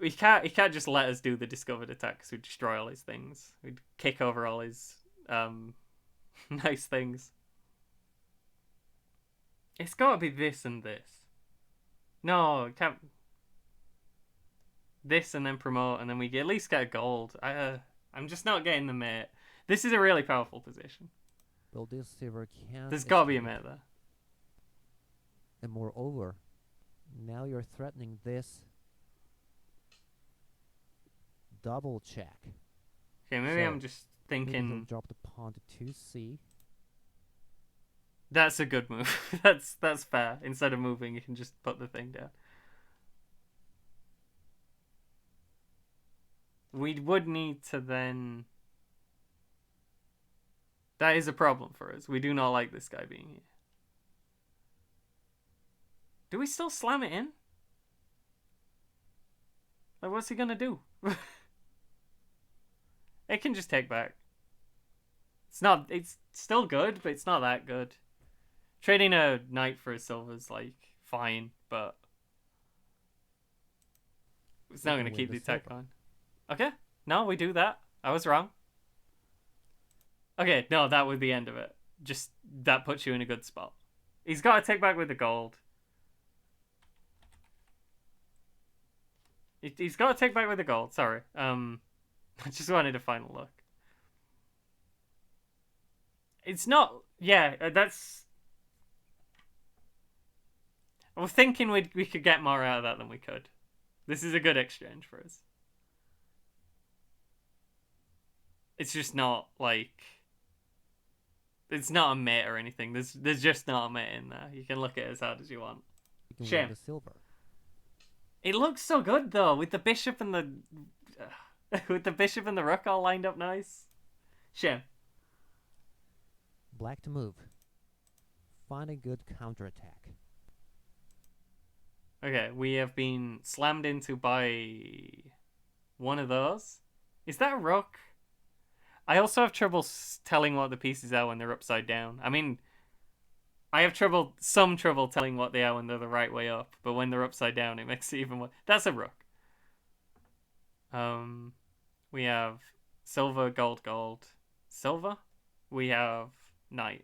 He can't just let us do the discovered attack because we'd destroy all his things. We'd kick over all his nice things. It's got to be this and this. No, it can't. This and then promote, and then we at least get a gold. I'm just not getting the mate. This is a really powerful position. Well, this silver can't. There's got to be a mate there. And moreover, now you're threatening this double check. Okay, maybe So, I'm just thinking drop the pawn to 2c. that's a good move. That's fair. Instead of moving, you can just put the thing down. We would need to then... That is a problem for us. We do not like this guy being here. Do we still slam it in? Like, what's he gonna do? It can just take back. It's still good, but it's not that good. Trading a knight for a silver's like fine, but it's not gonna keep the attack going. Okay, no, we do that. I was wrong. Okay, no, that was the end of it. Just that puts you in a good spot. He's got to take back with the gold. He's got to take back with the gold. Sorry. I just wanted a final look. It's not... Yeah, that's... I was thinking we could get more out of that than we could. This is a good exchange for us. It's just not, like... It's not a mate or anything. There's just not a mate in there. You can look at it as hard as you want. You can Shame. win the silver. It looks so good, though, with the bishop and the... with the bishop and the rook all lined up nice. Shame. Black to move. Find a good counterattack. Okay, we have been slammed into by one of those. Is that a rook? I also have trouble telling what the pieces are when they're upside down. I mean, I have some trouble telling what they are when they're the right way up, but when they're upside down, it makes it even worse. That's a rook. We have silver, gold, gold, silver. We have knight.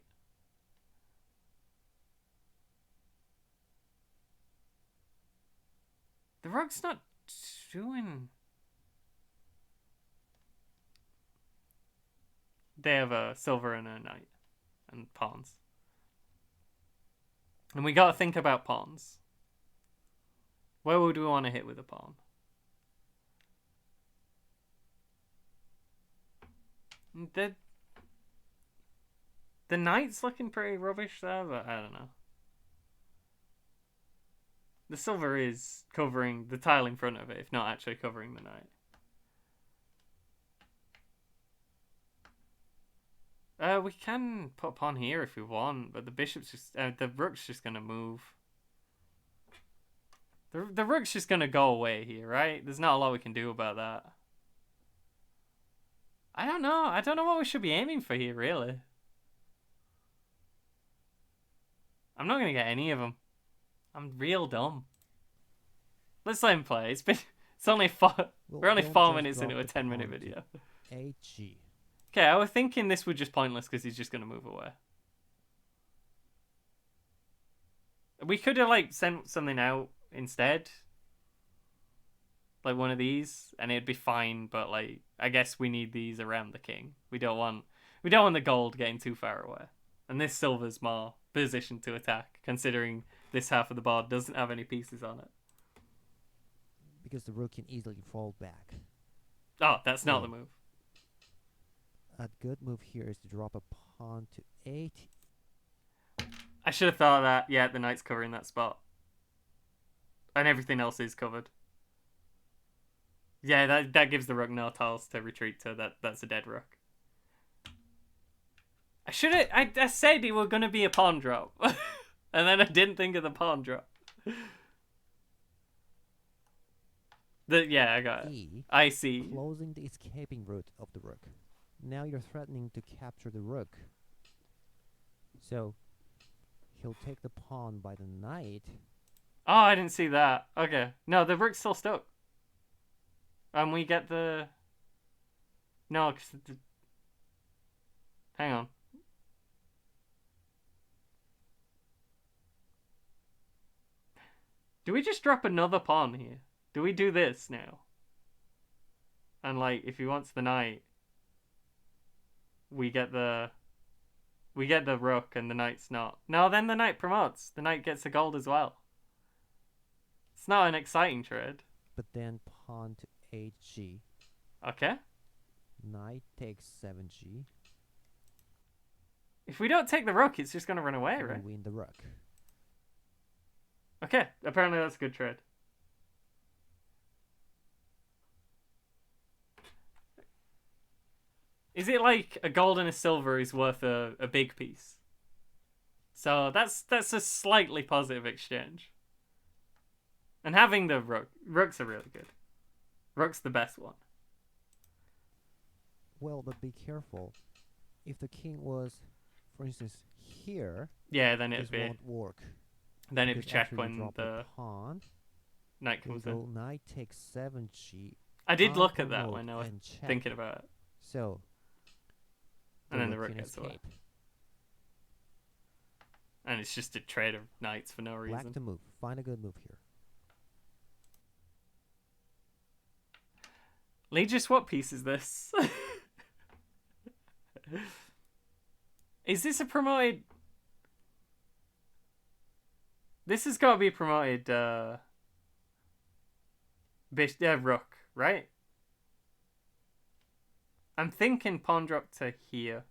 The rook's not doing... They have a silver and a knight and pawns. And we gotta think about pawns. Where would we want to hit with a pawn? The knight's looking pretty rubbish there, but I don't know. The silver is covering the tile in front of it, if not actually covering the knight. We can put a pawn here if we want, but the bishop's just... the rook's just gonna move. The rook's just gonna go away here, right? There's not a lot we can do about that. I don't know. I don't know what we should be aiming for here, really. I'm not gonna get any of them. I'm real dumb. Let's let him play. It's only four... we're only 4 minutes into a 10-minute video. HG. Okay, I was thinking this was just pointless because he's just going to move away. We could have, like, sent something out instead. Like one of these, and it'd be fine, but, like, I guess we need these around the king. We don't want the gold getting too far away. And this silver's more position to attack, considering this half of the board doesn't have any pieces on it. Because the rook can easily fall back. Oh, that's not So, the move. A good move here is to drop a pawn to 8. I should have thought of that. Yeah, the knight's covering that spot. And everything else is covered. Yeah, that gives the rook no tiles to retreat to. That's a dead rook. I said it were going to be a pawn drop. And then I didn't think of the pawn drop. Yeah, I got it. I see. Closing the escaping route of the rook. Now you're threatening to capture the rook. So, he'll take the pawn by the knight. Oh, I didn't see that. Okay. No, the rook's still stuck. And we get the... No, because... Hang on. Do we just drop another pawn here? Do we do this now? And, like, if he wants the knight... We get the rook and the knight's not. No, then the knight promotes. The knight gets the gold as well. It's not an exciting trade. But then pawn to 8g. Okay. Knight takes 7g. If we don't take the rook, it's just going to run away, right? We win the rook. Okay, apparently that's a good trade. Is it like a gold and a silver is worth a big piece? So that's a slightly positive exchange. And having the rooks are really good. Rook's the best one. Well, but be careful. If the king was, for instance, here, yeah, then it'd this be won't work. Then it'd check when the pawn knight comes in. Knight takes 7g. I did look at that when I was thinking about it. So, and then the rook gets away. And it's just a trade of knights for no reason. Black to move. Find a good move here. Legis, what piece is this? Is this a promoted... This has got to be a promoted rook, right? I'm thinking pawn drop to here.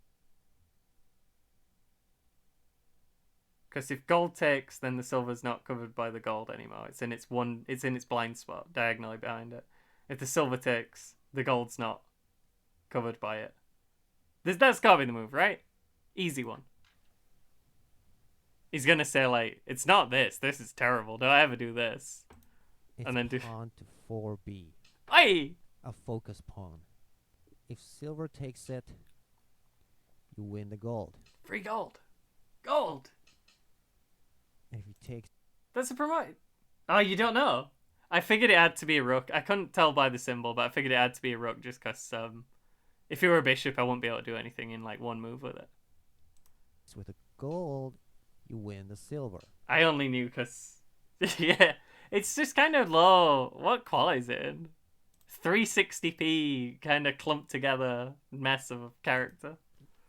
Because if gold takes, then the silver's not covered by the gold anymore. It's in its blind spot, diagonally behind it. If the silver takes, the gold's not covered by it. That's gotta be the move, right? Easy one. He's gonna say, like, it's not this. This is terrible. Don't ever do this. It's and then pawn to 4b. Aye! A focus pawn. If silver takes it, you win the gold. Free gold. Gold! And if he takes... That's a promote. Oh, you don't know? I figured it had to be a rook. I couldn't tell by the symbol, but I figured it had to be a rook just because if it were a bishop, I wouldn't be able to do anything in, like, one move with it. With the gold, you win the silver. I only knew because... yeah, it's just kind of low. What quality is it in? 360p kind of clumped together mess of a character.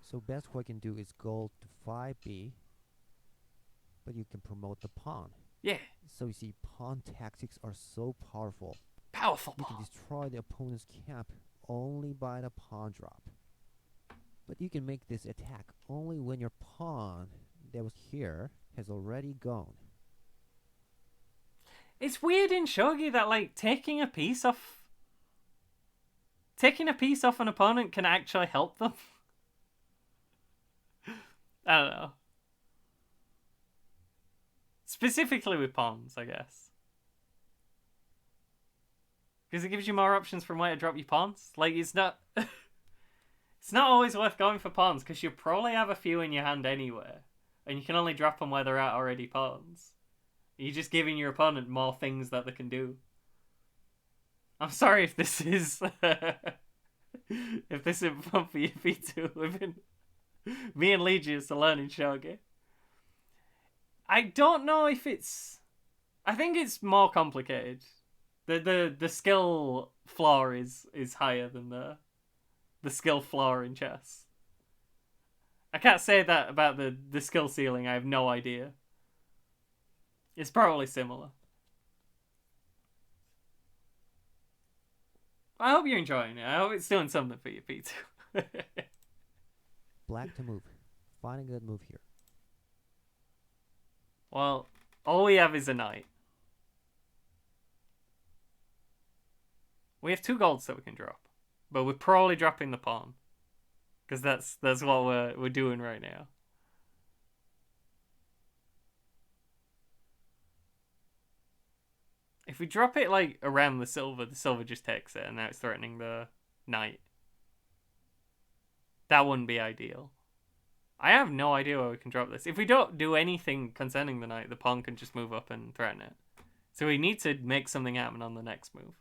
So best what I can do is gold to 5b, but you can promote the pawn. Yeah. So you see, pawn tactics are so powerful. Powerful You pawn. can destroy the opponent's camp only by the pawn drop. But you can make this attack only when your pawn that was here has already gone. It's weird in shogi that, like, taking a piece off an opponent can actually help them. I don't know. Specifically with pawns, I guess. Because it gives you more options from where to drop your pawns. Like, it's not... it's not always worth going for pawns, because you probably have a few in your hand anyway. And you can only drop them where they're at already pawns. You're just giving your opponent more things that they can do. I'm sorry if this is... if this is fun for you, V2. Me and Legius are learning shogi. I don't know if it's... I think it's more complicated. The skill floor is higher than the skill floor in chess. I can't say that about the skill ceiling. I have no idea. It's probably similar. I hope you're enjoying it. I hope it's doing something for you, Pete. Black to move. Find a good move here. Well, all we have is a knight. We have 2 golds that we can drop, but we're probably dropping the pawn, because that's what we're doing right now. If we drop it like around the silver just takes it, and now it's threatening the knight. That wouldn't be ideal. I have no idea where we can drop this. If we don't do anything concerning the knight, the pawn can just move up and threaten it. So we need to make something happen on the next move.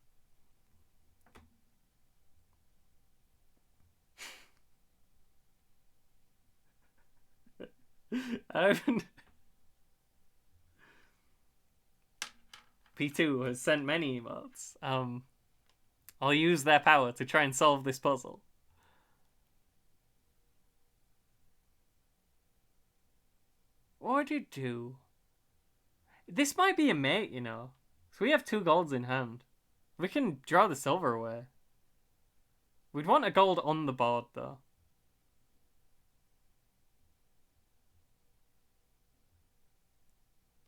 P2 has sent many emotes. I'll use their power to try and solve this puzzle. What would you do? This might be a mate, you know. So we have 2 golds in hand. We can draw the silver away. We'd want a gold on the board, though.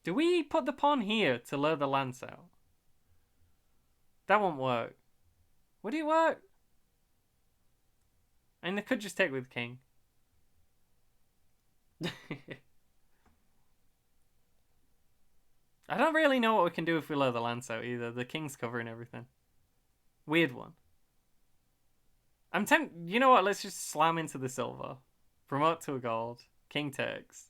Do we put the pawn here to lure the lance out? That won't work. Would it work? And they could just take with king. I don't really know what we can do if we lure the lance out either. The king's covering everything. Weird one. I'm tempted. You know what? Let's just slam into the silver. Promote to a gold. King takes.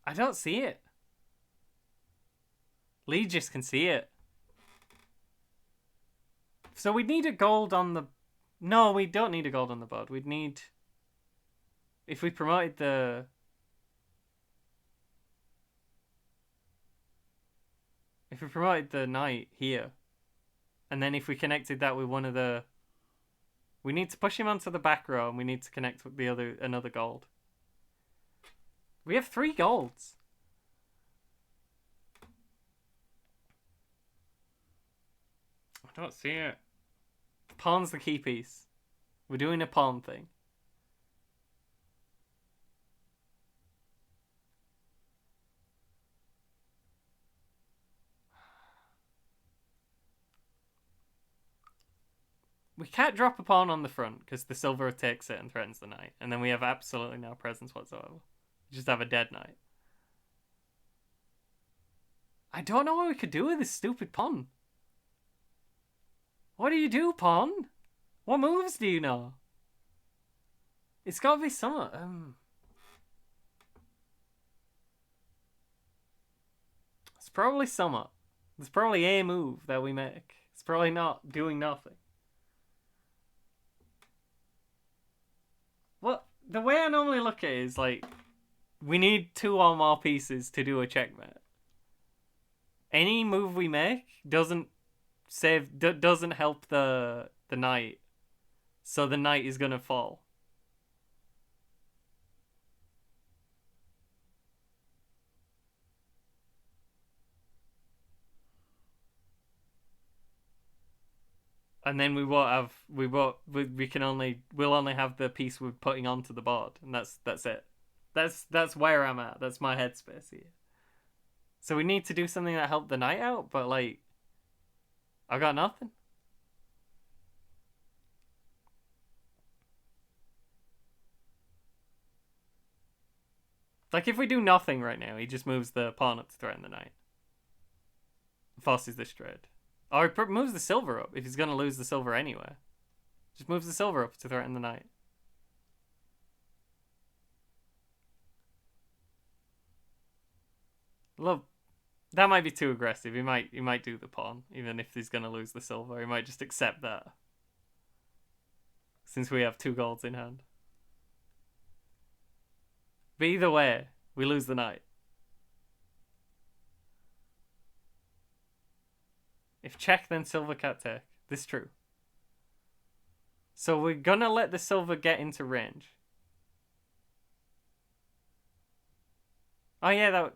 I don't see it. Lee just can see it. So we'd need a gold on the... No, we don't need a gold on the board. We'd need... If we promoted the... If we promoted the knight here, and then if we connected that with one of the... We need to push him onto the back row, and we need to connect with the another gold. We have 3 golds. I don't see it. Pawn's the key piece. We're doing a pawn thing. We can't drop a pawn on the front because the silver takes it and threatens the knight. And then we have absolutely no presence whatsoever. We just have a dead knight. I don't know what we could do with this stupid pawn. What do you do, pawn? What moves do you know? It's gotta be some... It's probably some... It's probably a move that we make. It's probably not doing nothing. Well, the way I normally look at it is like... We need 2 or more pieces to do a checkmate. Any move we make doesn't help the knight, so the knight is gonna fall. And then we'll only have the piece we're putting onto the board, and that's it. That's where I'm at. That's my headspace here. So we need to do something that helped the knight out, but like, I got nothing. Like, if we do nothing right now, he just moves the pawn up to threaten the knight. Forces this trade. Or he moves the silver up if he's going to lose the silver anyway. Just moves the silver up to threaten the knight. Look, that might be too aggressive. He might do the pawn, even if he's going to lose the silver. He might just accept that. Since we have 2 golds in hand. But either way, we lose the knight. If check, then silver can't take. This is true. So we're gonna let the silver get into range. Oh yeah, that.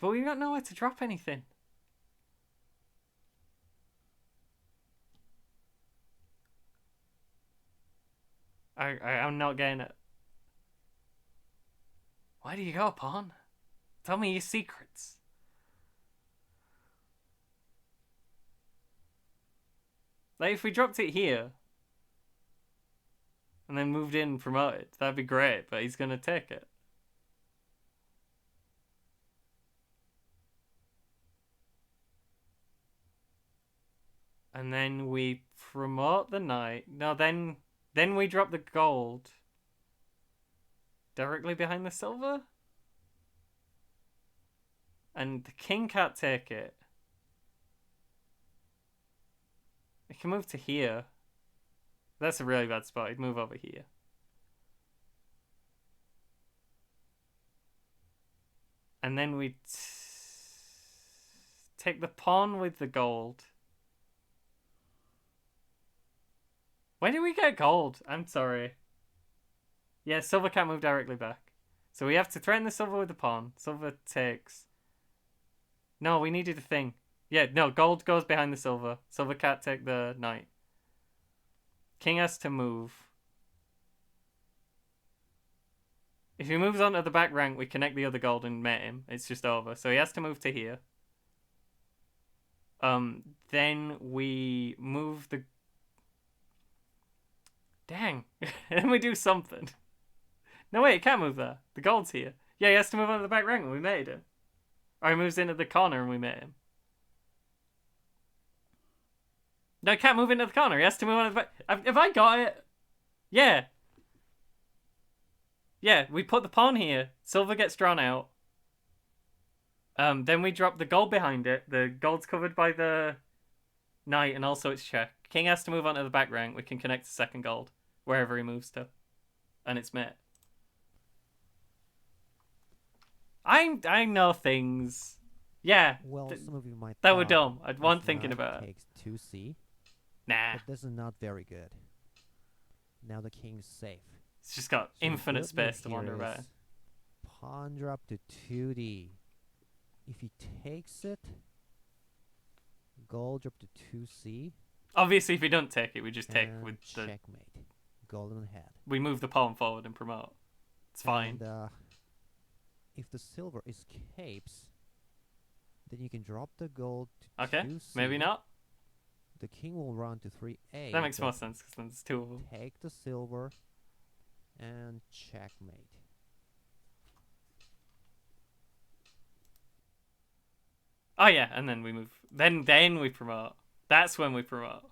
But we got nowhere to drop anything. I'm not getting it. Why do you go, pawn? Tell me your secrets. Like, if we dropped it here and then moved in and promoted, that'd be great, but he's gonna take it. And then we promote the knight. No, then we drop the gold directly behind the silver. And the king can't take it. It can move to here. That's a really bad spot. He'd move over here. And then we take the pawn with the gold. Where do we get gold? I'm sorry. Yeah, silver can't move directly back. So we have to threaten the silver with the pawn. Silver takes. No, we needed a thing. Yeah, no, gold goes behind the silver. Silver can't take the knight. King has to move. If he moves onto the back rank, we connect the other gold and mate him. It's just over. So he has to move to here. Then we move the... Dang. Then we do something. No, wait, he can't move there. The gold's here. Yeah, he has to move onto the back rank and we made him. Or he moves into the corner and we made him. No, he can't move into the corner. He has to move on the back. Have I got it? Yeah. Yeah, we put the pawn here. Silver gets drawn out. Then we drop the gold behind it. The gold's covered by the knight and also its check. King has to move onto the back rank. We can connect the second gold wherever he moves to. And it's mate. I know things. Yeah. Well, some of you might that were dumb. I'd want thinking about it. Takes 2c. Nah. But this is not very good. Now the king's safe. It's just got So infinite space to wander about. Pawn drop to 2d. If he takes it, gold drop to 2c. Obviously, if we don't take it, we just take with the checkmate. Golden head. We move the pawn forward and promote. It's fine. And if the silver escapes, then you can drop the gold to 2c. Maybe not. The king will run to 3a. That makes more sense because then there's two of them. Take the silver and checkmate. Oh yeah, and then we move. Then we promote. That's when we promote.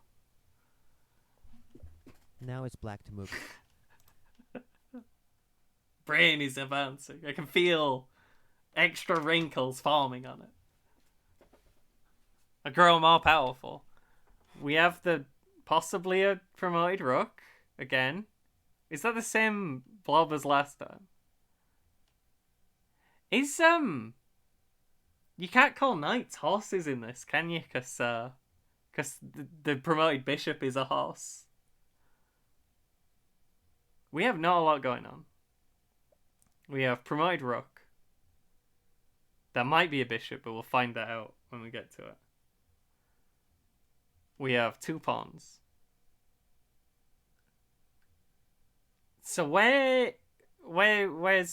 Now it's black to move. Brain is advancing. I can feel extra wrinkles forming on it. I grow more powerful. We have the possibly a promoted rook again. Is that the same blob as last time? Is you can't call knights horses in this, can you? Because the promoted bishop is a horse. We have not a lot going on. We have promoted rook. That might be a bishop, but we'll find that out when we get to it. We have two pawns. So where's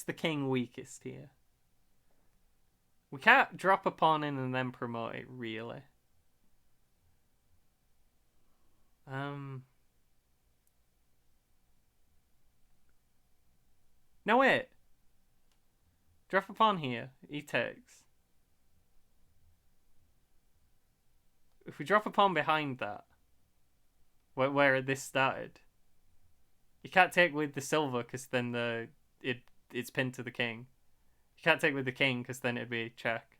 the king weakest here? We can't drop a pawn in and then promote it, really. No, wait. Drop a pawn here. He takes. If we drop a pawn behind that, where this started, you can't take with the silver because then it's pinned to the king. You can't take with the king because then it'd be check.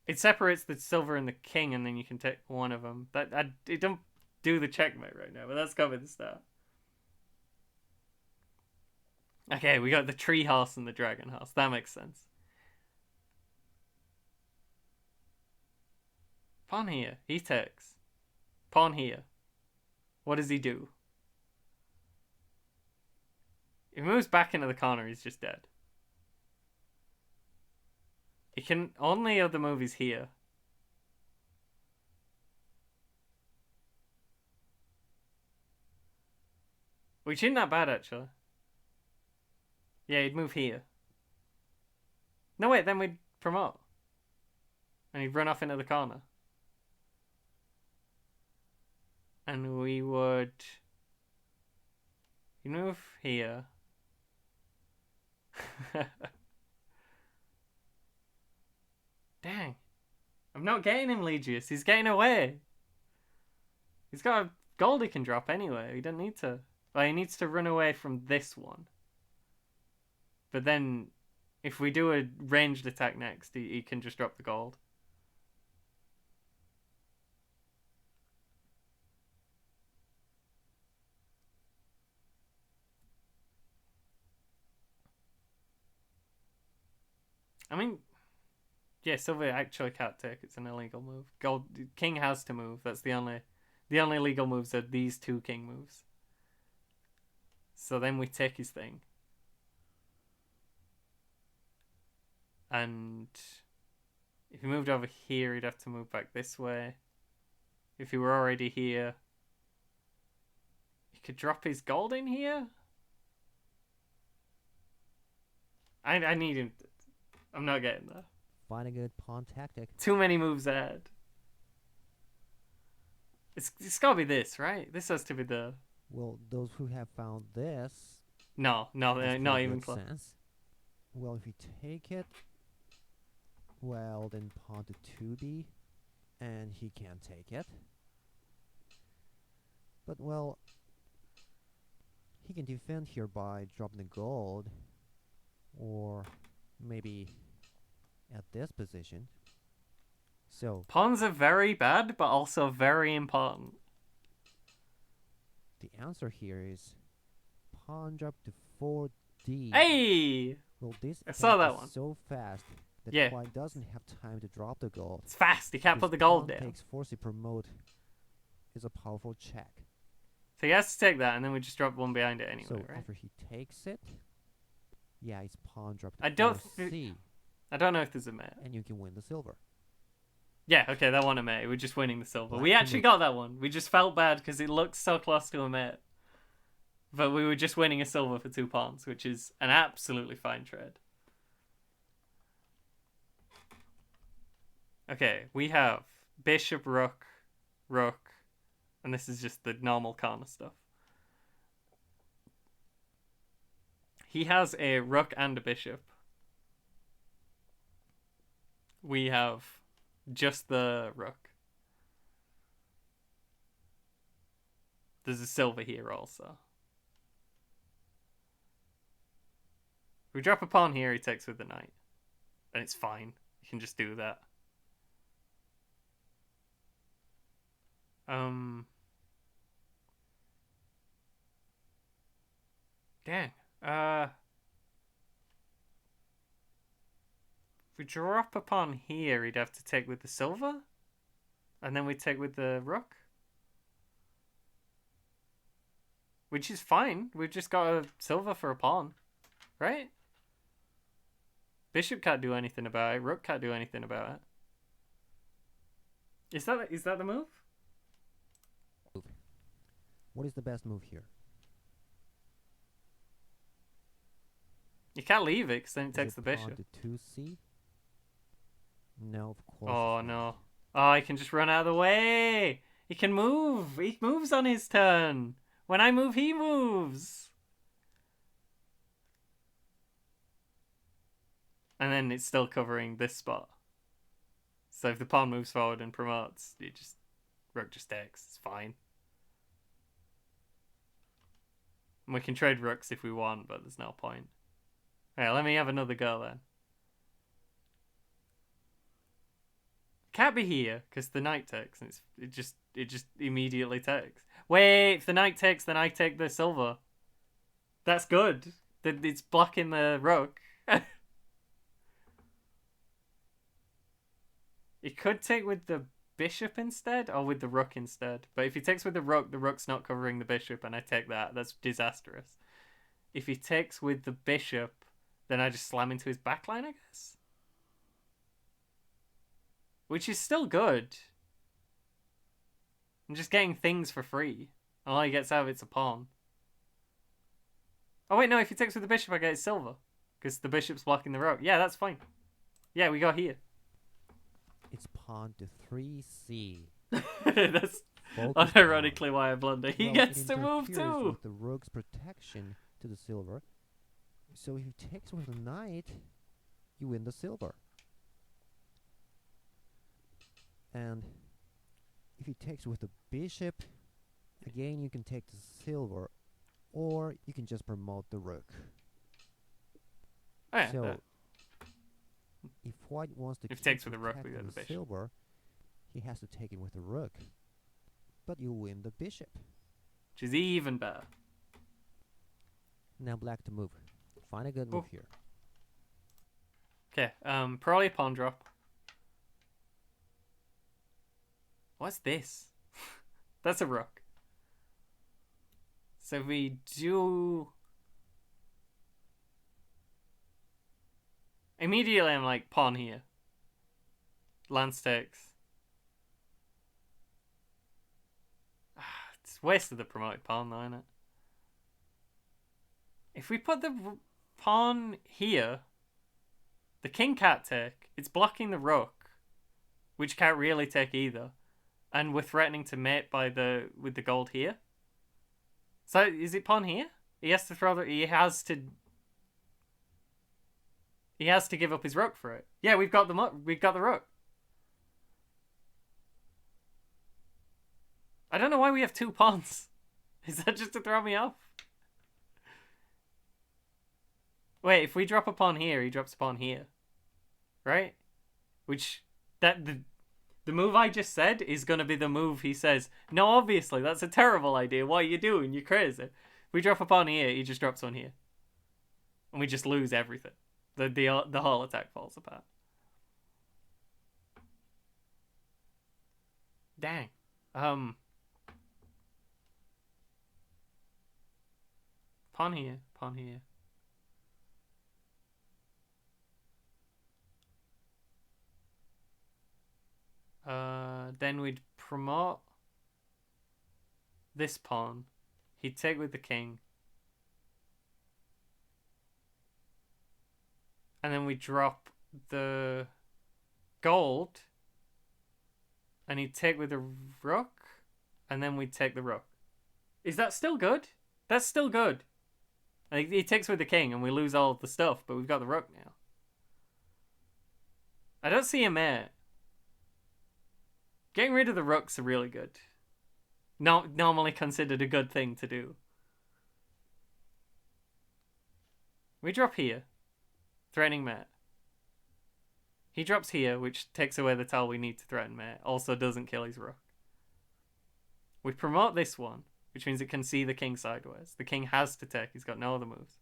It separates the silver and the king, and then you can take one of them. It don't do the checkmate right now, but that's got to be the start. Okay, we got the tree horse and the dragon horse. That makes sense. Pawn here. He takes. Pawn here. What does he do? If he moves back into the corner, he's just dead. He can only other move is here. Which isn't that bad, actually. Yeah, he'd move here. No, wait, then we'd promote. And he'd run off into the corner. And we would... He'd move here. Dang. I'm not getting him, Legius. He's getting away. He's got a gold he can drop anyway. He doesn't need to... Well, he needs to run away from this one. But then, if we do a ranged attack next, he can just drop the gold. I mean, yeah, silver actually can't take. It's an illegal move. Gold king has to move. That's the only legal moves are these two king moves. So then we take his thing. And if he moved over here, he'd have to move back this way. If he were already here, he could drop his gold in here. I need him. I'm not getting there. Find a good pawn tactic. Too many moves ahead. It's gotta be this, right? This has to be the... Well, those who have found this... No, not even close. Sense. Well, if you take it... Well, then pawn to 2b. And he can't take it. But, well... He can defend here by dropping the gold. Or maybe at this position. So pawns are very bad, but also very important. The answer here is pawn drop to 4d. Hey! Well, this I saw that is one. so fast that Yeah. white doesn't have time to drop the gold. It's fast. He can't His put the gold pawn down. takes force to promote is a powerful check. So he has to take that, and then we just drop one behind it anyway, So right? after he takes it, yeah, his pawn drop to I don't 4c, I don't know if there's a mate. and you can win the silver. Yeah, okay, that one a mate. We're just winning the silver. Black We can actually make- got that one. We just felt bad because it looked so close to a mate. But we were just winning a silver for 2 pawns, which is an absolutely fine trade. Okay, we have bishop, rook, rook, and this is just the normal corner stuff. He has a rook and a bishop. We have just the rook. There's a silver here also. If we drop a pawn here, he takes with the knight. And it's fine. You can just do that. Dang. If we drop a pawn here, he'd have to take with the silver? And then we take with the rook? Which is fine. We've just got a silver for a pawn. Right? Bishop can't do anything about it. Rook can't do anything about it. Is that the move? What is the best move here? You can't leave it because then it Is takes the pawn bishop. to 2c? No, of course. Oh it's no. not. Oh, he can just run out of the way. He can move. He moves on his turn. When I move, he moves. And then it's still covering this spot. So if the pawn moves forward and promotes, rook just takes. It's fine. And we can trade rooks if we want, but there's no point. Alright, let me have another go then. Can't be here because the knight takes, and it just immediately takes. Wait, if the knight takes, then I take the silver. That's good. That it's blocking the rook. He could take with the bishop instead, or with the rook instead. But if he takes with the rook's not covering the bishop, and I take that. That's disastrous. If he takes with the bishop, then I just slam into his backline, I guess. Which is still good. I'm just getting things for free. All he gets out of it's a pawn. Oh wait, no, if he takes with the bishop, I get his silver. Because the bishop's blocking the rook. Yeah, that's fine. Yeah, we got here. It's pawn to 3c. That's Focus unironically pawn. why I blunder. He Well, gets it to move interferes too. with the rook's protection to the silver. So if he takes with the knight, you win the silver. And if he takes with the bishop, again you can take the silver, or you can just promote the rook. Oh, yeah, So if white wants to if keep he takes with the rook, we protecting go the bishop. silver, he has to take it with the rook. But you win the bishop. Which is even better. Now black to move. Find a good move here. Okay, probably a pawn drop. What's this? That's a rook. So we do... Immediately I'm like, pawn here. Lance takes. It's wasted the promoted pawn though, isn't it? If we put the pawn here, the king can't take. It's blocking the rook, which can't really take either. And we're threatening to mate with the gold here. So is it pawn here? He has to throw he has to give up his rook for it. Yeah, we've got the rook. I don't know why we have two pawns. Is that just to throw me off? Wait, if we drop a pawn here, he drops a pawn here. Right? Which the move I just said is going to be the move he says, no, obviously, that's a terrible idea. What are you doing? You're crazy. If we drop a pawn here, he just drops one here. And we just lose everything. The whole attack falls apart. Dang. Pawn here, pawn here. Then we'd promote this pawn. He'd take with the king. And then we drop the gold. And he'd take with the rook. And then we'd take the rook. Is that still good? That's still good. And he takes with the king and we lose all of the stuff, but we've got the rook now. I don't see a mate. Getting rid of the rooks are really good. Not normally considered a good thing to do. We drop here. Threatening mate. He drops here, which takes away the tile we need to threaten mate. Also doesn't kill his rook. We promote this one, which means it can see the king sideways. The king has to take. He's got no other moves.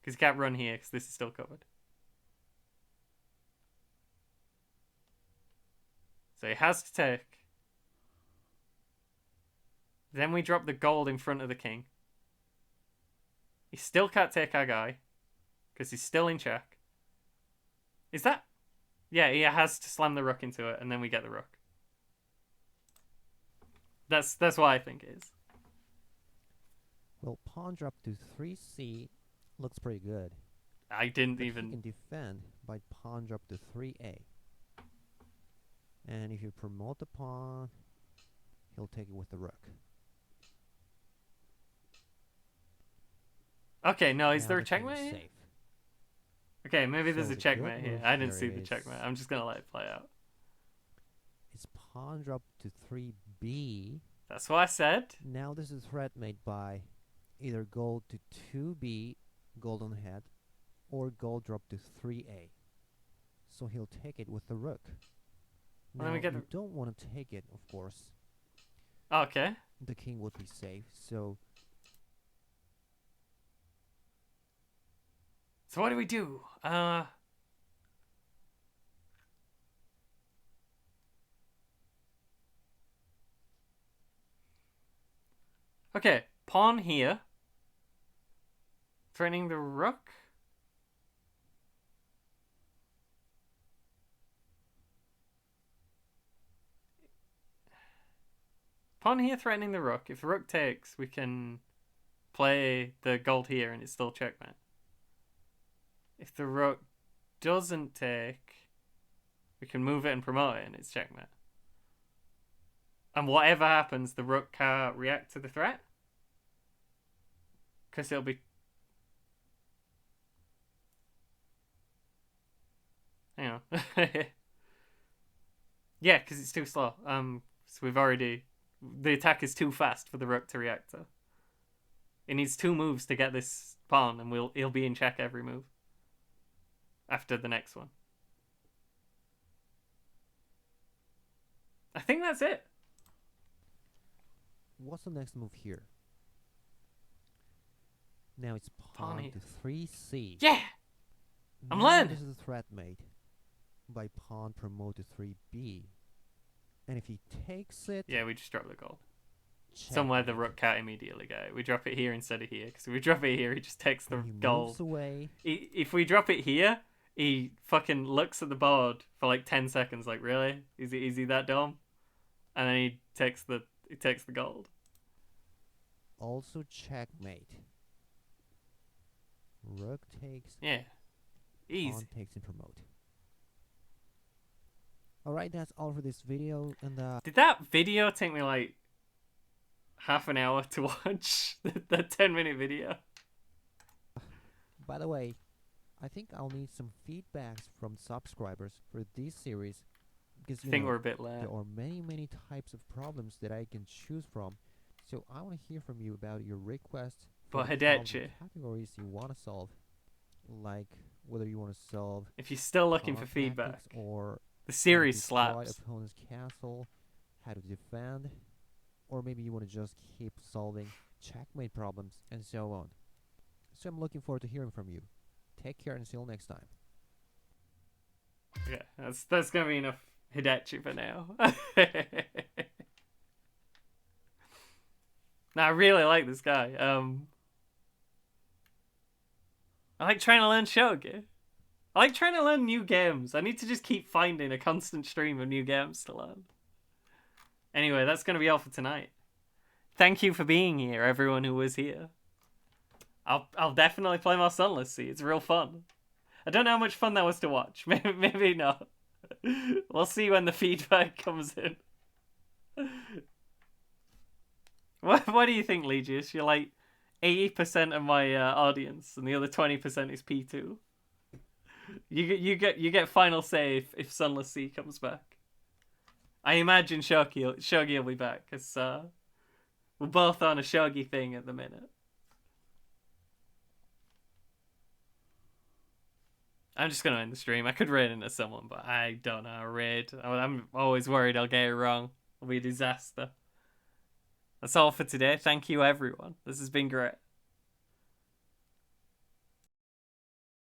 Because he can't run here, because this is still covered. So he has to take. Then we drop the gold in front of the king. He still can't take our guy. Because he's still in check. Is that? Yeah, he has to slam the rook into it, and then we get the rook. That's what I think it is. Well, pawn drop to 3c looks pretty good. I didn't But even... he can defend by pawn drop to 3a. And if you promote the pawn, he'll take it with the rook. Okay, no, is Now there a the king checkmate is here? safe. Okay, maybe there's So a the checkmate good here. move I didn't here see the is- checkmate. I'm just going to let it play out. It's pawn drop to 3b. That's what I said. Now this is threat made by either gold to 2b, gold on the head, or gold drop to 3a. So he'll take it with the rook. Well, Now then we get you don't want to take it, of course. Okay. The king would be safe, so So what do we do? Okay, pawn here. Threatening the rook. Pawn here threatening the rook. If the rook takes, we can play the gold here and it's still checkmate. If the rook doesn't take, we can move it and promote it and it's checkmate. And whatever happens, the rook can't react to the threat. Because it'll be... Hang on. Yeah, because it's too slow. So we've already... The attack is too fast for the rook to react to. It needs 2 moves to get this pawn, and he'll be in check every move. After the next one. I think that's it. What's the next move here? Now it's pawn to 3c. Yeah! I'm now learning! This is a threat made by pawn promote to 3b. And if he takes it... Yeah, we just drop the gold. Checkmate. Somewhere the rook can't immediately go. We drop it here instead of here. Because if we drop it here, he just takes the gold. Moves away. If we drop it here, he fucking looks at the board for like 10 seconds. Like, really? Is he that dumb? And then he takes the gold. Also checkmate. Rook takes. Yeah. Easy. Pawn takes and promote. Alright, that's all for this video. And did that video take me like half an hour to watch? That 10-minute video? By the way, I think I'll need some feedbacks from subscribers for this series. Because I think we're a bit late. There are many types of problems that I can choose from. So I want to hear from you about your requests for But the Hidechi, categories you want to solve. Like whether you want to solve if you're still looking for pawn feedback, tactics or the series destroy slaps. opponent's castle, how to defend, or maybe you want to just keep solving checkmate problems and so on. So I'm looking forward to hearing from you. Take care and see you next time. Yeah, that's gonna be enough Hidechi for now. Now I really like this guy. I like trying to learn shogi. I like trying to learn new games. I need to just keep finding a constant stream of new games to learn. Anyway, that's going to be all for tonight. Thank you for being here, everyone who was here. I'll definitely play more Sunless Sea. It's real fun. I don't know how much fun that was to watch. Maybe not. We'll see when the feedback comes in. What do you think, Legius? You're like 80% of my audience, and the other 20% is P2. You get final say if Sunless Sea comes back. I imagine Shogi will be back, because we're both on a Shogi thing at the minute. I'm just gonna end the stream. I could raid into someone, but I don't know how to raid. I'm always worried I'll get it wrong. It'll be a disaster. That's all for today. Thank you, everyone. This has been great.